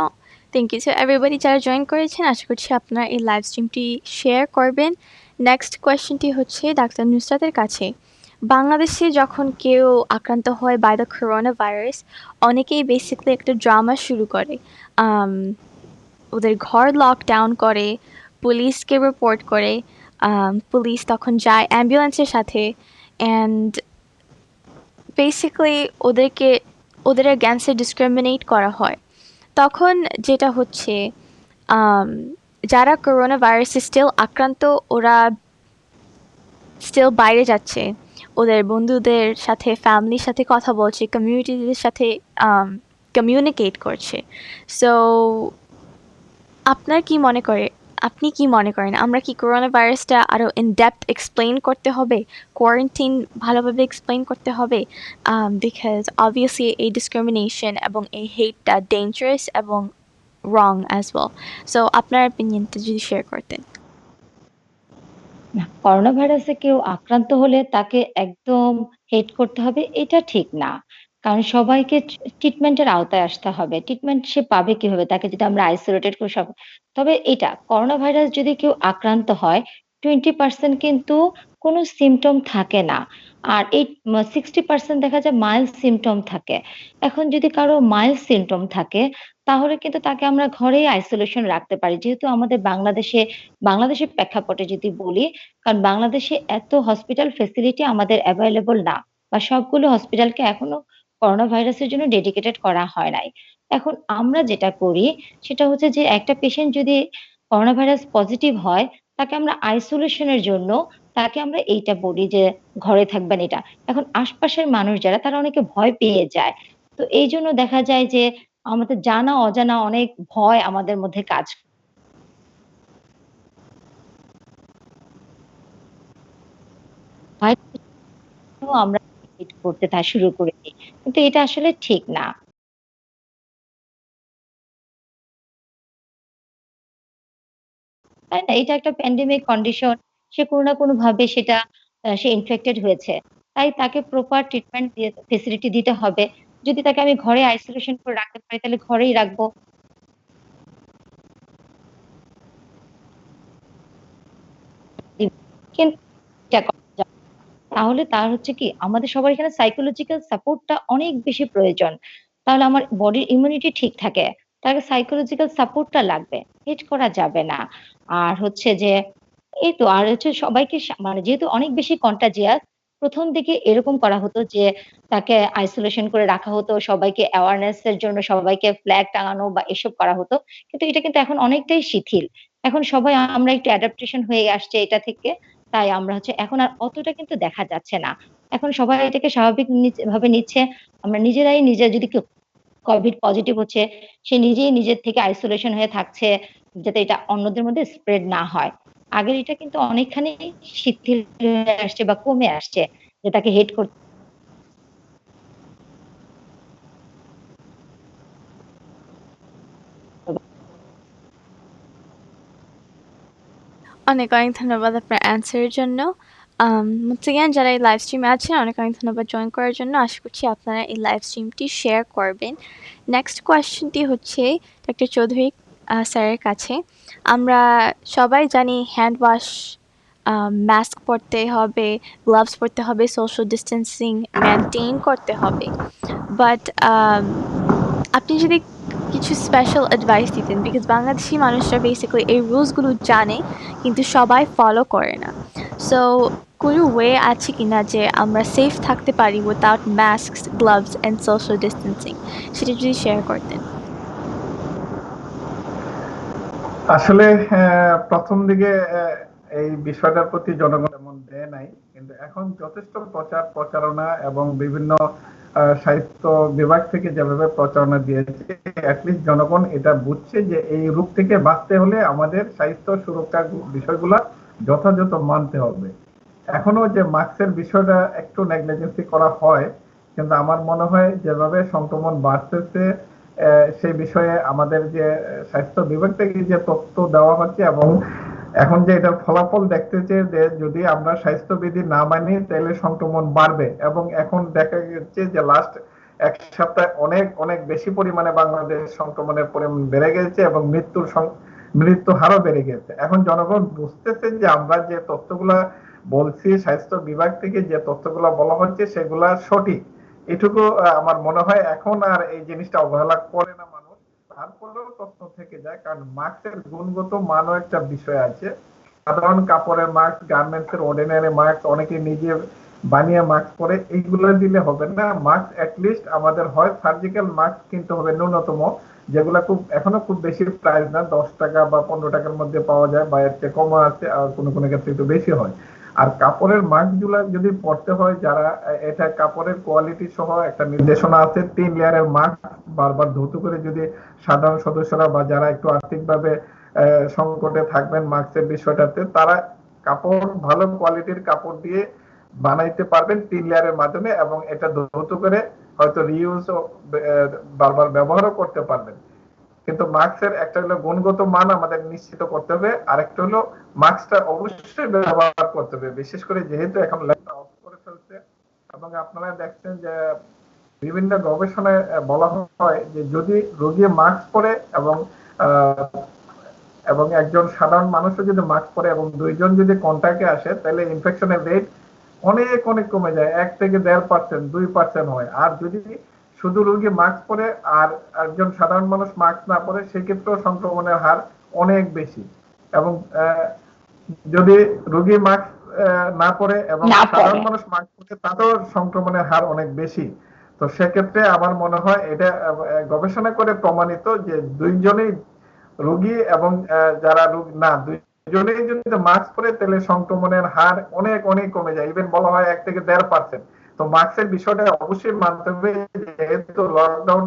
Thank you. সো এভরিবডি যারা জয়েন করেছেন, আশা করছি আপনারা এই লাইভ স্ট্রিমটি শেয়ার করবেন। নেক্সট কোয়েশ্চেনটি হচ্ছে ডাক্তার নুসরাতের কাছে। বাংলাদেশে যখন কেউ আক্রান্ত হয় বাই দ্য করোনা ভাইরাস, অনেকেই বেসিক্যালি একটা ড্রামা শুরু করে। আম, ওদের ঘর লকডাউন করে, পুলিশকে রিপোর্ট করে, পুলিশ তখন যায় অ্যাম্বুলেন্সের সাথে, অ্যান্ড বেসিক্যালি ওদের অ্যাগেন্সে ডিসক্রিমিনেট করা হয়। তখন যেটা হচ্ছে, আম, যারা করোনা ভাইরাসে স্টিল আক্রান্ত, ওরা স্টিল বাইরে যাচ্ছে, ওদের বন্ধুদের সাথে, ফ্যামিলির সাথে কথা বলছে, কমিউনিটিদের সাথে কমিউনিকেট করছে। সো আপনার কি মনে করে আপনি কি মনে করেন, আমরা কি করোনা ভাইরাসটা আরও ইন ডেপথ এক্সপ্লেইন করতে হবে, কোয়ারেন্টাইন ভালোভাবে এক্সপ্লেইন করতে হবে? বিকজ অবভিয়াসলি এই ডিসক্রিমিনেশন এবং এই হেটটা ডেঞ্জারাস এবং রং অ্যাজ ওয়েল। সো আপনার অপিনিয়নটা যদি শেয়ার করতেন। না, করোনা ভাইরাসে কেউ আক্রান্ত হলে তাকে একদম হেট করতে হবে এটা ঠিক না। কারণ সবাইকে ট্রিটমেন্টের আওতায় আসতে হবে। ট্রিটমেন্ট সে পাবে কিভাবে? তাকে যদি আমরা আইসোলেটেড করে তবে এটা করোনা ভাইরাস যদি কেউ আক্রান্ত হয় 20% কিন্তু কোনো সিম্পটম থাকে না। আর এই 60% দেখা যায় মাইল্ড সিম্পটম থাকে। এখন যদি কারো মাইল্ড সিম্পটম থাকে তাহলে কিন্তু তাকে আমরা ঘরেই আইসোলেশন রাখতে পারি। যেহেতু আমাদের বাংলাদেশের প্রেক্ষাপটে যদি বলি, কারণ বাংলাদেশে এত হসপিটাল ফেসিলিটি আমাদের এভেইলেবল না, বা সবগুলো হসপিটালকে এখনো করোনা ভাইরাসের জন্য ডেডিকেটেড করা হয় নাই। এখন আমরা যেটা করি সেটা হচ্ছে যে একটা পেশেন্ট যদি করোনা ভাইরাস পজিটিভ হয়, তাকে আমরা আইসোলেশনের জন্য তাকে আমরা এইটা বলি যে ঘরে থাকবেন এটা। এখন আশপাশের মানুষ যারা তারা অনেকে ভয় পেয়ে যায়। তো এইজন্য দেখা যায় যে আমাদের জানা অজানা অনেক ভয় আমাদের মধ্যে কাজ হয়। আমরা করতে শুরু করে দিই। কিন্তু এটা আসলে ঠিক না। তাই না? এটা একটা প্যান্ডেমিক কন্ডিশন। সে কোনো না কোনোভাবে সেটা সে ইনফেক্টেড হয়েছে। তাই তাকে প্রপার ট্রিটমেন্ট দিয়ে ফেসিলিটি দিতে হবে। যদি তাকে আমি ঘরে আইসোলেশন করে রাখতে পারি তাহলে ঘরেই রাখবো। কিন্তু এটা করা যাবে না। তাহলে তার হচ্ছে কি আমাদের সবার এখানে সাইকোলজিক্যাল সাপোর্টটা অনেক বেশি প্রয়োজন। তাহলে আমার বডির ইমিউনিটি ঠিক থাকে। তাকে সাইকোলজিক্যাল সাপোর্টটা লাগবে। হিট করা যাবে না। আর হচ্ছে যে এই তো আর হচ্ছে সবাইকে মানে যেহেতু অনেক বেশি কন্টাজিয়াস, ১ম দিকে এরকম করা হতো যে তাকে আইসোলেশন করে রাখা হতো। সবাইকে অ্যাওয়ারনেস এর জন্য সবাইকে ফ্ল্যাগ টাঙানো বা এসব করা হতো। কিন্তু এটা কিন্তু এখন অনেকটাই শিথিল। এখন সবাই আমরা একটু অ্যাডাপ্টেশন হয়ে আসছে এটা থেকে। তাই আমরা হচ্ছে এখন আর অতটা কিন্তু দেখা যাচ্ছে না। এখন সবাই এটাকে স্বাভাবিক ভাবে নিচ্ছে। আমরা নিজেরাই যদি কেউ কোভিড পজিটিভ হচ্ছে, সে নিজেই নিজের থেকে আইসোলেশন হয়ে থাকছে, যাতে এটা অন্যদের মধ্যে স্প্রেড না হয়। আগের এটা কিন্তু অনেকখানি শিথিল হয়ে আসছে বা কমে আসছে যে তাকে হেট করতে হবে। অনেক অনেক ধন্যবাদ আপনার অ্যান্সারের জন্য। once again যারা এই লাইভ স্ট্রিমে আছেন, অনেক অনেক ধন্যবাদ জয়েন করার জন্য। আশা করছি আপনারা এই লাইভ স্ট্রিমটি শেয়ার করবেন। নেক্সট কোয়েশ্চেনটি হচ্ছে ডক্টর চৌধুরী স্যারের কাছে। আমরা সবাই জানি হ্যান্ড ওয়াশ, মাস্ক পরতে হবে, গ্লাভস পরতে হবে, সোশ্যাল ডিস্টেন্সিং মেনটেন করতে হবে। বাট আপনি যদি কিছু স্পেশাল অ্যাডভাইস দিতেন, বিকজ বাংলাদেশি মানুষরা বেসিক্যালি এই রুলসগুলো জানে কিন্তু সবাই ফলো করে না। সো কোনো ওয়ে আছে কিনা যে আমরা সেফ থাকতে পারি without mask, gloves and social distancing, সেটা যদি শেয়ার করতেন। আসলে প্রথম দিকে এই বিষয়টার প্রতি জনগণ এমন দেয় নাই, কিন্তু এখন যথেষ্ট প্রচারণা এবং বিভিন্ন স্বাস্থ্য বিভাগ থেকে যেভাবে প্রচারণা দিয়েছে, অ্যাটলিস্ট জনগণ এটা বুঝছে যে এই রোগ থেকে বাঁচতে হলে আমাদের স্বাস্থ্য সুরক্ষা বিষয়গুলা যথাযথ মানতে হবে। এখনো যে মাস্কের বিষয়টা একটু নেগলিজেন্সি করা হয়, কিন্তু আমার মনে হয় যেভাবে সংক্রমণ বাড়তেছে সেই বিষয়ে আমাদের যে স্বাস্থ্য বিভাগ থেকে যে তথ্য দেওয়া হচ্ছে এবং এখন যে এটার ফলাফল দেখতেছে যে যদি আমরা স্বাস্থ্যবিধি না মানি তাহলে সংক্রমণ বাড়বে, এবং এখন দেখা যাচ্ছে যে লাস্ট এক সপ্তাহে অনেক অনেক বেশি পরিমাণে বাংলাদেশ সংক্রমণের পরিমাণ বেড়ে গেছে এবং মৃত্যু হারও বেড়ে গেছে। এখন জনগণ বুঝতেছে যে আমরা যে তথ্যগুলা বলছি, স্বাস্থ্য বিভাগ থেকে যে তথ্যগুলা বলা হচ্ছে সেগুলা সঠিক, এটুকু আমার মনে হয় এখন আর এই জিনিসটা অবহেলা করে না মানুষ। তারপরেও প্রশ্ন থেকে যায়, কারণ মাস্কের গুণগত মানও একটা বিষয় আছে। সাধারণ কাপড়ের মাস্ক, গার্মেন্টস এর অর্ডিনারি মাস্ক, অনেকে নিজে বানিয়ে মাস্ক পরে, এইগুলো দিলে হবে না। মাস্ক অ্যাটলিস্ট আমাদের হয় সার্জিক্যাল মাস্ক কিনতে হবে ন্যূনতম, যেগুলা খুব এখনো খুব বেশি প্রাইস না, 10 টাকা বা 15 টাকার মধ্যে পাওয়া যায়, বা এর চেয়ে কমও আছে, আর কোনো কোনো ক্ষেত্রে একটু বেশি হয়। আর কাপড়ের মাস্ক গুলা যদি পড়তে হয়, যারা এটা কাপড়ের কোয়ালিটি সহ একটা নির্দেশনা আছে, 3 লেয়ারের মাস্ক বারবার ধৌত করে যদি সাধারণ সদস্যরা বা যারা একটু আর্থিকভাবে সংকটে থাকবেন মাস্কের বিষয়টাতে, তারা কাপড় ভালো কোয়ালিটির কাপড় দিয়ে বানাইতে পারবেন 3 লেয়ারের মাধ্যমে, এবং এটা ধৌত করে হয়তো রিইউজ বারবার ব্যবহারও করতে পারবেন। কিন্তু মাস্কের একটা হলো গুণগত মান আমাদের নিশ্চিত করতে হবে, আরেকটা হলো মাস্কটা অবশ্যই ব্যবহার করতে হবে, বিশেষ করে যেহেতু এখন ল্যাবটা অফ করে ফেলছে। এবং আপনারা দেখছেন যে বিভিন্ন গবেষণায় বলা হয় যে যদি রোগী মাস্ক পরে এবং এবং একজন সাধারণ মানুষও যদি মাস্ক পরে এবং দুইজন যদি কন্ট্যাক্টে আসে, তাহলে ইনফেকশনের রেট অনেক অনেক কমে যায়, 1 থেকে 1.5%, 2% হয়। আর যদি শুধু রোগী মাস্ক পরে আর একজন সাধারণ মানুষ মাস্ক না পরে, সেক্ষেত্রেও সংক্রমণের হার অনেক বেশি। এবং যদি রোগী মাস্ক না পরে এবং না সাধারণ পড়ে। মানুষ মাস্ক পরে, তাতেও সংক্রমণের হার অনেক বেশি। তো সেক্ষেত্রে আমার মনে হয় এটা গবেষণা করে প্রমাণিত যে দুইজনেই রোগী এবং যারা রোগী না, দুইজনেই যদি মাস্ক পরে, তাহলে সংক্রমণের হার অনেক অনেক কমে যায়, ইভেন বলা হয় 1 থেকে 1.5%। তো মাস্কের বিষয়টা অবশ্যই মানতে হবে, যেহেতু লকডাউন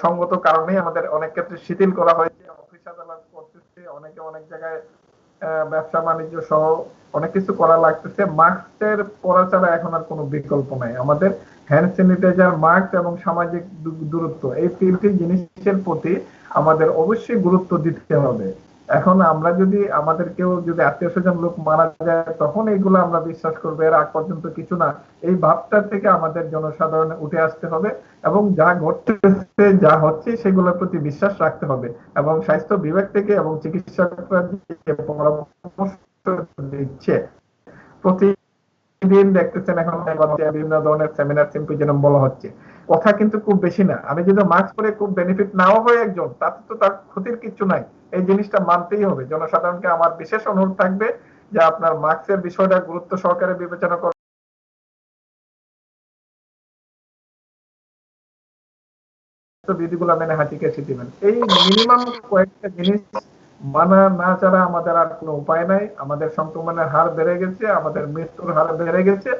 সঙ্গত কারণেই আমাদের অনেক ক্ষেত্রে শিথিল করা হয়েছে, অফিস আদালত করতেছে, অনেকে অনেক জায়গায় ব্যবসা বাণিজ্য সহ অনেক কিছু করা লাগতেছে। মাস্কের পরা ছাড়া এখন আর কোনো বিকল্প নাই। আমাদের হ্যান্ড স্যানিটাইজার, মাস্ক এবং সামাজিক দূরত্ব, এই 3টি জিনিসের প্রতি আমাদের অবশ্যই গুরুত্ব দিতে হবে। এখন আমরা যদি আমাদের কেউ যদি আত্মীয় স্বজন লোক মারা যায়, তখন এইগুলো আমরা বিশ্বাস করবো, এর আগ পর্যন্ত কিছু না, এই ভাবটা থেকে আমাদের জনসাধারণ উঠে আসতে হবে, এবং যা ঘটতেছে যা হচ্ছে সেগুলোর প্রতি বিশ্বাস রাখতে হবে। এবং স্বাস্থ্য বিভাগ থেকে এবং চিকিৎসকরা যে পরামর্শ দিচ্ছে, প্রতিদিন দেখতেছেন এখন বিভিন্ন ধরনের সেমিনার, সিম্পোজিয়াম বলা হচ্ছে, কথা কিন্তু খুব বেশি না। আমি যদি মাস্ক পরে খুব বেনিফিট নাও হয় একজন, তাতে তো তার ক্ষতির কিছু নাই। এই জিনিসটা মানতেই হবে। জনসাধারণকে আমার বিশেষ অনুরোধ থাকবে যে আপনার মাস্কের বিষয়টা গুরুত্ব সহকারে বিবেচনা করে বিধিগুলো মেনে হাঁটি কাশি দিবেন। এই মিনিমাম কয়েকটা জিনিস মানা না ছাড়া আমাদের আর কোনো উপায় নাই। আমাদের সংক্রমণের হার বেড়ে গেছে, আমাদের মৃত্যুর হার বেড়ে গেছে।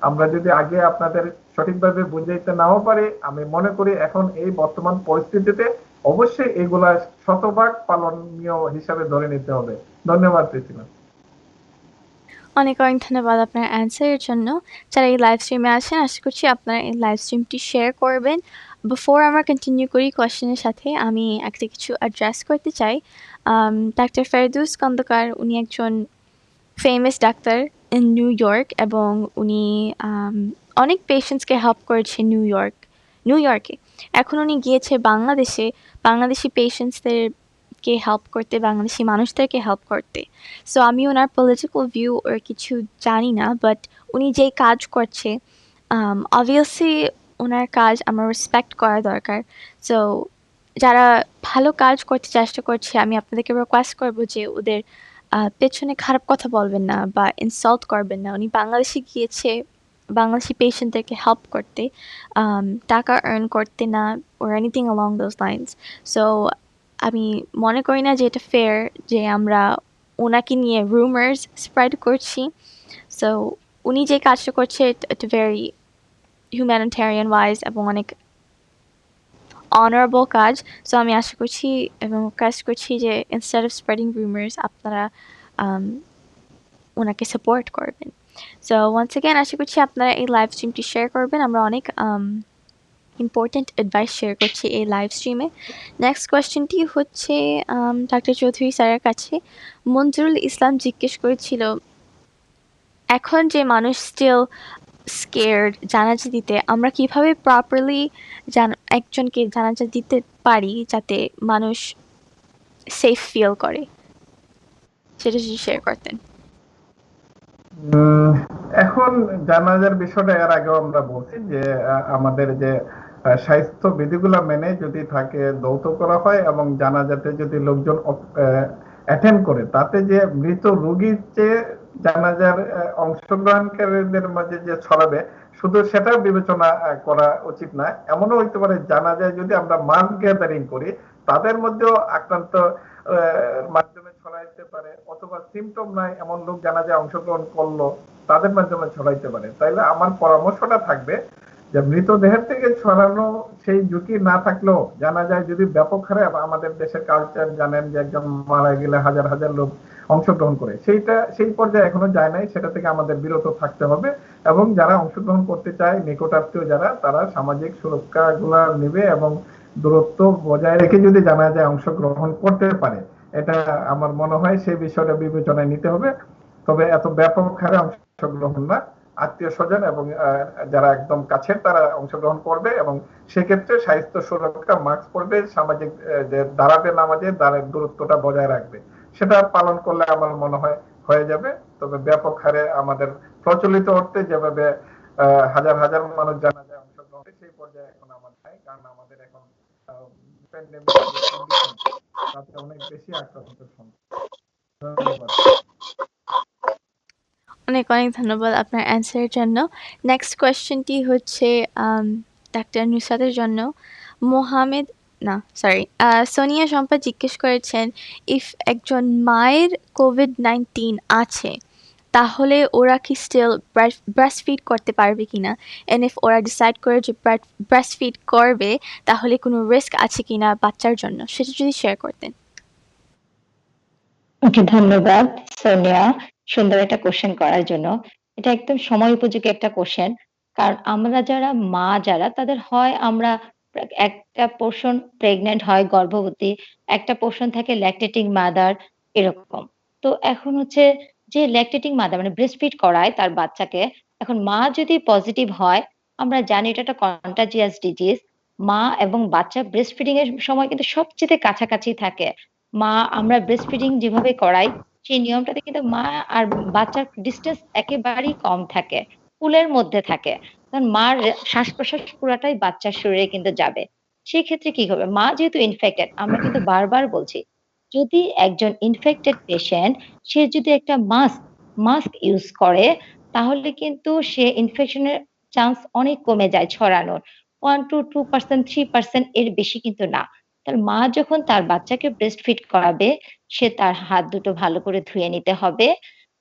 আমরা যদি আগে আপনাদের সঠিকভাবে বুঝাইতে নাও পারি, আমি মনে করি এখন এই বর্তমান পরিস্থিতিতে অবশ্যই এগুলা শতভাগ পালনীয় হিসাবে ধরে নিতে হবে। ধন্যবাদ প্রিসিলা। অনেক অনেক ধন্যবাদ আপনার অ্যান্সারের জন্য। যারা এই লাইভ স্ট্রিমে আছেন, আশা করছি আপনারা এই লাইভ স্ট্রিমটি শেয়ার করবেন। বিফোর আমরা কন্টিনিউ করি কোয়েশ্চেনের সাথে, আমি একটা কিছু অ্যাড্রেস করতে চাই। ডাক্তার ফেরদৌস খন্দকার, উনি একজন famous doctor in new York, এবং উনি অনেক পেশেন্টসকে হেল্প করেছে নিউ ইয়র্কে। এখন উনি গিয়েছে বাংলাদেশে, বাংলাদেশি পেশেন্টসদেরকে হেল্প করতে, বাংলাদেশি মানুষদেরকে হেল্প করতে। সো আমি ওনার পলিটিক্যাল ভিউ ওর কিছু জানি না, বাট উনি যেই কাজ করছে, অবভিয়াসলি ওনার কাজ আমার রেসপেক্ট করা দরকার। সো যারা ভালো কাজ করতে চেষ্টা করছে, আমি আপনাদেরকে রিকোয়েস্ট করবো যে ওদের পেছনে খারাপ কথা বলবেন না বা ইনসাল্ট করবেন না। উনি বাংলাদেশে গিয়েছে বাংলাদেশি পেশেন্টদেরকে হেল্প করতে, টাকা আর্ন করতে না, or anything along those lines. So আমি মনে করি না যে এটা ফেয়ার যে আমরা ওনাকে নিয়ে রুমার্স স্প্রেড করছি। সো উনি যে কাজটা করছে, এটা ভেরি হিউম্যানিটেরিয়ান ওয়াইজ এবং অনেক অনারেবল কাজ। সো আমি আশা করছি এবং রিকোয়েস্ট করছি যে ইনস্টেড অফ স্প্রেডিং রুমার্স, আপনারা um, ওনাকে সাপোর্ট করবেন। সো ওয়ান্স অ্যাগেন আশা করছি আপনারা এই লাইভ স্ট্রিমটি শেয়ার করবেন। আমরা অনেক ইম্পর্ট্যান্ট অ্যাডভাইস শেয়ার করছি এই লাইভ স্ট্রিমে। নেক্সট কোয়েশ্চেনটি হচ্ছে ডাক্তার চৌধুরী স্যারের কাছে। মঞ্জুরুল ইসলাম জিজ্ঞেস করেছিল, এখন যে মানুষ স্টিল স্কেয়ার্ড জানাজা দিতে, আমরা কিভাবে প্রপারলি একজনকে জানাজা দিতে পারি যাতে মানুষ সেফ ফিল করে, সেটা যদি শেয়ার করতেন। এখন জানাজার বিষয়টা এর আগেও আমরা বলছি যে আমাদের যে স্বাস্থ্য বিধিগুলো মেনে যদি থাকে দৌত করা হয় এবং জানাজাতে যদি লোকজন অ্যাটেন্ড করে, তাতে যে মৃত রোগীর চেয়ে জানাজার অংশগ্রহণকারীদের মাঝে যে ছড়াবে, শুধু সেটা বিবেচনা করা উচিত না। এমনও হইতে পারে জানাজায় যদি আমরা মাস গ্যাদারিং করি, তাদের মধ্যেও আক্রান্ত মাধ্যমে ছড়াইতে পারে, অথবা সিমটম নাই এমন লোক জানাজায় অংশগ্রহণ করলো, তাদের মাধ্যমে ছড়াইতে পারে। তাইলে আমার পরামর্শটা থাকবে যে মৃতদেহের থেকে ছড়ানো সেই ঝুঁকি না থাকলেও জানাজায় যদি ব্যাপক হারে, আমাদের দেশের কালচার জানেন যে একজন মারা গেলে হাজার হাজার লোক অংশগ্রহণ করে, সেই পর্যায়ে এখনো যায় নাই, সেটা থেকে আমাদের বিরত থাকতে হবে। এবং যারা অংশগ্রহণ করতে চায়, নিকটাত্মীয় যারা, তারা সামাজিক সুরক্ষা গুলা নেবে এবং দূরত্ব বজায় রেখে যদি জানাজায় অংশগ্রহণ করতে পারে, এটা আমার মনে হয় সেই বিষয়টা বিবেচনায় নিতে হবে। তবে এত ব্যাপক হারে অংশগ্রহণ না, আত্মীয় স্বজন এবং যারা একদম কাছের তারা অংশগ্রহণ করবে, এবং সেক্ষেত্রে স্বাস্থ্য সুরক্ষা, মাস্ক পরবে, সামাজিক যে দাঁড়াবে নামাজে দাঁড়ের দূরত্বটা বজায় রাখবে, সেটা পালন করলে আমার মনে হয় হয়ে যাবে। তবে ব্যাপক হারে আমাদের প্রচলিত অর্থে যেভাবে হাজার হাজার মানুষ জানা যায় অংশগ্রহণ, সেই পর্যায়ে এখন আমার নাই, কারণ আমাদের এখন প্যান্ডেমিক কন্ডিশন তাতে অনেক বেশি আক্রান্তের সংখ্যা। ধন্যবাদ। অনেক অনেক ধন্যবাদ আপনার অ্যান্সারের জন্য। নেক্সট কোয়েশ্চেনটি হচ্ছে ডাক্তার নুসরাতের জন্য। মোহামেদ না সরি সোনিয়া শম্পা জিজ্ঞেস করেছেন, ইফ একজন মায়ের COVID-19 আছে, তাহলে ওরা কি স্টিল ব্রেস্ট ফিড করতে পারবে কিনা, এন্ড ইফ ওরা ডিসাইড করে যে ব্রেস্ট ফিড করবে, তাহলে কোনো রিস্ক আছে কিনা বাচ্চার জন্য, সেটা যদি শেয়ার করতেন। ওকে, ধন্যবাদ সোনিয়া সুন্দর একটা কোশ্চেন করার জন্য। এটা একদম সময় উপযোগী একটা কোশ্চেন। কারণ আমরা যারা মা যারা, তাদের হয় আমরা একটা পোর্শন প্রেগনেন্ট হয়, গর্ভবতী, একটা পোর্শন থাকে ল্যাকটেটিং মাদার, এরকম। তো এখন হচ্ছে যে ল্যাকটেটিং মাদার মানে ব্রেস্ট ফিড করায় তার বাচ্চাকে, এখন মা যদি পজিটিভ হয়, আমরা জানি এটা একটা কন্টাজিয়াস ডিজিজ। মা এবং বাচ্চা ব্রেস্ট ফিডিং এর সময় কিন্তু সবচেয়ে কাছাকাছি থাকে। মা আমরা ব্রেস্ট ফিডিং যেভাবে করাই, সেই নিয়মটাতে কিন্তু মা আর বাচ্চার ডিস্টেন্স একেবারেই কম থাকে, কুলের মধ্যে থাকে। কারণ মার শ্বাস প্রশ্বাস পুরাটাই বাচ্চার শরীরে কিন্তু যাবে। সেই ক্ষেত্রে কি হবে, মা যেহেতু ইনফেক্টেড, আমরা কিন্তু বারবার বলছি, যদি একজন ইনফেক্টেড পেশেন্ট সে যদি একটা মাস্ক ইউজ করে, তাহলে কিন্তু সে ইনফেকশনের চান্স অনেক কমে যায় ছড়ানোর। 1 to 2%, 3% এর বেশি কিন্তু না। তার মা যখন তার বাচ্চাকে ব্রেস্ট ফিড করাবে, সে তার হাত দুটো ভালো করে ধুয়ে নিতে হবে।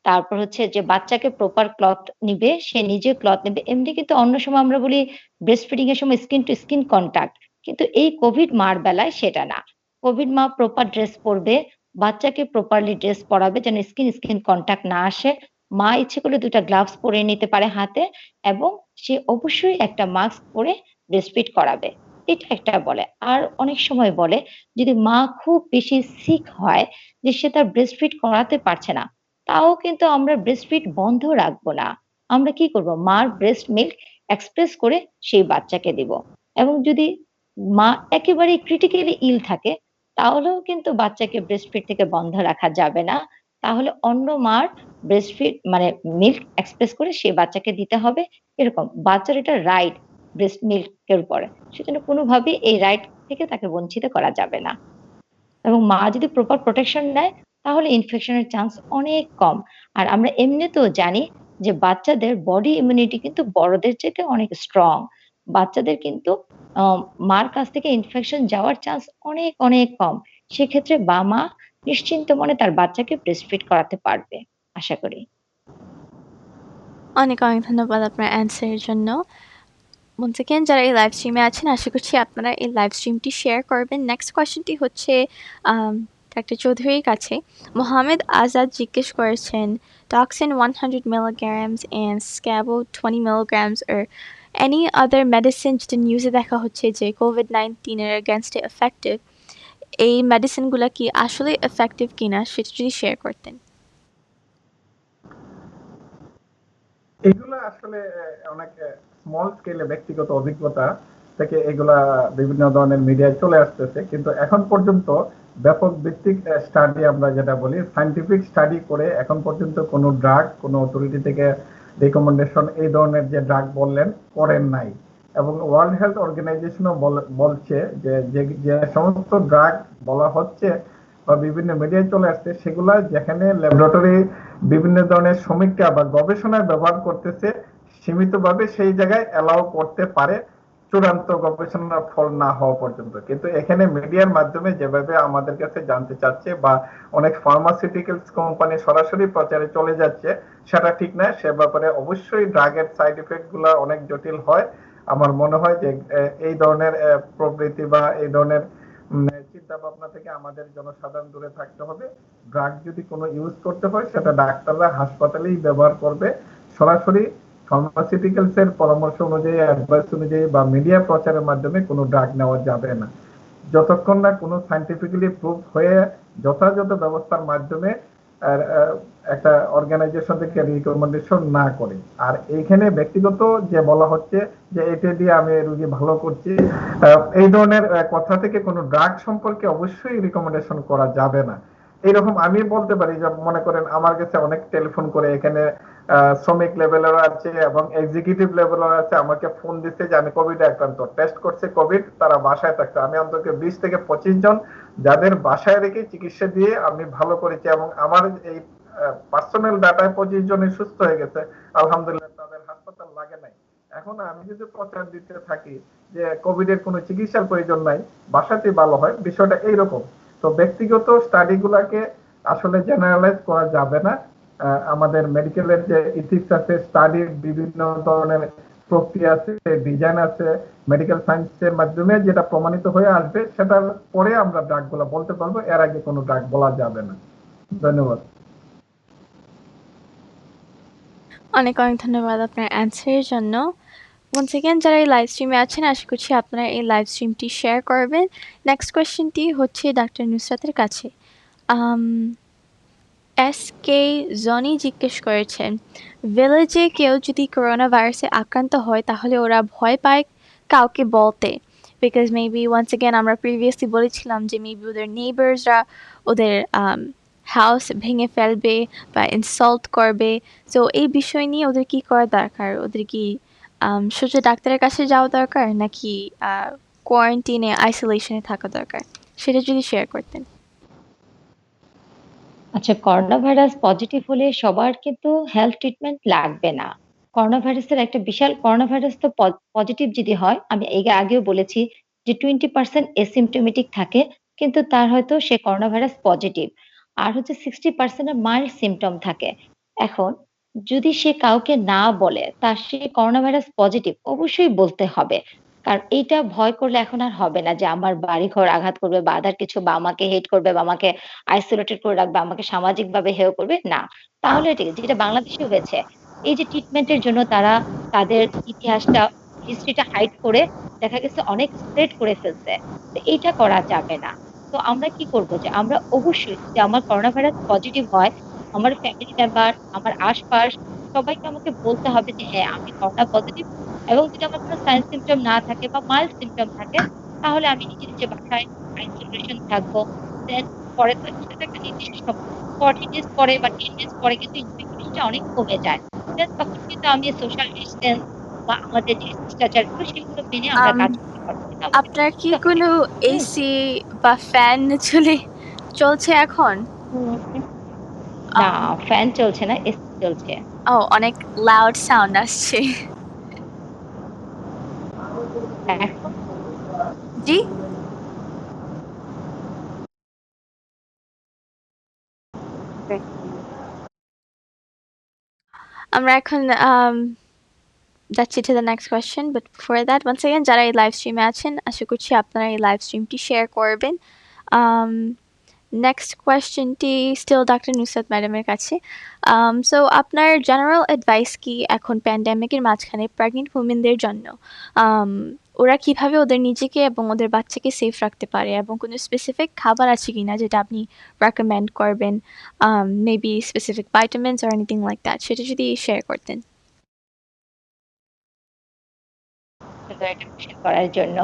তারপর হচ্ছে যে বাচ্চাকে প্রপার ক্লথ নিবে, সে নিজে ক্লথ নেবে। এমনি কিন্তু অন্য সময় আমরা বলি ব্রেস্ট ফিডিং এর সময় স্কিন টু স্কিন কন্টাক্ট, কিন্তু এই কোভিড মার বেলায় সেটা না। কোভিড মা প্রপার ড্রেস পরবে, বাচ্চাকে প্রপারলি ড্রেস পরাবে যেন স্কিন কন্টাক্ট না আসে। মা ইচ্ছে করলে 2টা গ্লাভস পরে নিতে পারে হাতে, এবং সে অবশ্যই একটা মাস্ক পরে ব্রেস্ট ফিড করাবে। এটা একটা বলে। আর অনেক সময় বলে, যদি মা খুব বেশি সিক হয়, যে সে তার ব্রেস্ট ফিড করাতে পারছে না, তাও কিন্তু আমরা ব্রেস্ট ফিড বন্ধ রাখবো না। আমরা কি করব, মার ব্রেস্ট মিল্ক এক্সপ্রেস করে সেই বাচ্চাকে দিব। এবং যদি মা একেবারে ক্রিটিক্যালি ইল থাকে, তাহলেও কিন্তু বাচ্চাকে ব্রেস্ট ফিড থেকে বন্ধ রাখা যাবে না। তাহলে অন্য মার ব্রেস্ট ফিড মানে মিল্ক এক্সপ্রেস করে সেই বাচ্চাকে দিতে হবে। এরকম বাচ্চার এটা রাইট ব্রেস্ট মিল্ক এর উপরে। সেজন্য কোনোভাবেই এই রাইট থেকে তাকে বঞ্চিত করা যাবে না। এবং মা যদি প্রপার প্রোটেকশন নেয়, তাহলে ইনফেকশনের চান্স অনেক কম। আর আমরা এমনিতেও জানি যে বাচ্চাদের বডি ইমিউনিটি কিন্তু বড়দের চাইতে অনেক স্ট্রং। বাচ্চাদের কিন্তু মার কাছ থেকে ইনফেকশন যাওয়ার চান্স অনেক অনেক কম। সেক্ষেত্রে মা নিশ্চিন্ত মনে তার বাচ্চাকে ব্রেস্ট ফিড করাতে পারবে, আশা করি। অনেক অনেক ধন্যবাদ আপনার অ্যান্সারের জন্য। once again যারা এই লাইভ স্ট্রিমে আছেন, আশা করছি আপনারা এই লাইভ স্ট্রিমটি শেয়ার করবেন। নেক্সট কোয়েশ্চেনটি হচ্ছে ডাক্তার চৌধুরীর কাছে। মোহাম্মদ আজাদ জিজ্ঞেস করেছেন, toxin 100 milligrams and scabo 20 milligrams are any other medicine যেটা নিউজে দেখা হচ্ছে যে কোভিড-19 এগেনস্টে এফেক্টিভ, এই মেডিসিনগুলা কি আসলে এফেক্টিভ কিনা সেটা যদি শেয়ার করতেন। এগুলা আসলে অনেক স্মল স্কেলে ব্যক্তিগত অভিজ্ঞতা থেকে এগুলা বিভিন্ন ধরনের মিডিয়ায় চলে আসতেছে, কিন্তু এখন পর্যন্ত ব্যাপক ভিত্তিক স্টাডি আমরা যেটা বলি সায়েন্টিফিক স্টাডি করে এখন পর্যন্ত কোনো ড্রাগ কোনো অথরিটি থেকে রিকমেন্ডেশন এই ধরনের যে ড্রাগ বললেন করেন নাই। এবং ওয়ার্ল্ড হেলথ অর্গানাইজেশনও বলছে যে যে সমস্ত ড্রাগ বলা হচ্ছে বা বিভিন্ন মিডিয়ায় চলে আসছে সেগুলা যেখানে ল্যাবরেটরি বিভিন্ন ধরনের সমীক্ষা বা গবেষণায় ব্যবহার করতেছে সীমিতভাবে সেই জায়গায় অ্যালাউ করতে পারে চূড়ান্ত গবেষণার ফল না হওয়া পর্যন্ত। কিন্তু এখানে মিডিয়ার মাধ্যমে যেভাবে আমাদের কাছে জানতে চাচ্ছে বা অনেক ফার্মাসিউটিক্যালস কোম্পানি সরাসরি প্রচারে চলে যাচ্ছে সেটা ঠিক না। সে ব্যাপারে অবশ্যই ড্রাগের সাইড ইফেক্ট গুলা অনেক জটিল হয়। আমার মনে হয় যে এই ধরনের প্রবৃত্তি বা এই ধরনের চিন্তা ভাবনা থেকে আমাদের জনসাধারণ দূরে থাকতে হবে। ড্রাগ যদি কোনো ইউজ করতে হয় সেটা ডাক্তাররা হাসপাতালেই ব্যবহার করবে, সরাসরি ফার্মাসিউটিক্যালস এর পরামর্শ অনুযায়ী অ্যাডভাইস অনুযায়ী বা মিডিয়া প্রচারের মাধ্যমে কোনো ড্রাগ নেওয়া যাবে না যতক্ষণ না কোনো সায়েন্টিফিক্যালি প্রুভ হয়ে যথাযথ ব্যবস্থার মাধ্যমে একটা অর্গানাইজেশন থেকে রিকমেন্ডেশন না করে। আর এইখানে ব্যক্তিগত যে বলা হচ্ছে যে এটা দিয়ে আমি রোগী ভালো করছি, এই ধরনের কথা থেকে কোনো ড্রাগ সম্পর্কে অবশ্যই রিকমেন্ডেশন করা যাবে না। এইরকম আমি বলতে পারি যে মনে করেন আমার কাছে অনেক টেলিফোন করে এখানে শ্রমিক লেভেলের আছে এবং এক্সিকিউটিভ লেভেলের আছে, আমাকে ফোন দিচ্ছে যে আমি কোভিড আক্রান্ত, টেস্ট করছে কোভিড, তারা বাসায় থাকছে। আমি অন্তত 20 থেকে 25 জন যাদের বাসায় রেখে চিকিৎসা দিয়ে আমি ভালো করেছি এবং আমার এই পার্সোনাল ডাটায় 25 জনই সুস্থ হয়ে গেছে আলহামদুলিল্লাহ, তাদের হাসপাতাল লাগে নাই। এখন আমি যদি প্রচার দিতে থাকি যে কোভিড এর কোনো চিকিৎসার প্রয়োজন নাই, বাসাতেই ভালো হয়, বিষয়টা এইরকম। তো ব্যক্তিগত স্টাডি গুলাকে আসলে জেনারেলাইজ করা যাবে না। আমাদের মেডিকেলের যে ইথিক্স আছে, স্টাডির বিভিন্ন ধরনের প্রক্রিয়া আছে, ডিজাইন আছে, মেডিকেল সায়েন্সের মাধ্যমে যেটা প্রমাণিত হয়ে আসবে সেটার পরে আমরা ড্রাগ গুলা বলতে পারবো, এর আগে কোনো ড্রাগ বলা যাবে না। ধন্যবাদ। অনেক অনেক ধন্যবাদ আপনার অ্যান্সারের জন্য। ওয়ান্স এগেন যারা এই লাইভ স্ট্রিমে আছেন আশা করছি আপনারা এই লাইভ স্ট্রিমটি শেয়ার করবেন। নেক্সট কোয়েশ্চেনটি হচ্ছে ডাক্তার নুসরাতের কাছে। আম এস.কে. জনি জিজ্ঞেস করেছেন, ভিলেজে কেউ যদি করোনা ভাইরাসে আক্রান্ত হয় তাহলে ওরা ভয় পায় কাউকে বলতে, বিকজ মেবি ওয়ান্স এগেন আমরা প্রিভিয়াসলি বলেছিলাম যে মেবি ওদের নেইবার্সরা ওদের হাউস ভেঙে ফেলবে বা ইনসাল্ট করবে। সো এই বিষয় নিয়ে ওদের কি করা দরকার? ওদের কি সোজা ডাক্তারের কাছে যাওয়া দরকার নাকি কোয়ারেন্টিনে আইসোলেশনে থাকা দরকার? সেটা যদি শেয়ার করতেন। আচ্ছা, করোনা ভাইরাস পজিটিভ হলে সবার কিন্তু হেলথ ট্রিটমেন্ট লাগবে না। করোনা ভাইরাসের একটা বিশাল করোনা ভাইরাস তো পজিটিভ যদি হয়, আমি এর আগেও বলেছি যে 20% এসিম্পটোমেটিক থাকে, কিন্তু তার হয়তো সে করোনা ভাইরাস পজিটিভ। আর হচ্ছে 60% এর মাইল্ড সিম্পটম থাকে। এখন যদি সে কাউকে না বলে তার সে করোনা ভাইরাস পজিটিভ, অবশ্যই বলতে হবে। কারণ এইটা ভয় করলে এখন আর হবে না যে আমার বাড়িঘর আঘাত করবে বা আদার কিছু বা আমাকে হেট করবে বা আমাকে আইসোলেটেড করে রাখবে, আমাকে সামাজিকভাবে হেয় করবে, না। তাহলে ঠিক যেটা বাংলাদেশেও হয়েছে। এই যে ট্রিটমেন্টের জন্য তারা তাদের ইতিহাসটা, হিস্ট্রিটা হাইড করে দেখা গেছে অনেক স্প্রেড করে ফেলছে। তো এইটা করা যাবে না। তো আমরা কি করব যে আমরা অবশ্যই যদি আমার করোনা ভাইরাস পজিটিভ হয়, আমার ফ্যামিলি মেম্বার, আমার আশপাশ সবাইকে আমাকে বলতে হবে যে হ্যাঁ, আমি করোনা পজিটিভ। এবং যদি আমার কোনো সাইন সিম্পটম না থাকে বা মাইল্ড সিম্পটম থাকে তাহলে আমি নিজে, নিজে বাসায় আইসোলেশন থাকবো। দেন পরে তো সেটা একটা নির্দিষ্ট সময় 14 ডেজ পরে বা 10 ডেজ পরে কিন্তু ইনফেকশনটা অনেক কমে যায়। দেন তখন কিন্তু আমি সোশ্যাল ডিসট্যান্স বা আমাদের যে শিষ্টাচারগুলো সেগুলো মেনে আমরা আম কাজ করতে পারবো। কিন্তু আমাদের আপনার কি তখন কোনো হুম, এসি বা ফ্যান চলছে এখন? হুম, না, আম ফ্যান চলছে না, এসি চলছে। ও, অনেক লাউড সাউন্ড আসছে। এখন জি? Okay. আমরা এখন যাচ্ছি to the next question, but before that, once again যারা এই লাইভ স্ট্রিমে আছেন আশা করছি আপনারা এই লাইভ স্ট্রিমটি শেয়ার করবেন। Um, নেক্সট কোয়েশ্চেনটি স্টিল ডক্টর নুসরাত ম্যাডামের কাছে। সো আপনার জেনারেল অ্যাডভাইস কি এখন প্যান্ডেমিকের মাঝখানে প্রেগনেন্ট উমেনদের জন্য? Um, ওরা কিভাবে ওদের নিজেকে এবং ওদের বাচ্চাকে সেফ রাখতে পারে, এবং কোনো স্পেসিফিক খাবার আছে কিনা যেটা আপনি রেকমেন্ড করবেন, maybe specific vitamins or anything like that, সেটা যদি শেয়ার করতেন। সুন্দর একটা কোয়েশ্চেন করার জন্য।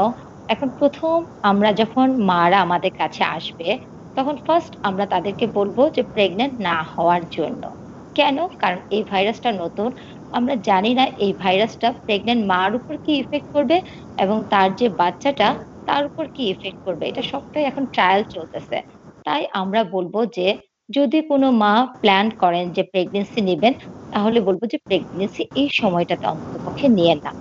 এখন ১ম আমরা যখন মারা আমাদের কাছে আসবে, তখন ফার্স্ট আমরা তাদেরকে বলব যে প্রেগন্যান্ট না হওয়ার জন্য। কেন? কারণ এই ভাইরাসটা নতুন। আমরা জানি না এই ভাইরাসটা প্রেগন্যান্ট মার উপর কি ইফেক্ট করবে এবং তার যে বাচ্চাটা তার উপর কি ইফেক্ট করবে। এটা সবটাই এখন ট্রায়াল চলতেছে। তাই আমরা বলব যে যদি কোনো মা প্ল্যান করেন যে প্রেগন্যান্সি নিবেন, তাহলে বলব যে প্রেগন্যান্সি এই সময়টাতে অন্ততপক্ষে নিয়েন না।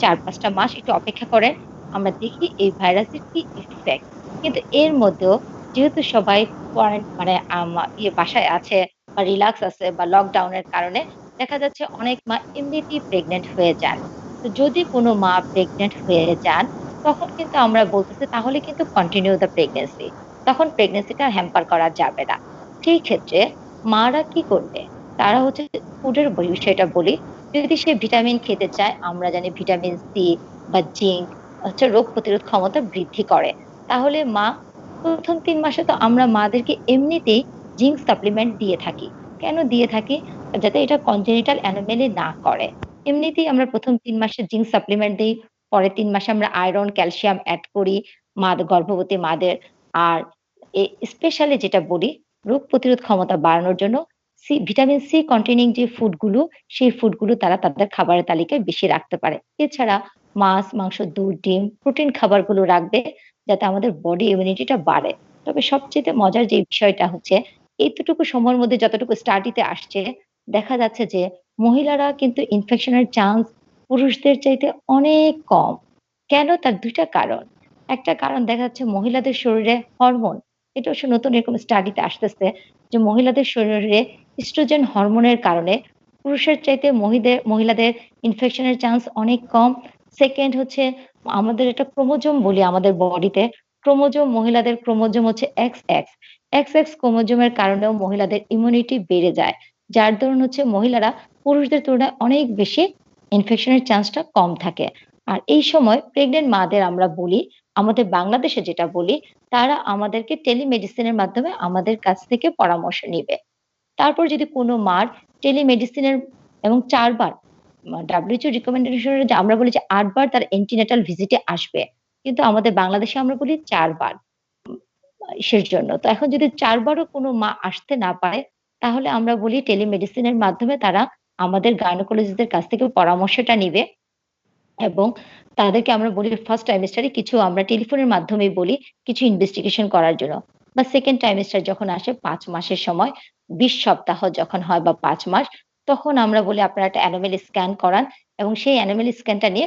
৪-৫ টা মাস একটু অপেক্ষা করেন। আমরা দেখি এই ভাইরাসের কি ইফেক্ট। কিন্তু এর মধ্যেও যেহেতু সবাই মানে বাসায় আছে বা রিল্যাক্স আছে বা লকডাউন এর কারণে দেখা যাচ্ছে অনেক মা এমনিতেই প্রেগন্যান্ট হয়ে যান। তো যদি কোনো মা প্রেগন্যান্ট হয়ে যান, তখন কিন্তু আমরা বলতেছি তাহলে কিন্তু কন্টিনিউ দ্যা প্রেগন্যান্সি। তখন প্রেগন্যান্সিটা হ্যাম্পার করা যাবে না। সেই ক্ষেত্রে মারা কি করবে? তারা হচ্ছে ফুডের বিষয়টা বলি। যদি সে ভিটামিন খেতে চায়, আমরা জানি ভিটামিন সি বা জিঙ্ক হচ্ছে রোগ প্রতিরোধ ক্ষমতা বৃদ্ধি করে। তাহলে মা ১ম ৩ মাসে তো আমরা মাদেরকে এমনিতেই জিঙ্ক সাপ্লিমেন্ট দিয়ে থাকি। কেন দিয়ে থাকি? যাতে এটা congenital anomaly না করে। এমনিতেই আমরা ১ম ৩ মাসে জিঙ্ক সাপ্লিমেন্ট দেই। পরের ৩ মাসে আমরা আয়রন, ক্যালসিয়াম এড করি গর্ভবতী মাদের। আর স্পেশালি যেটা বলি, রোগ প্রতিরোধ ক্ষমতা বাড়ানোর জন্য ভিটামিন সি কন্টেইনিং যে ফুডগুলো, সেই ফুডগুলো তারা তাদের খাবারের তালিকায় বেশি রাখতে পারে। এছাড়া মাছ, মাংস, দুধ, ডিম, প্রোটিন খাবারগুলো রাখবে যাতে আমাদের বডি ইমিউনিটিটা বাড়ে। তবে সবচাইতে মজার যে বিষয়টা হচ্ছে, এতটুকু সময়ের মধ্যে যতটুকু স্টাডিতে আসছে, দেখা যাচ্ছে যে মহিলারা কিন্তু ইনফেকশনের চান্স পুরুষদের চাইতে অনেক কম। কেন? তার ২ টা কারণ। একটা কারণ দেখা যাচ্ছে মহিলাদের শরীরে হরমোন, এটা অবশ্য নতুন এরকম স্টাডিতে আসতেছে যে মহিলাদের শরীরে ইস্ট্রোজেন হরমোনের কারণে পুরুষের চাইতে মহিলাদের ইনফেকশনের চান্স অনেক কম। সেকেন্ড হচ্ছে আমাদের একটা ক্রোমোজোম বলি আমাদের বডিতে। ক্রোমোজোম মহিলাদের ক্রোমোজোম হচ্ছে XX। XX ক্রোমোজোমের কারণেও মহিলাদের ইমিউনিটি বেড়ে যায়। যার দরুন হচ্ছে মহিলারা পুরুষদের তুলনায় অনেক বেশি ইনফেকশনের চান্সটা কম থাকে। আর এই সময় প্রেগন্যান্ট মাদের আমরা বলি, আমাদের বাংলাদেশে যেটা বলি, তারা আমাদেরকে টেলিমেডিসিনের মাধ্যমে আমাদের কাছ থেকে পরামর্শ নিবে। তারপর যদি কোনো মার টেলিমেডিসিনের এবং ৪ বার WHO রিকমেন্ডেশন এ যে আমরা বলি যে ৮ বার তার অ্যান্টিনেটাল ভিজিটে আসবে। কিন্তু আমাদের বাংলাদেশে আমরা বলি ৪ বার ইসের জন্য। তো এখন যদি ৪ বারও কোনো মা আসতে না পারে, তাহলে আমরা বলি টেলিমেডিসিনের মাধ্যমে তারা আমাদের গাইনোকোলজিস্টদের কাছ থেকে পরামর্শটা নিবে। এবং তাদেরকে আমরা বলি ফার্স্ট ট্রাইমেস্টারে কিছু আমরা টেলিফোনের মাধ্যমেই বলি কিছু ইনভেস্টিগেশন করার জন্য। বা সেকেন্ড ট্রাইমেস্টার যখন আসে ৫ মাসের সময় ২০ সপ্তাহ যখন হয় বা ৫ মাস, তখন আমরা বলি আপনারা একটা অ্যানোমালি স্ক্যান করান এবং সেই অ্যানোমালি স্ক্যানটা নিয়ে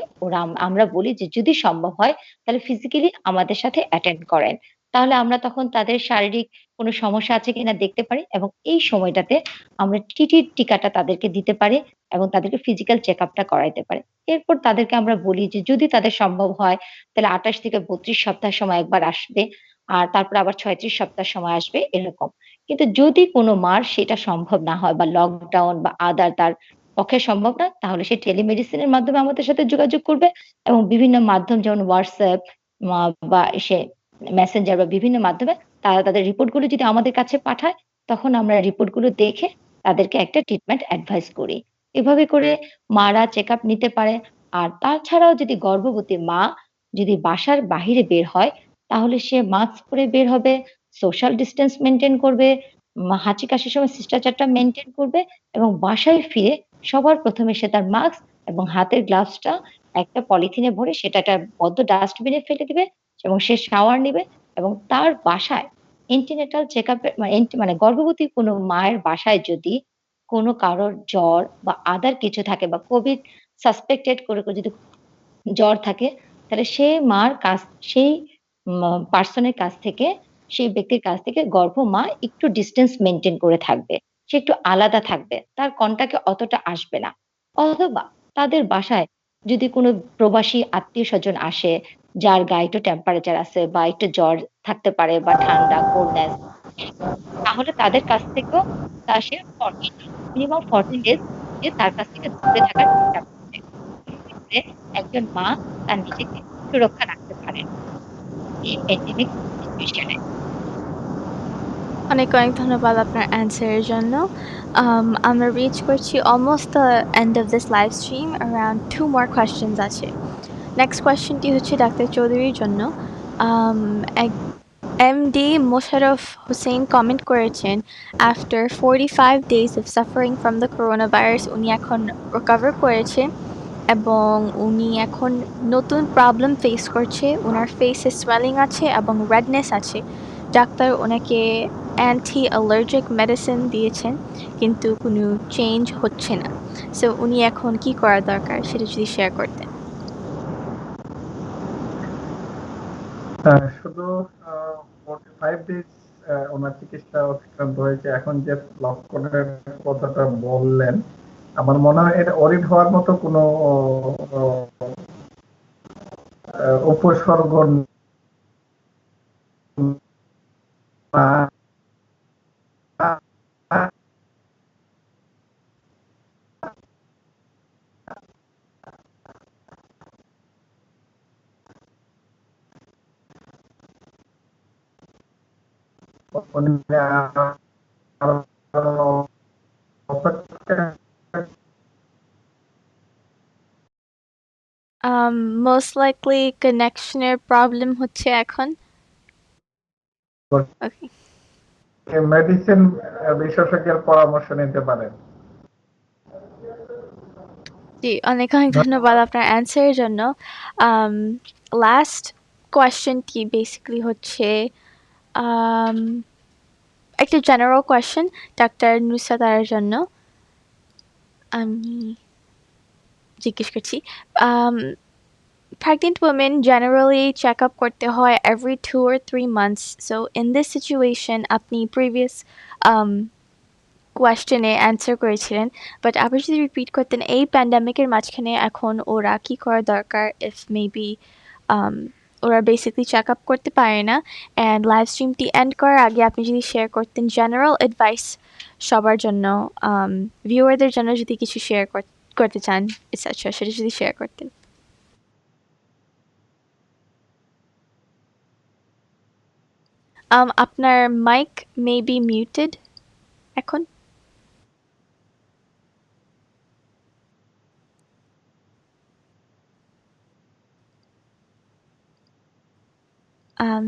আমরা বলি যে যদি সম্ভব হয় তাহলে ফিজিক্যালি আমাদের সাথে অ্যাটেন্ড করেন। তাহলে আমরা তখন তাদের শারীরিক কোনো সমস্যা আছে কিনা দেখতে পারি এবং এই সময়টাতে আমরা টিটির টিকাটা তাদেরকে দিতে পারি এবং তাদেরকে ফিজিক্যাল চেকআপটা করাইতে পারি। এরপর তাদেরকে আমরা বলি যে যদি তাদের সম্ভব হয় তাহলে ২৮ থেকে ৩২ সপ্তাহ সময় একবার আসবে। আর তারপরে আবার ৩৬ সপ্তাহ সময় আসবে এরকম। কিন্তু যদি কোনো মার সেটা সম্ভব না হয় বা লকডাউন বা আদার তার পক্ষে সম্ভব না তাহলে সে টেলিমেডিসিনের মাধ্যমে আমাদের সাথে যোগাযোগ করবে এবং বিভিন্ন মাধ্যম যেমন WhatsApp মা বা মেসেঞ্জার বা বিভিন্ন মাধ্যমে তারা তাদের রিপোর্টগুলো যদি আমাদের কাছে পাঠায় তখন আমরা রিপোর্টগুলো দেখে তাদেরকে একটা ট্রিটমেন্ট অ্যাডভাইস করি। এভাবে করে মারা চেকআপ নিতে পারে। আর তাছাড়াও যদি গর্ভবতী মা যদি বাসার বাহিরে বের হয়, তাহলে সে মাস্ক পরে বের হবে, সোশ্যাল ডিসট্যান্স মেইনটেইন করবে, হাঁচি-কাশির সময় শিষ্টাচারটা মেইনটেইন করবে এবং বাসায় ফিরে সবার ১ম এ সে তার মাস্ক এবং হাতের গ্লাভসটা একটা পলিথিনে ভরে সেটা একটা বদ্ধ ডাস্টবিনে ফেলে দিবে এবং সে শাওয়ার নিবে এবং তার বাসায় এন্টিনেটাল চেকআপ এ মানে গর্ভবতী কোনো মায়ের বাসায় যদি কোনো কারোর জ্বর বা আদার কিছু থাকে বা কোভিড সাসপেক্টেড করে যদি জ্বর থাকে, তাহলে সেই পারসন এর কাছ থেকে, সেই ব্যক্তির কাছ থেকে মা একটু ডিসট্যান্স মেইনটেইন করে থাকবে। সে একটু আলাদা থাকবে। তার কনট্যাক্ট এ অতটা আসবে না। অথবা তাদের বাসায় যদি কোনো প্রবাসী আত্মীয়স্বজন আসে, যার গায়ে একটু টেম্পারেচার আছে বা একটু জ্বর থাকতে পারে বা ঠান্ডা, কোল্ডনেস তাহলে তাদের কাছ থেকেও সে 40 মিনিমাম 40 ডেজ সে তার কাছ থেকে দূরে থাকার চেষ্টা করছে। এক্ষেত্রে একজন মা তার নিজেকে সুরক্ষা রাখতে পারেন এই প্যান্ডেমিক সিচুয়েশন এ। অনেক অনেক ধন্যবাদ আপনার অ্যান্সারের জন্য। আমরা রিচ করছি almost the end of this live stream. Around 2 more questions আছে। নেক্সট কোয়েশ্চেনটি হচ্ছে ডাক্তার চৌধুরীর জন্য। এমডি মোশাররফ হোসেন কমেন্ট করেছেন, after 45 days of suffering from the coronavirus উনি এখন রিকভার করেছে এবং উনি এখন নতুন প্রবলেম ফেস করছে। উনার ফেসে সোয়েলিং আছে এবং রেডনেস আছে। ডাক্তার ওনাকে অ্যান্টি অ্যালার্জিক মেডিসিন দিয়েছেন, কিন্তু কোনো চেঞ্জ হচ্ছে না। সো উনি এখন কি করা দরকার সেটা যদি শেয়ার করতেন। শুধু 45 ডেজ ওনার চিকিৎসা অতিক্রান্ত হয়েছে। এখন যে লক্ষণের কথাটা বললেন, আমার মনে হয় এটা অরিড হওয়ার মতো কোনো উপসর্গ না। উনি অপেক্ষা মোস্ট লাইকলি কানেকশনের প্রবলেম হচ্ছে এখন। ওকে, মেডিসিন বিশেষজ্ঞের পরামর্শ নিতে পারেন। জি, অনেক অনেক ধন্যবাদ আপনার অ্যান্সারের জন্য। লাস্ট কোয়েশ্চেনটি বেসিক্যালি হচ্ছে একটা জেনারেল কোয়েশ্চেন ডাক্তার নুসরাতার জন্য। আমি জিজ্ঞেস করছি, pregnant women generally check up করতে হয় every 2 or 3 months. So in this situation আপনি previous কোয়েশ্চেনে অ্যান্সার করেছিলেন, বাট আবার যদি রিপিট করতেন এই প্যান্ডেমিকের মাঝখানে এখন ওরা কি করা দরকার, ইফ মেবি ওরা বেসিকলি চেক আপ করতে পারে না। অ্যান্ড লাইভ স্ট্রিমটি এন্ড করার আগে আপনি যদি শেয়ার করতেন জেনারেল অ্যাডভাইস সবার জন্য, ভিউয়ারদের জন্য যদি কিছু শেয়ার করতে চান এটসেট্রা, সেটা যদি শেয়ার করতেন। আপনার মাইক মে বি মিউটেড এখন।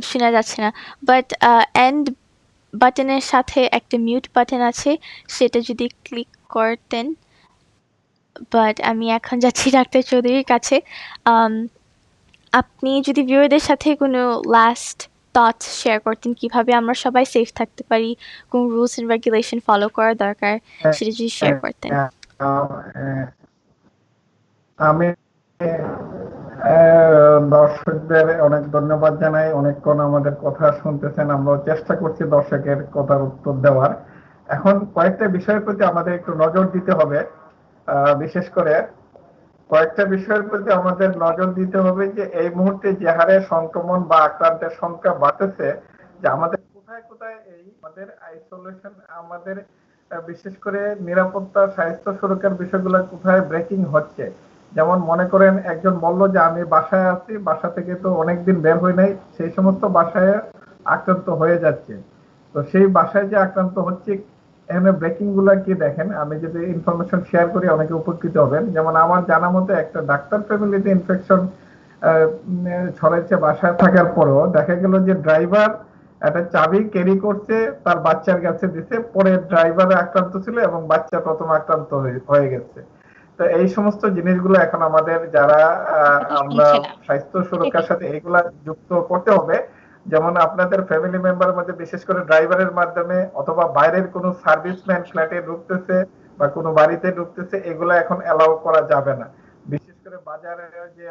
শোনা যাচ্ছে না, বাট এন্ড বাটনের সাথে একটা মিউট বাটন আছে, সেটা যদি ক্লিক করতেন। বাট আমি এখন যাচ্ছি ডাক্তার চৌধুরীর কাছে। আপনি যদি ভিউয়ারদের সাথে কোনো লাস্ট থটস শেয়ার করতেন, কিভাবে আমরা সবাই সেফ থাকতে পারি, কোন রুলস এন্ড রেগুলেশন ফলো করা দরকার, সেটা যদি শেয়ার করতেন। আমি দর্শকদের অনেক ধন্যবাদ জানাই, অনেকক্ষণ আমাদের কথা শুনতেছেন। আমরাও চেষ্টা করছি দর্শকের কথার উত্তর দেওয়ার। এখন কয়েকটা বিষয়ের প্রতি আমাদের একটু নজর দিতে হবে। বিশেষ করে কয়েকটা বিষয়ের প্রতি আমাদের নজর দিতে হবে যে এই মুহূর্তে যে হারে সংক্রমণ বা আক্রান্তের সংখ্যা বাড়তেছে, যে আমাদের কোথায় কোথায় এই আমাদের আইসোলেশন, আমাদের বিশেষ করে নিরাপত্তা, স্বাস্থ্য সুরক্ষার বিষয়গুলো কোথায় ব্রেকিং হচ্ছে। যেমন মনে করেন একজন বলল যে আমি বাসায় আছি, বাসা থেকে তো অনেকদিন বের হই নাই, সেই সমস্ত বাসায় আক্রান্ত হয়ে যাচ্ছে। তো সেই বাসায় যে আক্রান্ত হচ্ছে, এখানে ব্রেকিং গুলা কি দেখেন, আমি যদি ইনফরমেশন শেয়ার করি অনেকে উপকৃত হবেন। যেমন আমার জানা মতে একটা ডাক্তার ফ্যামিলিতে ইনফেকশন ছড়াইছে বাসায় থাকার পরও, দেখা গেল যে ড্রাইভার একটা চাবি ক্যারি করছে, তার বাচ্চার কাছে দিছে, পরে ড্রাইভার আক্রান্ত ছিল এবং বাচ্চা প্রথম আক্রান্ত হয়ে গেছে। তো এই সমস্ত জিনিসগুলো এখন আমাদের যারা আপনাকে আমরা শুনছে না। স্বাস্থ্য এটা কি? সুরক্ষার সাথে এগুলা যুক্ত করতে হবে। যেমন আপনাদের ফ্যামিলি মেম্বারের মধ্যে বিশেষ করে ড্রাইভারের মাধ্যমে অথবা বাইরের কোনো সার্ভিসম্যান ফ্ল্যাটে ঢুকতেছে বা কোনো বাড়িতে ঢুকতেছে, এগুলা এখন অ্যালাউ করা যাবে না। বিশেষ করে বাজারে যে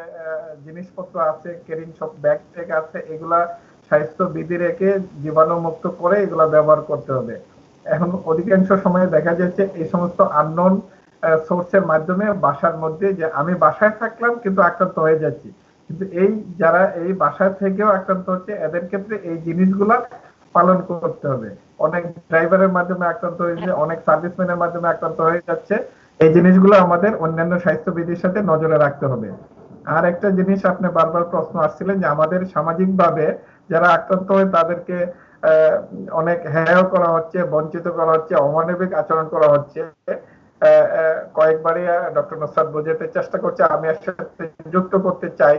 জিনিসপত্র আছে, ক্যারিং সব ব্যাগ ট্যাগ আছে, এগুলা স্বাস্থ্য বিধি রেখে জীবাণুমুক্ত করে এগুলা ব্যবহার করতে হবে। এখন অধিকাংশ সময়ে দেখা যাচ্ছে এই সমস্ত আননোন সোর্সের মাধ্যমে বাসার মধ্যে, যে আমি বাসায় থাকলাম কিন্তু আক্রান্ত হয়ে যাচ্ছি, কিন্তু এই যারা এই বাসায় থেকেও আক্রান্ত হচ্ছে এদের ক্ষেত্রে এই জিনিসগুলা পালন করতে হবে। অনেক ড্রাইভারের মাধ্যমে আক্রান্ত হয়েছে, অনেক সার্ভিসম্যানের মাধ্যমে আক্রান্ত হয়ে যাচ্ছে। এই জিনিসগুলো আমাদের অন্যান্য স্বাস্থ্যবিধির সাথে নজরে রাখতে হবে। আর একটা জিনিস আপনি বারবার প্রশ্ন আসছিলেন যে আমাদের সামাজিকভাবে যারা আক্রান্ত হয় তাদেরকে অনেক হেয় করা হচ্ছে, বঞ্চিত করা হচ্ছে, অমানবিক আচরণ করা হচ্ছে। কয়েকবারই ডক্টর নসরাত বোঝাতে চেষ্টা করছে, আমি এর সাথে যুক্ত করতে চাই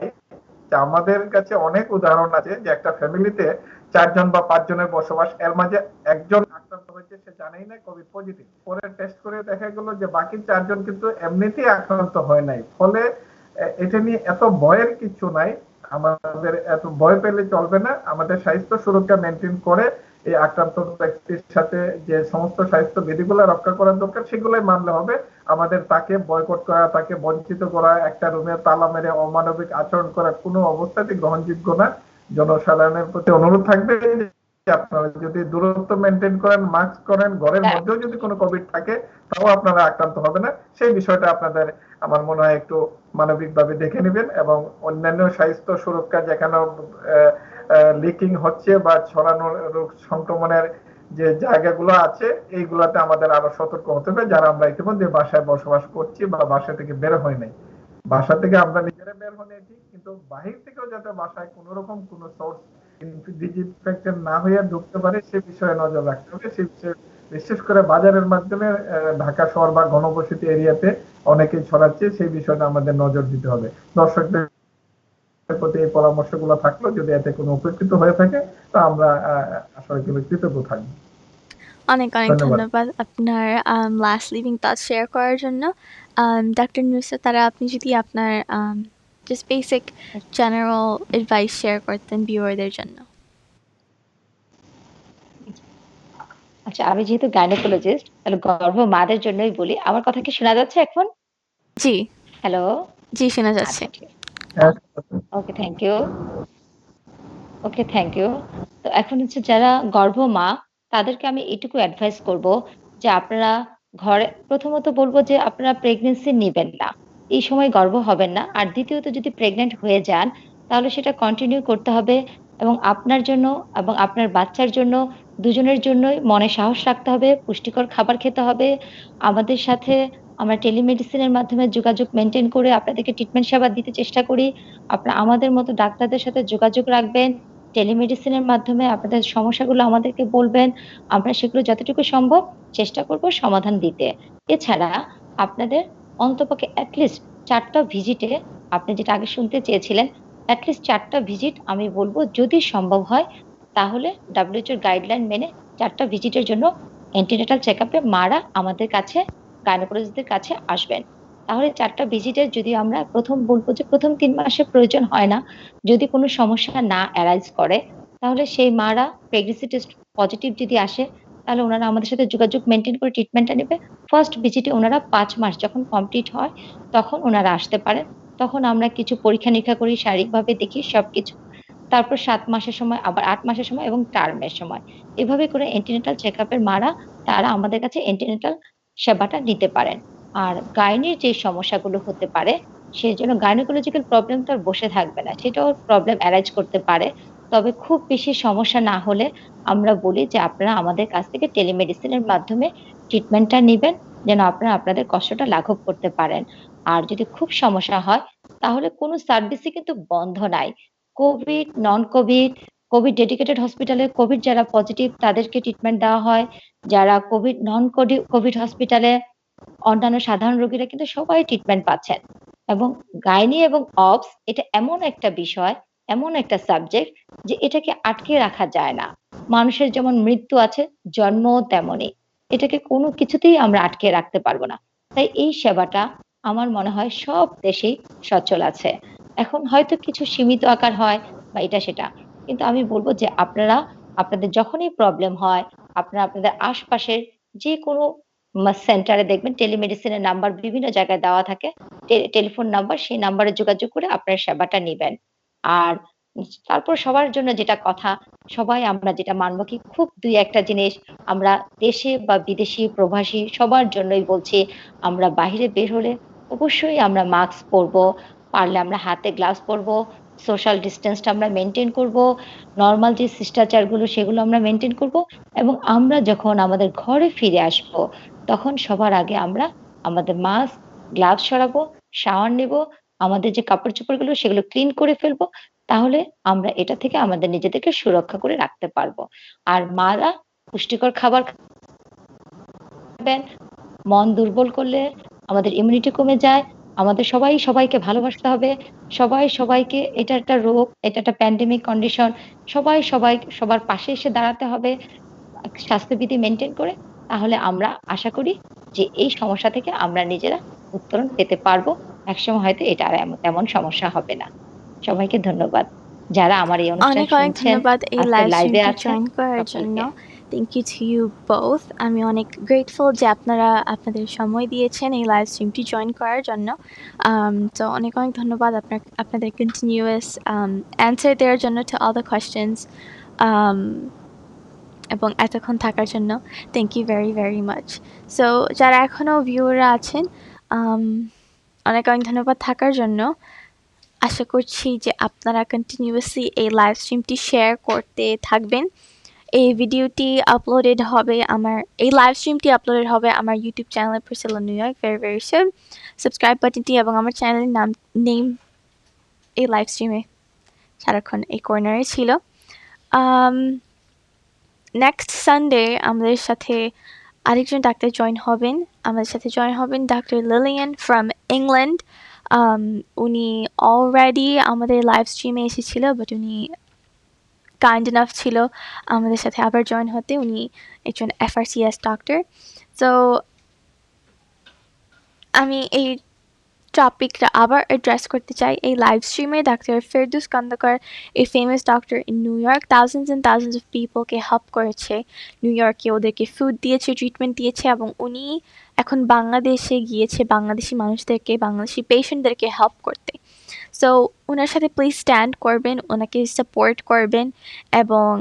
যে আমাদের কাছে অনেক উদাহরণ আছে যে একটা ফ্যামিলিতে 4 জন বা 5 জনের বসবাস, এর মাঝে একজন আক্রান্ত হয়েছে, সে জানেই না কোভিড পজিটিভ, পরে টেস্ট করে দেখা গেল যে বাকি 4 জন কিন্তু এমনিতেই আক্রান্ত হয় নাই। ফলে এটা নিয়ে এত ভয়ের কিছু নাই, আমাদের এত ভয় পেলে চলবে না। আমাদের স্বাস্থ্য সুরক্ষা মেনটেন করে এই আক্রান্ত ব্যক্তির সাথে যে সমস্ত স্বাস্থ্য বিধিগুলো রক্ষা করার দরকার সেগুলোই মানলে হবে। আমাদের তাকে বয়কট করা, তাকে বঞ্চিত করা, একটা রুমে তালা মেরে অমানবিক আচরণ করা কোনো অবস্থাতেই গ্রহণযোগ্য না। জনসাধারণের প্রতি অনুরোধ থাকবে যে আপনারা যদি দূরত্ব মেনটেন করেন, মাস্ক করেন, ঘরের মধ্যেও যদি কোনো কোভিড থাকে তাও আপনারা আক্রান্ত হবে না। সেই বিষয়টা আপনাদের আমার মনে হয় একটু মানবিকভাবে দেখে নেবেন, এবং অন্যান্য স্বাস্থ্য সুরক্ষা যেখানে লিকিং হচ্ছে বা ছড়ানো রোগ সংক্রমণের যে জায়গাগুলো আছে এইগুলাতে আমাদের আরো সতর্ক হতে হবে, যারা আমরা ইতিমধ্যে বাসায় বসবাস করছি বা বাসা থেকে বের হয় নাই। বাসা থেকে আমরা নিজেরা বের হই নাই ঠিক, কিন্তু বাহির থেকেও যাতে বাসায় কোন রকম কোন সোর্স ডিসইনফেক্টেড না হয়ে ঢুকতে পারে সে বিষয়ে নজর রাখতে হবে। সে বিষয়ে বিশেষ করে বাজারের মাধ্যমে ঢাকা শহর বা ঘনবসতি এরিয়াতে অনেকেই ছড়াচ্ছে, সেই বিষয়টা আমাদের নজর দিতে হবে। দর্শকদের প্রতি এই পরামর্শগুলো থাকলো, যদি এতে কোনো উপকৃত হয়ে থাকে তা আমরা আসলে কৃতজ্ঞ থাকবো। অনেক অনেক ধন্যবাদ। ধন্যবাদ আপনার লাস্ট লিভিং থটস শেয়ার করার জন্য। ডক্টর নুসরাত তারা, আপনি যদি আপনার just basic general advice share করতেন ভিউয়ারদের জন্য। আচ্ছা, আমি যেহেতু গাইনোকোলজিস্ট, তাহলে গর্ভ মাদের জন্যই বলি। আমার কথা কি শোনা যাচ্ছে এখন? জি, হ্যালো? জি শোনা যাচ্ছে। আচ্ছা, ঠিক আছে। Okay, thank you. Okay, thank you. তো এখন হচ্ছে যারা গর্ভমা, তাদেরকে আমি এটুকু অ্যাডভাইস করব যে আপনারা ঘরে প্রথমত বলব যে আপনারা প্রেগন্যান্সি নিবেন না। এই সময় গর্ভ হবেন না। আর দ্বিতীয়ত যদি প্রেগন্যান্ট হয়ে যান, তাহলে সেটা কন্টিনিউ করতে হবে এবং আপনার জন্য এবং আপনার বাচ্চার জন্য দুজনের জন্যই মনে সাহস রাখতে হবে, পুষ্টিকর খাবার খেতে হবে। আমাদের সাথে আমরা টেলিমেডিসিনের মাধ্যমে যোগাযোগ মেইনটেইন করে আপনাদেরকে ট্রিটমেন্ট সেবা দিতে চেষ্টা করি। আপনারা আমাদের মতো ডাক্তারদের সাথে যোগাযোগ রাখবেন। টেলিমেডিসিনের মাধ্যমে আপনাদের সমস্যাগুলো আমাদেরকে বলবেন। আমরা সেগুলো যতটুকু সম্ভব চেষ্টা করব সমাধান দিতে। এছাড়া আপনাদের অন্ততপক্ষে এট লিস্ট ৪ টা ভিজিটে, আপনি যেটা আগে শুনতে চেয়েছিলেন, এট লিস্ট ৪ টা ভিজিট আমি বলব যদি সম্ভব হয় তাহলে WHO এর গাইডলাইন মেনে ৪ টা ভিজিটের জন্য অ্যান্টিনেটাল চেকআপে মারা আমাদের কাছে গাইনোকোলজিস্টদের কাছে আসবেন। তাহলে ৪ টা ভিজিটের যদি আমরা বলব যে ১ম ৩ মাসে প্রয়োজন হয় না। যদি কোনো সমস্যা না অ্যারাইজ করে, তাহলে সেই মারা প্রেগন্যান্সি টেস্ট পজিটিভ যদি আসে, তাহলে উনারা আমাদের সাথে যোগাযোগ মেইনটেইন করে ট্রিটমেন্টটা নেবে। ফার্স্ট ভিজিটে উনারা ৫ মাস যখন কমপ্লিট হয়, তখন উনারা আসতে পারেন। তখন আমরা কিছু পরীক্ষা-নিরীক্ষা করি, শারীরিকভাবে দেখি সবকিছু। তারপর ৭ মাসের সময়, আবার ৮ মাসের সময় এবং টার্মের সময়। এভাবে করে অ্যান্টিনেটাল চেকআপের মারা তারা আমাদের কাছে অ্যান্টিনেটাল সেবাটা নিতে পারেন। আর গাইনির যে সমস্যাগুলো হতে পারে, সেজন্য গাইনোকোলজিক্যাল প্রবলেম তো আর বসে থাকবে না। সেটাও প্রবলেম অ্যারাইজ করতে পারে। তবে খুব বেশি সমস্যা না হলে আমরা বলি যে আপনারা আমাদের কাছ থেকে টেলিমেডিসিনের মাধ্যমে ট্রিটমেন্টটা নিবেন, যেন আপনারা আপনাদের কষ্টটা লাঘব করতে পারেন। আর যদি খুব সমস্যা হয়, তাহলে কোনো সার্ভিসই কিন্তু বন্ধ নাই। কোভিড, নন কোভিড, কোভিড ডেডিকেটেড হসপিটালে কোভিড যারা পজিটিভ তাদেরকে ট্রিটমেন্ট দেওয়া হয়। যারা কোভিড নন কোভিড হসপিটালে অন্যান্য সাধারণ রোগীরা কিন্তু সবাই ট্রিটমেন্ট পাচ্ছেন। এবং গাইনি এবং অবস এটা এমন একটা বিষয়, এমন একটা সাবজেক্ট যে এটাকে আটকে রাখা যায় না। মানুষের যেমন মৃত্যু আছে, জন্মও তেমনই। এটাকে কোনো কিছুতেই আমরা আটকে রাখতে পারব না। তাই এই সেবাটা আমার মনে হয় সব দেশেই সচল আছে। এখন হয়তো কিছু সীমিত আকার হয় বা এটা সেটা। কিন্তু আমি বলব যে আপনারা আপনাদের যখনই প্রবলেম হয়, আপনারা আপনাদের আশপাশের যেকোনো সেন্টারে দেখবেন টেলিমেডিসিনের নাম্বার বিভিন্ন জায়গায় দেওয়া থাকে। টেলিফোন নাম্বার, সেই নাম্বারে যোগাযোগ করে আপনারা সেবাটা নিবেন। আর তারপর সবার জন্য যেটা কথা, সবাই আমরা যেটা মানব কি খুব ২-১ টা জিনিস আমরা দেশে বা বিদেশি, প্রবাসী সবার জন্যই বলছি, আমরা বাহিরে বের হলে অবশ্যই আমরা মাস্ক পরবো, পারলে আমরা হাতে গ্লাভস পরবো, সোশ্যাল ডিসট্যান্সটা আমরা মেইনটেইন করব, নরমাল যে শিষ্টাচারগুলো সেগুলো আমরা মেইনটেইন করব এবং আমরা যখন আমাদের ঘরে ফিরে আসব, তখন সবার আগে আমরা আমাদের মাস্ক, গ্লাভস সরাবো, শাওয়ার নেব, আমাদের যে কাপড়-চোপড়গুলো সেগুলো ক্লিন করে ফেলবো। তাহলে আমরা এটা থেকে আমাদের নিজেদেরকে সুরক্ষা করে রাখতে পারবো। আর মারা পুষ্টিকর খাবার খাবেন। মন দুর্বল করলে আমাদের ইমিউনিটি কমে যায়। আমাদের সবাই সবাইকে ভালোবাসতে হবে। সবাই সবাইকে এটা একটা রোগ, এটা একটা প্যান্ডেমিক কন্ডিশন। সবাই সবার পাশে এসে দাঁড়াতে হবে স্বাস্থ্যবিধি মেইনটেইন করে। তাহলে আমরা আশা করি যে এই সমস্যা থেকে আমরা নিজেরা উত্তরণ পেতে পারবো। একসময় হয়তো এটা আর তেমন সমস্যা হবে না। সবাইকে ধন্যবাদ। যারা আমার এই অনুষ্ঠান অনেক অনেক শুনছেন, ধন্যবাদ এই আজকে লাইভ লাইভে স্ট্রিমটি আছেন জয়েন করার জন্য। সকলকে। Thank you to you both. আমি অনেক গ্রেটফুল যে আপনারা আপনাদের সময় দিয়েছেন এই লাইভ স্ট্রিমটি জয়েন করার জন্য। তো অনেক অনেক ধন্যবাদ আপনাদের কন্টিনিউয়াস অ্যান্সার দেওয়ার জন্য টু অল দ্য কোয়েশ্চেন্স, এবং এতক্ষণ থাকার জন্য thank you very very much. So যারা এখনও ভিউয়াররা আছেন, অনেক অনেক ধন্যবাদ থাকার জন্য। আশা করছি যে আপনারা কন্টিনিউয়াসলি এই লাইভ স্ট্রিমটি শেয়ার করতে থাকবেন। এই ভিডিওটি আপলোডেড হবে এই লাইভ স্ট্রিমটি আপলোডেড হবে আমার ইউটিউব চ্যানেলে Priscilla New York very very soon. Subscribe বাটনটি এবং আমার চ্যানেলের নেম এই লাইভ স্ট্রিমে সারাক্ষণ এই কর্নারে ছিল। নেক্সট সানডে আমাদের সাথে আরেকজন ডাক্তার জয়েন হবেন। আমাদের সাথে জয়েন হবেন ডাক্তার লিলিয়ান ফ্রম ইংল্যান্ড। উনি অলরেডি আমাদের লাইভ স্ট্রিমে এসেছিল, বাট উনি কাইন্ড এনাফ ছিল আমাদের সাথে আবার জয়েন হতে। উনি একজন FRCS ডক্টর। সো আমি এই টপিকটা আবার অ্যাড্রেস করতে চাই। এই লাইভ স্ট্রিমে doctor Ferdous Khandakar, a famous doctor in New York, thousands and thousands of peopleকে হেল্প করেছে নিউ ইয়র্কে, ওদেরকে ফুড দিয়েছে, ট্রিটমেন্ট দিয়েছে, এবং উনি এখন বাংলাদেশে গিয়েছে বাংলাদেশি মানুষদেরকে, বাংলাদেশি পেশেন্টদেরকে হেল্প করতে। সো ওনার সাথে প্লিজ স্ট্যান্ড করবেন, ওনাকে সাপোর্ট করবেন, এবং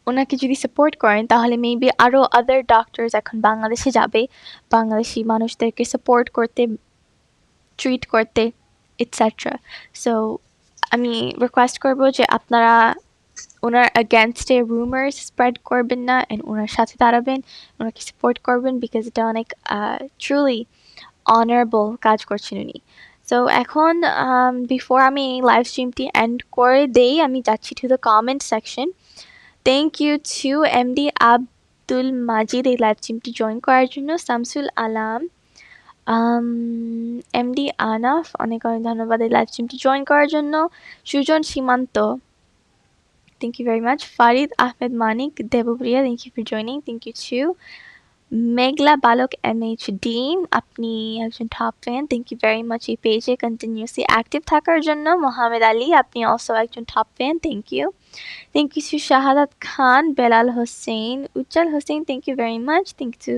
ওনাকে যদি সাপোর্ট করেন তাহলে মেবি আরও আদার ডক্টরস এখন বাংলাদেশে যাবে বাংলাদেশি মানুষদেরকে সাপোর্ট করতে, ট্রিট করতে, এটসেট্রা। সো আমি রিকোয়েস্ট করব যে আপনারা ওনার অ্যাগেনস্টে রুমার্স স্প্রেড করবেন না, অ্যান্ড ওনার সাথে দাঁড়াবেন, ওনাকে সাপোর্ট করবেন, বিকজ এটা অনেক ট্রুলি অনারেবল কাজ করছেন উনি। সো এখন বিফোর আমি লাইভ স্ট্রিমটি এন্ড করে দেই, আমি যাচ্ছি to the comment section. Thank you to MD Abdul Majid এই লাইভ স্ট্রিমটি জয়েন করার জন্য, শামসুল আলাম, এমডি আনাফ, অনেক অনেক ধন্যবাদ এই লাইভ স্ট্রিমটি জয়েন করার জন্য, সুজন সীমান্ত, thank you very much, Farid Ahmed Manik, Debupriya, thank you for joining, thank you too, মেঘলা বালক MHD, আপনি একজন top fan, thank you very much এই পেজে কন্টিনিউসলি অ্যাক্টিভ থাকার জন্য। মোহাম্মদ আলী, আপনি অলসো একজন top fan, thank you. Thank you to Shahadat Khan, Belal Hossain, Ujjal Hossain, thank you very much. Thank you to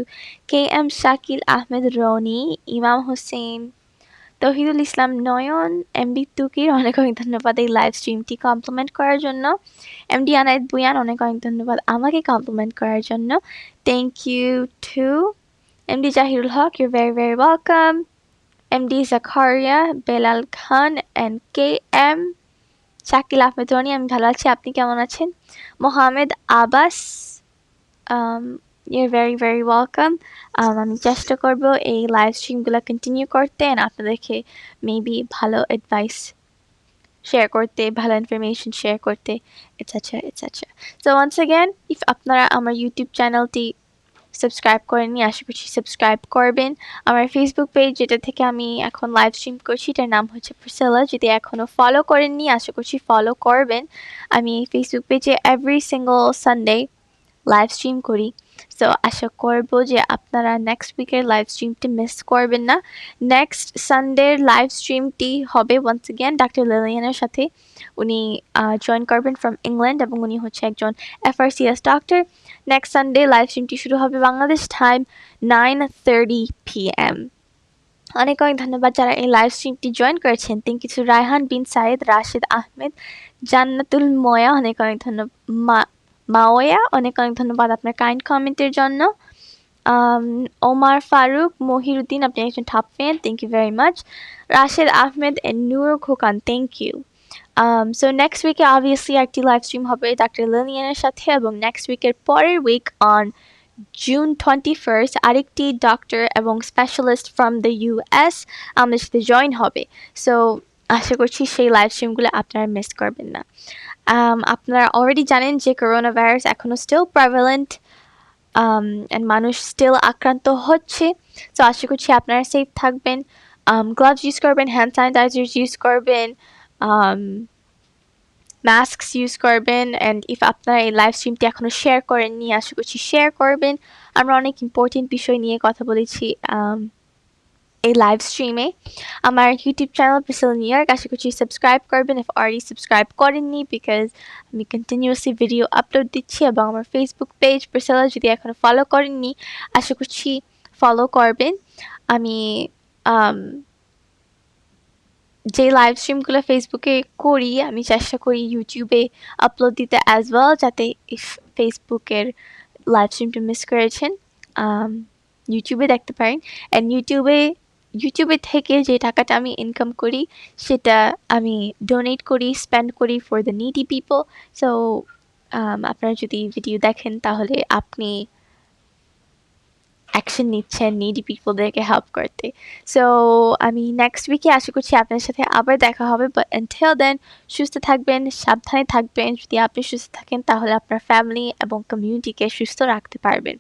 KM Shakil Ahmed Rony, Imam Hossain, Tohidul Islam Nayan, MD Tukir, অনেক অনেক ধন্যবাদ এই লাইভ স্ট্রিমটি কমপ্লিমেন্ট করার জন্য। এমডি আনায়েত বুয়ান, অনেক অনেক ধন্যবাদ আমাকে কমপ্লিমেন্ট করার জন্য। Thank you to MD Zahirul Haque, your very very welcome. MD Zakaria, Belal Khan, and KM Shakil Ahmed Rony, আমি ভালো আছি, আপনি কেমন আছেন? মোহাম্মদ আবাস, ইউর ভেরি ভেরি ওয়েলকাম। আমি চেষ্টা করব এই লাইভ স্ট্রিমগুলো কন্টিনিউ করতে, অ্যান্ড আপনাদেরকে মেবি ভালো অ্যাডভাইস শেয়ার করতে, ভালো ইনফরমেশন শেয়ার করতে, etcetera etcetera. So once again, if আপনারা আমার ইউটিউব চ্যানেলটি সাবস্ক্রাইব করেননি, আশা করছি সাবস্ক্রাইব করবেন। আমার ফেসবুক পেজ, যেটা থেকে আমি এখন লাইভ স্ট্রিম করছি, এটার নাম হচ্ছে প্রিসিলা, যদি এখনও ফলো করেননি আশা করছি ফলো করবেন। আমি এই ফেসবুক পেজে every single Sunday live stream করি। সো আশা করব যে আপনারা নেক্সট উইকের লাইভ স্ট্রিমটি মিস করবেন না। নেক্সট সানডের লাইভ স্ট্রিমটি হবে ওয়ান্স অ্যাগেন ডাক্তার লিলিয়ানের সাথে। উনি জয়েন করবেন ফ্রম ইংল্যান্ড, এবং উনি হচ্ছে একজন FRCS doctor. Next Sunday live স্ট্রিমটি শুরু হবে বাংলাদেশ টাইম 9:30 PM। অনেক অনেক ধন্যবাদ যারা এই লাইভ স্ট্রিমটি জয়েন করেছেন। থ্যাংক ইউ টু রায়হান বিন সাইদ, রাশেদ আহমেদ, জান্নাতুল ময়া, অনেক অনেক ধন্যবাদ, মাওয়া, অনেক অনেক ধন্যবাদ আপনার কাইন্ড কমেন্টের জন্য। Omar Farooq, Mohiruddin, আপনি একজন top fan, thank you very much. Rashid Ahmed and Noor Khokan, thank you. So next week obviously একটি live stream হবে ডাক্তার লিলিয়ানের সাথে, এবং next weeker পরের week on June 21st আরেকটি doctor এবং specialist from the US আমাদের সাথে join হবে. So আশা করছি সেই live stream গুলো আপনারা miss করবেন না. আপনারা already জানেন যে coronavirus এখনো still prevalent, and মানুষ still আক্রান্ত হচ্ছে, so আশা করছি আপনারা safe থাকবেন, gloves use করবেন, hand sanitizers use করবেন, masks use করবেন, and if আপনারা এই লাইভ স্ট্রিমটি এখনো শেয়ার করেননি আশা করছি শেয়ার করবেন। আমরা অনেক ইম্পর্টেন্ট বিষয় নিয়ে কথা বলেছি এই লাইভ স্ট্রিমে। আমার YouTube channel Priscilla New York, আশা করছি সাবস্ক্রাইব করবেন if already সাবস্ক্রাইব করেননি, বিকজ আমি কন্টিনিউয়াসলি ভিডিও আপলোড দিচ্ছি, এবং আমার ফেসবুক পেজ প্রিসিলা যদি এখনো ফলো করেননি আশা করছি ফলো করবেন। আমি যে লাইভ স্ট্রিমগুলো ফেসবুকে করি আমি চেষ্টা করি ইউটিউবে আপলোড দিতে অ্যাজ ওয়েল, যাতে ইফ ফেসবুকের লাইভ স্ট্রিমটা মিস করেছেন ইউটিউবে দেখতে পারেন। অ্যান্ড ইউটিউবে থেকে যে টাকাটা আমি ইনকাম করি সেটা আমি ডোনেট করি, স্পেন্ড করি for the needy people. So আপনারা যদি ভিডিও দেখেন তাহলে আপনি অ্যাকশন নিচ্ছেন নিডি পিপলদেরকে হেল্প করতে। সো আমি নেক্সট উইকে আশা করছি আপনার সাথে আবার দেখা হবে, বাট আনটিল দেন সুস্থ থাকবেন, সাবধানে থাকবেন। যদি আপনি সুস্থ থাকেন তাহলে আপনার ফ্যামিলি এবং কমিউনিটিকে সুস্থ রাখতে পারবেন।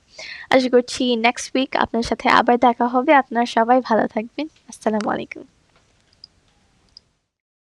আশা করছি নেক্সট উইক আপনার সাথে আবার দেখা হবে। আপনারা সবাই ভালো থাকবেন। আসসালামু আলাইকুম।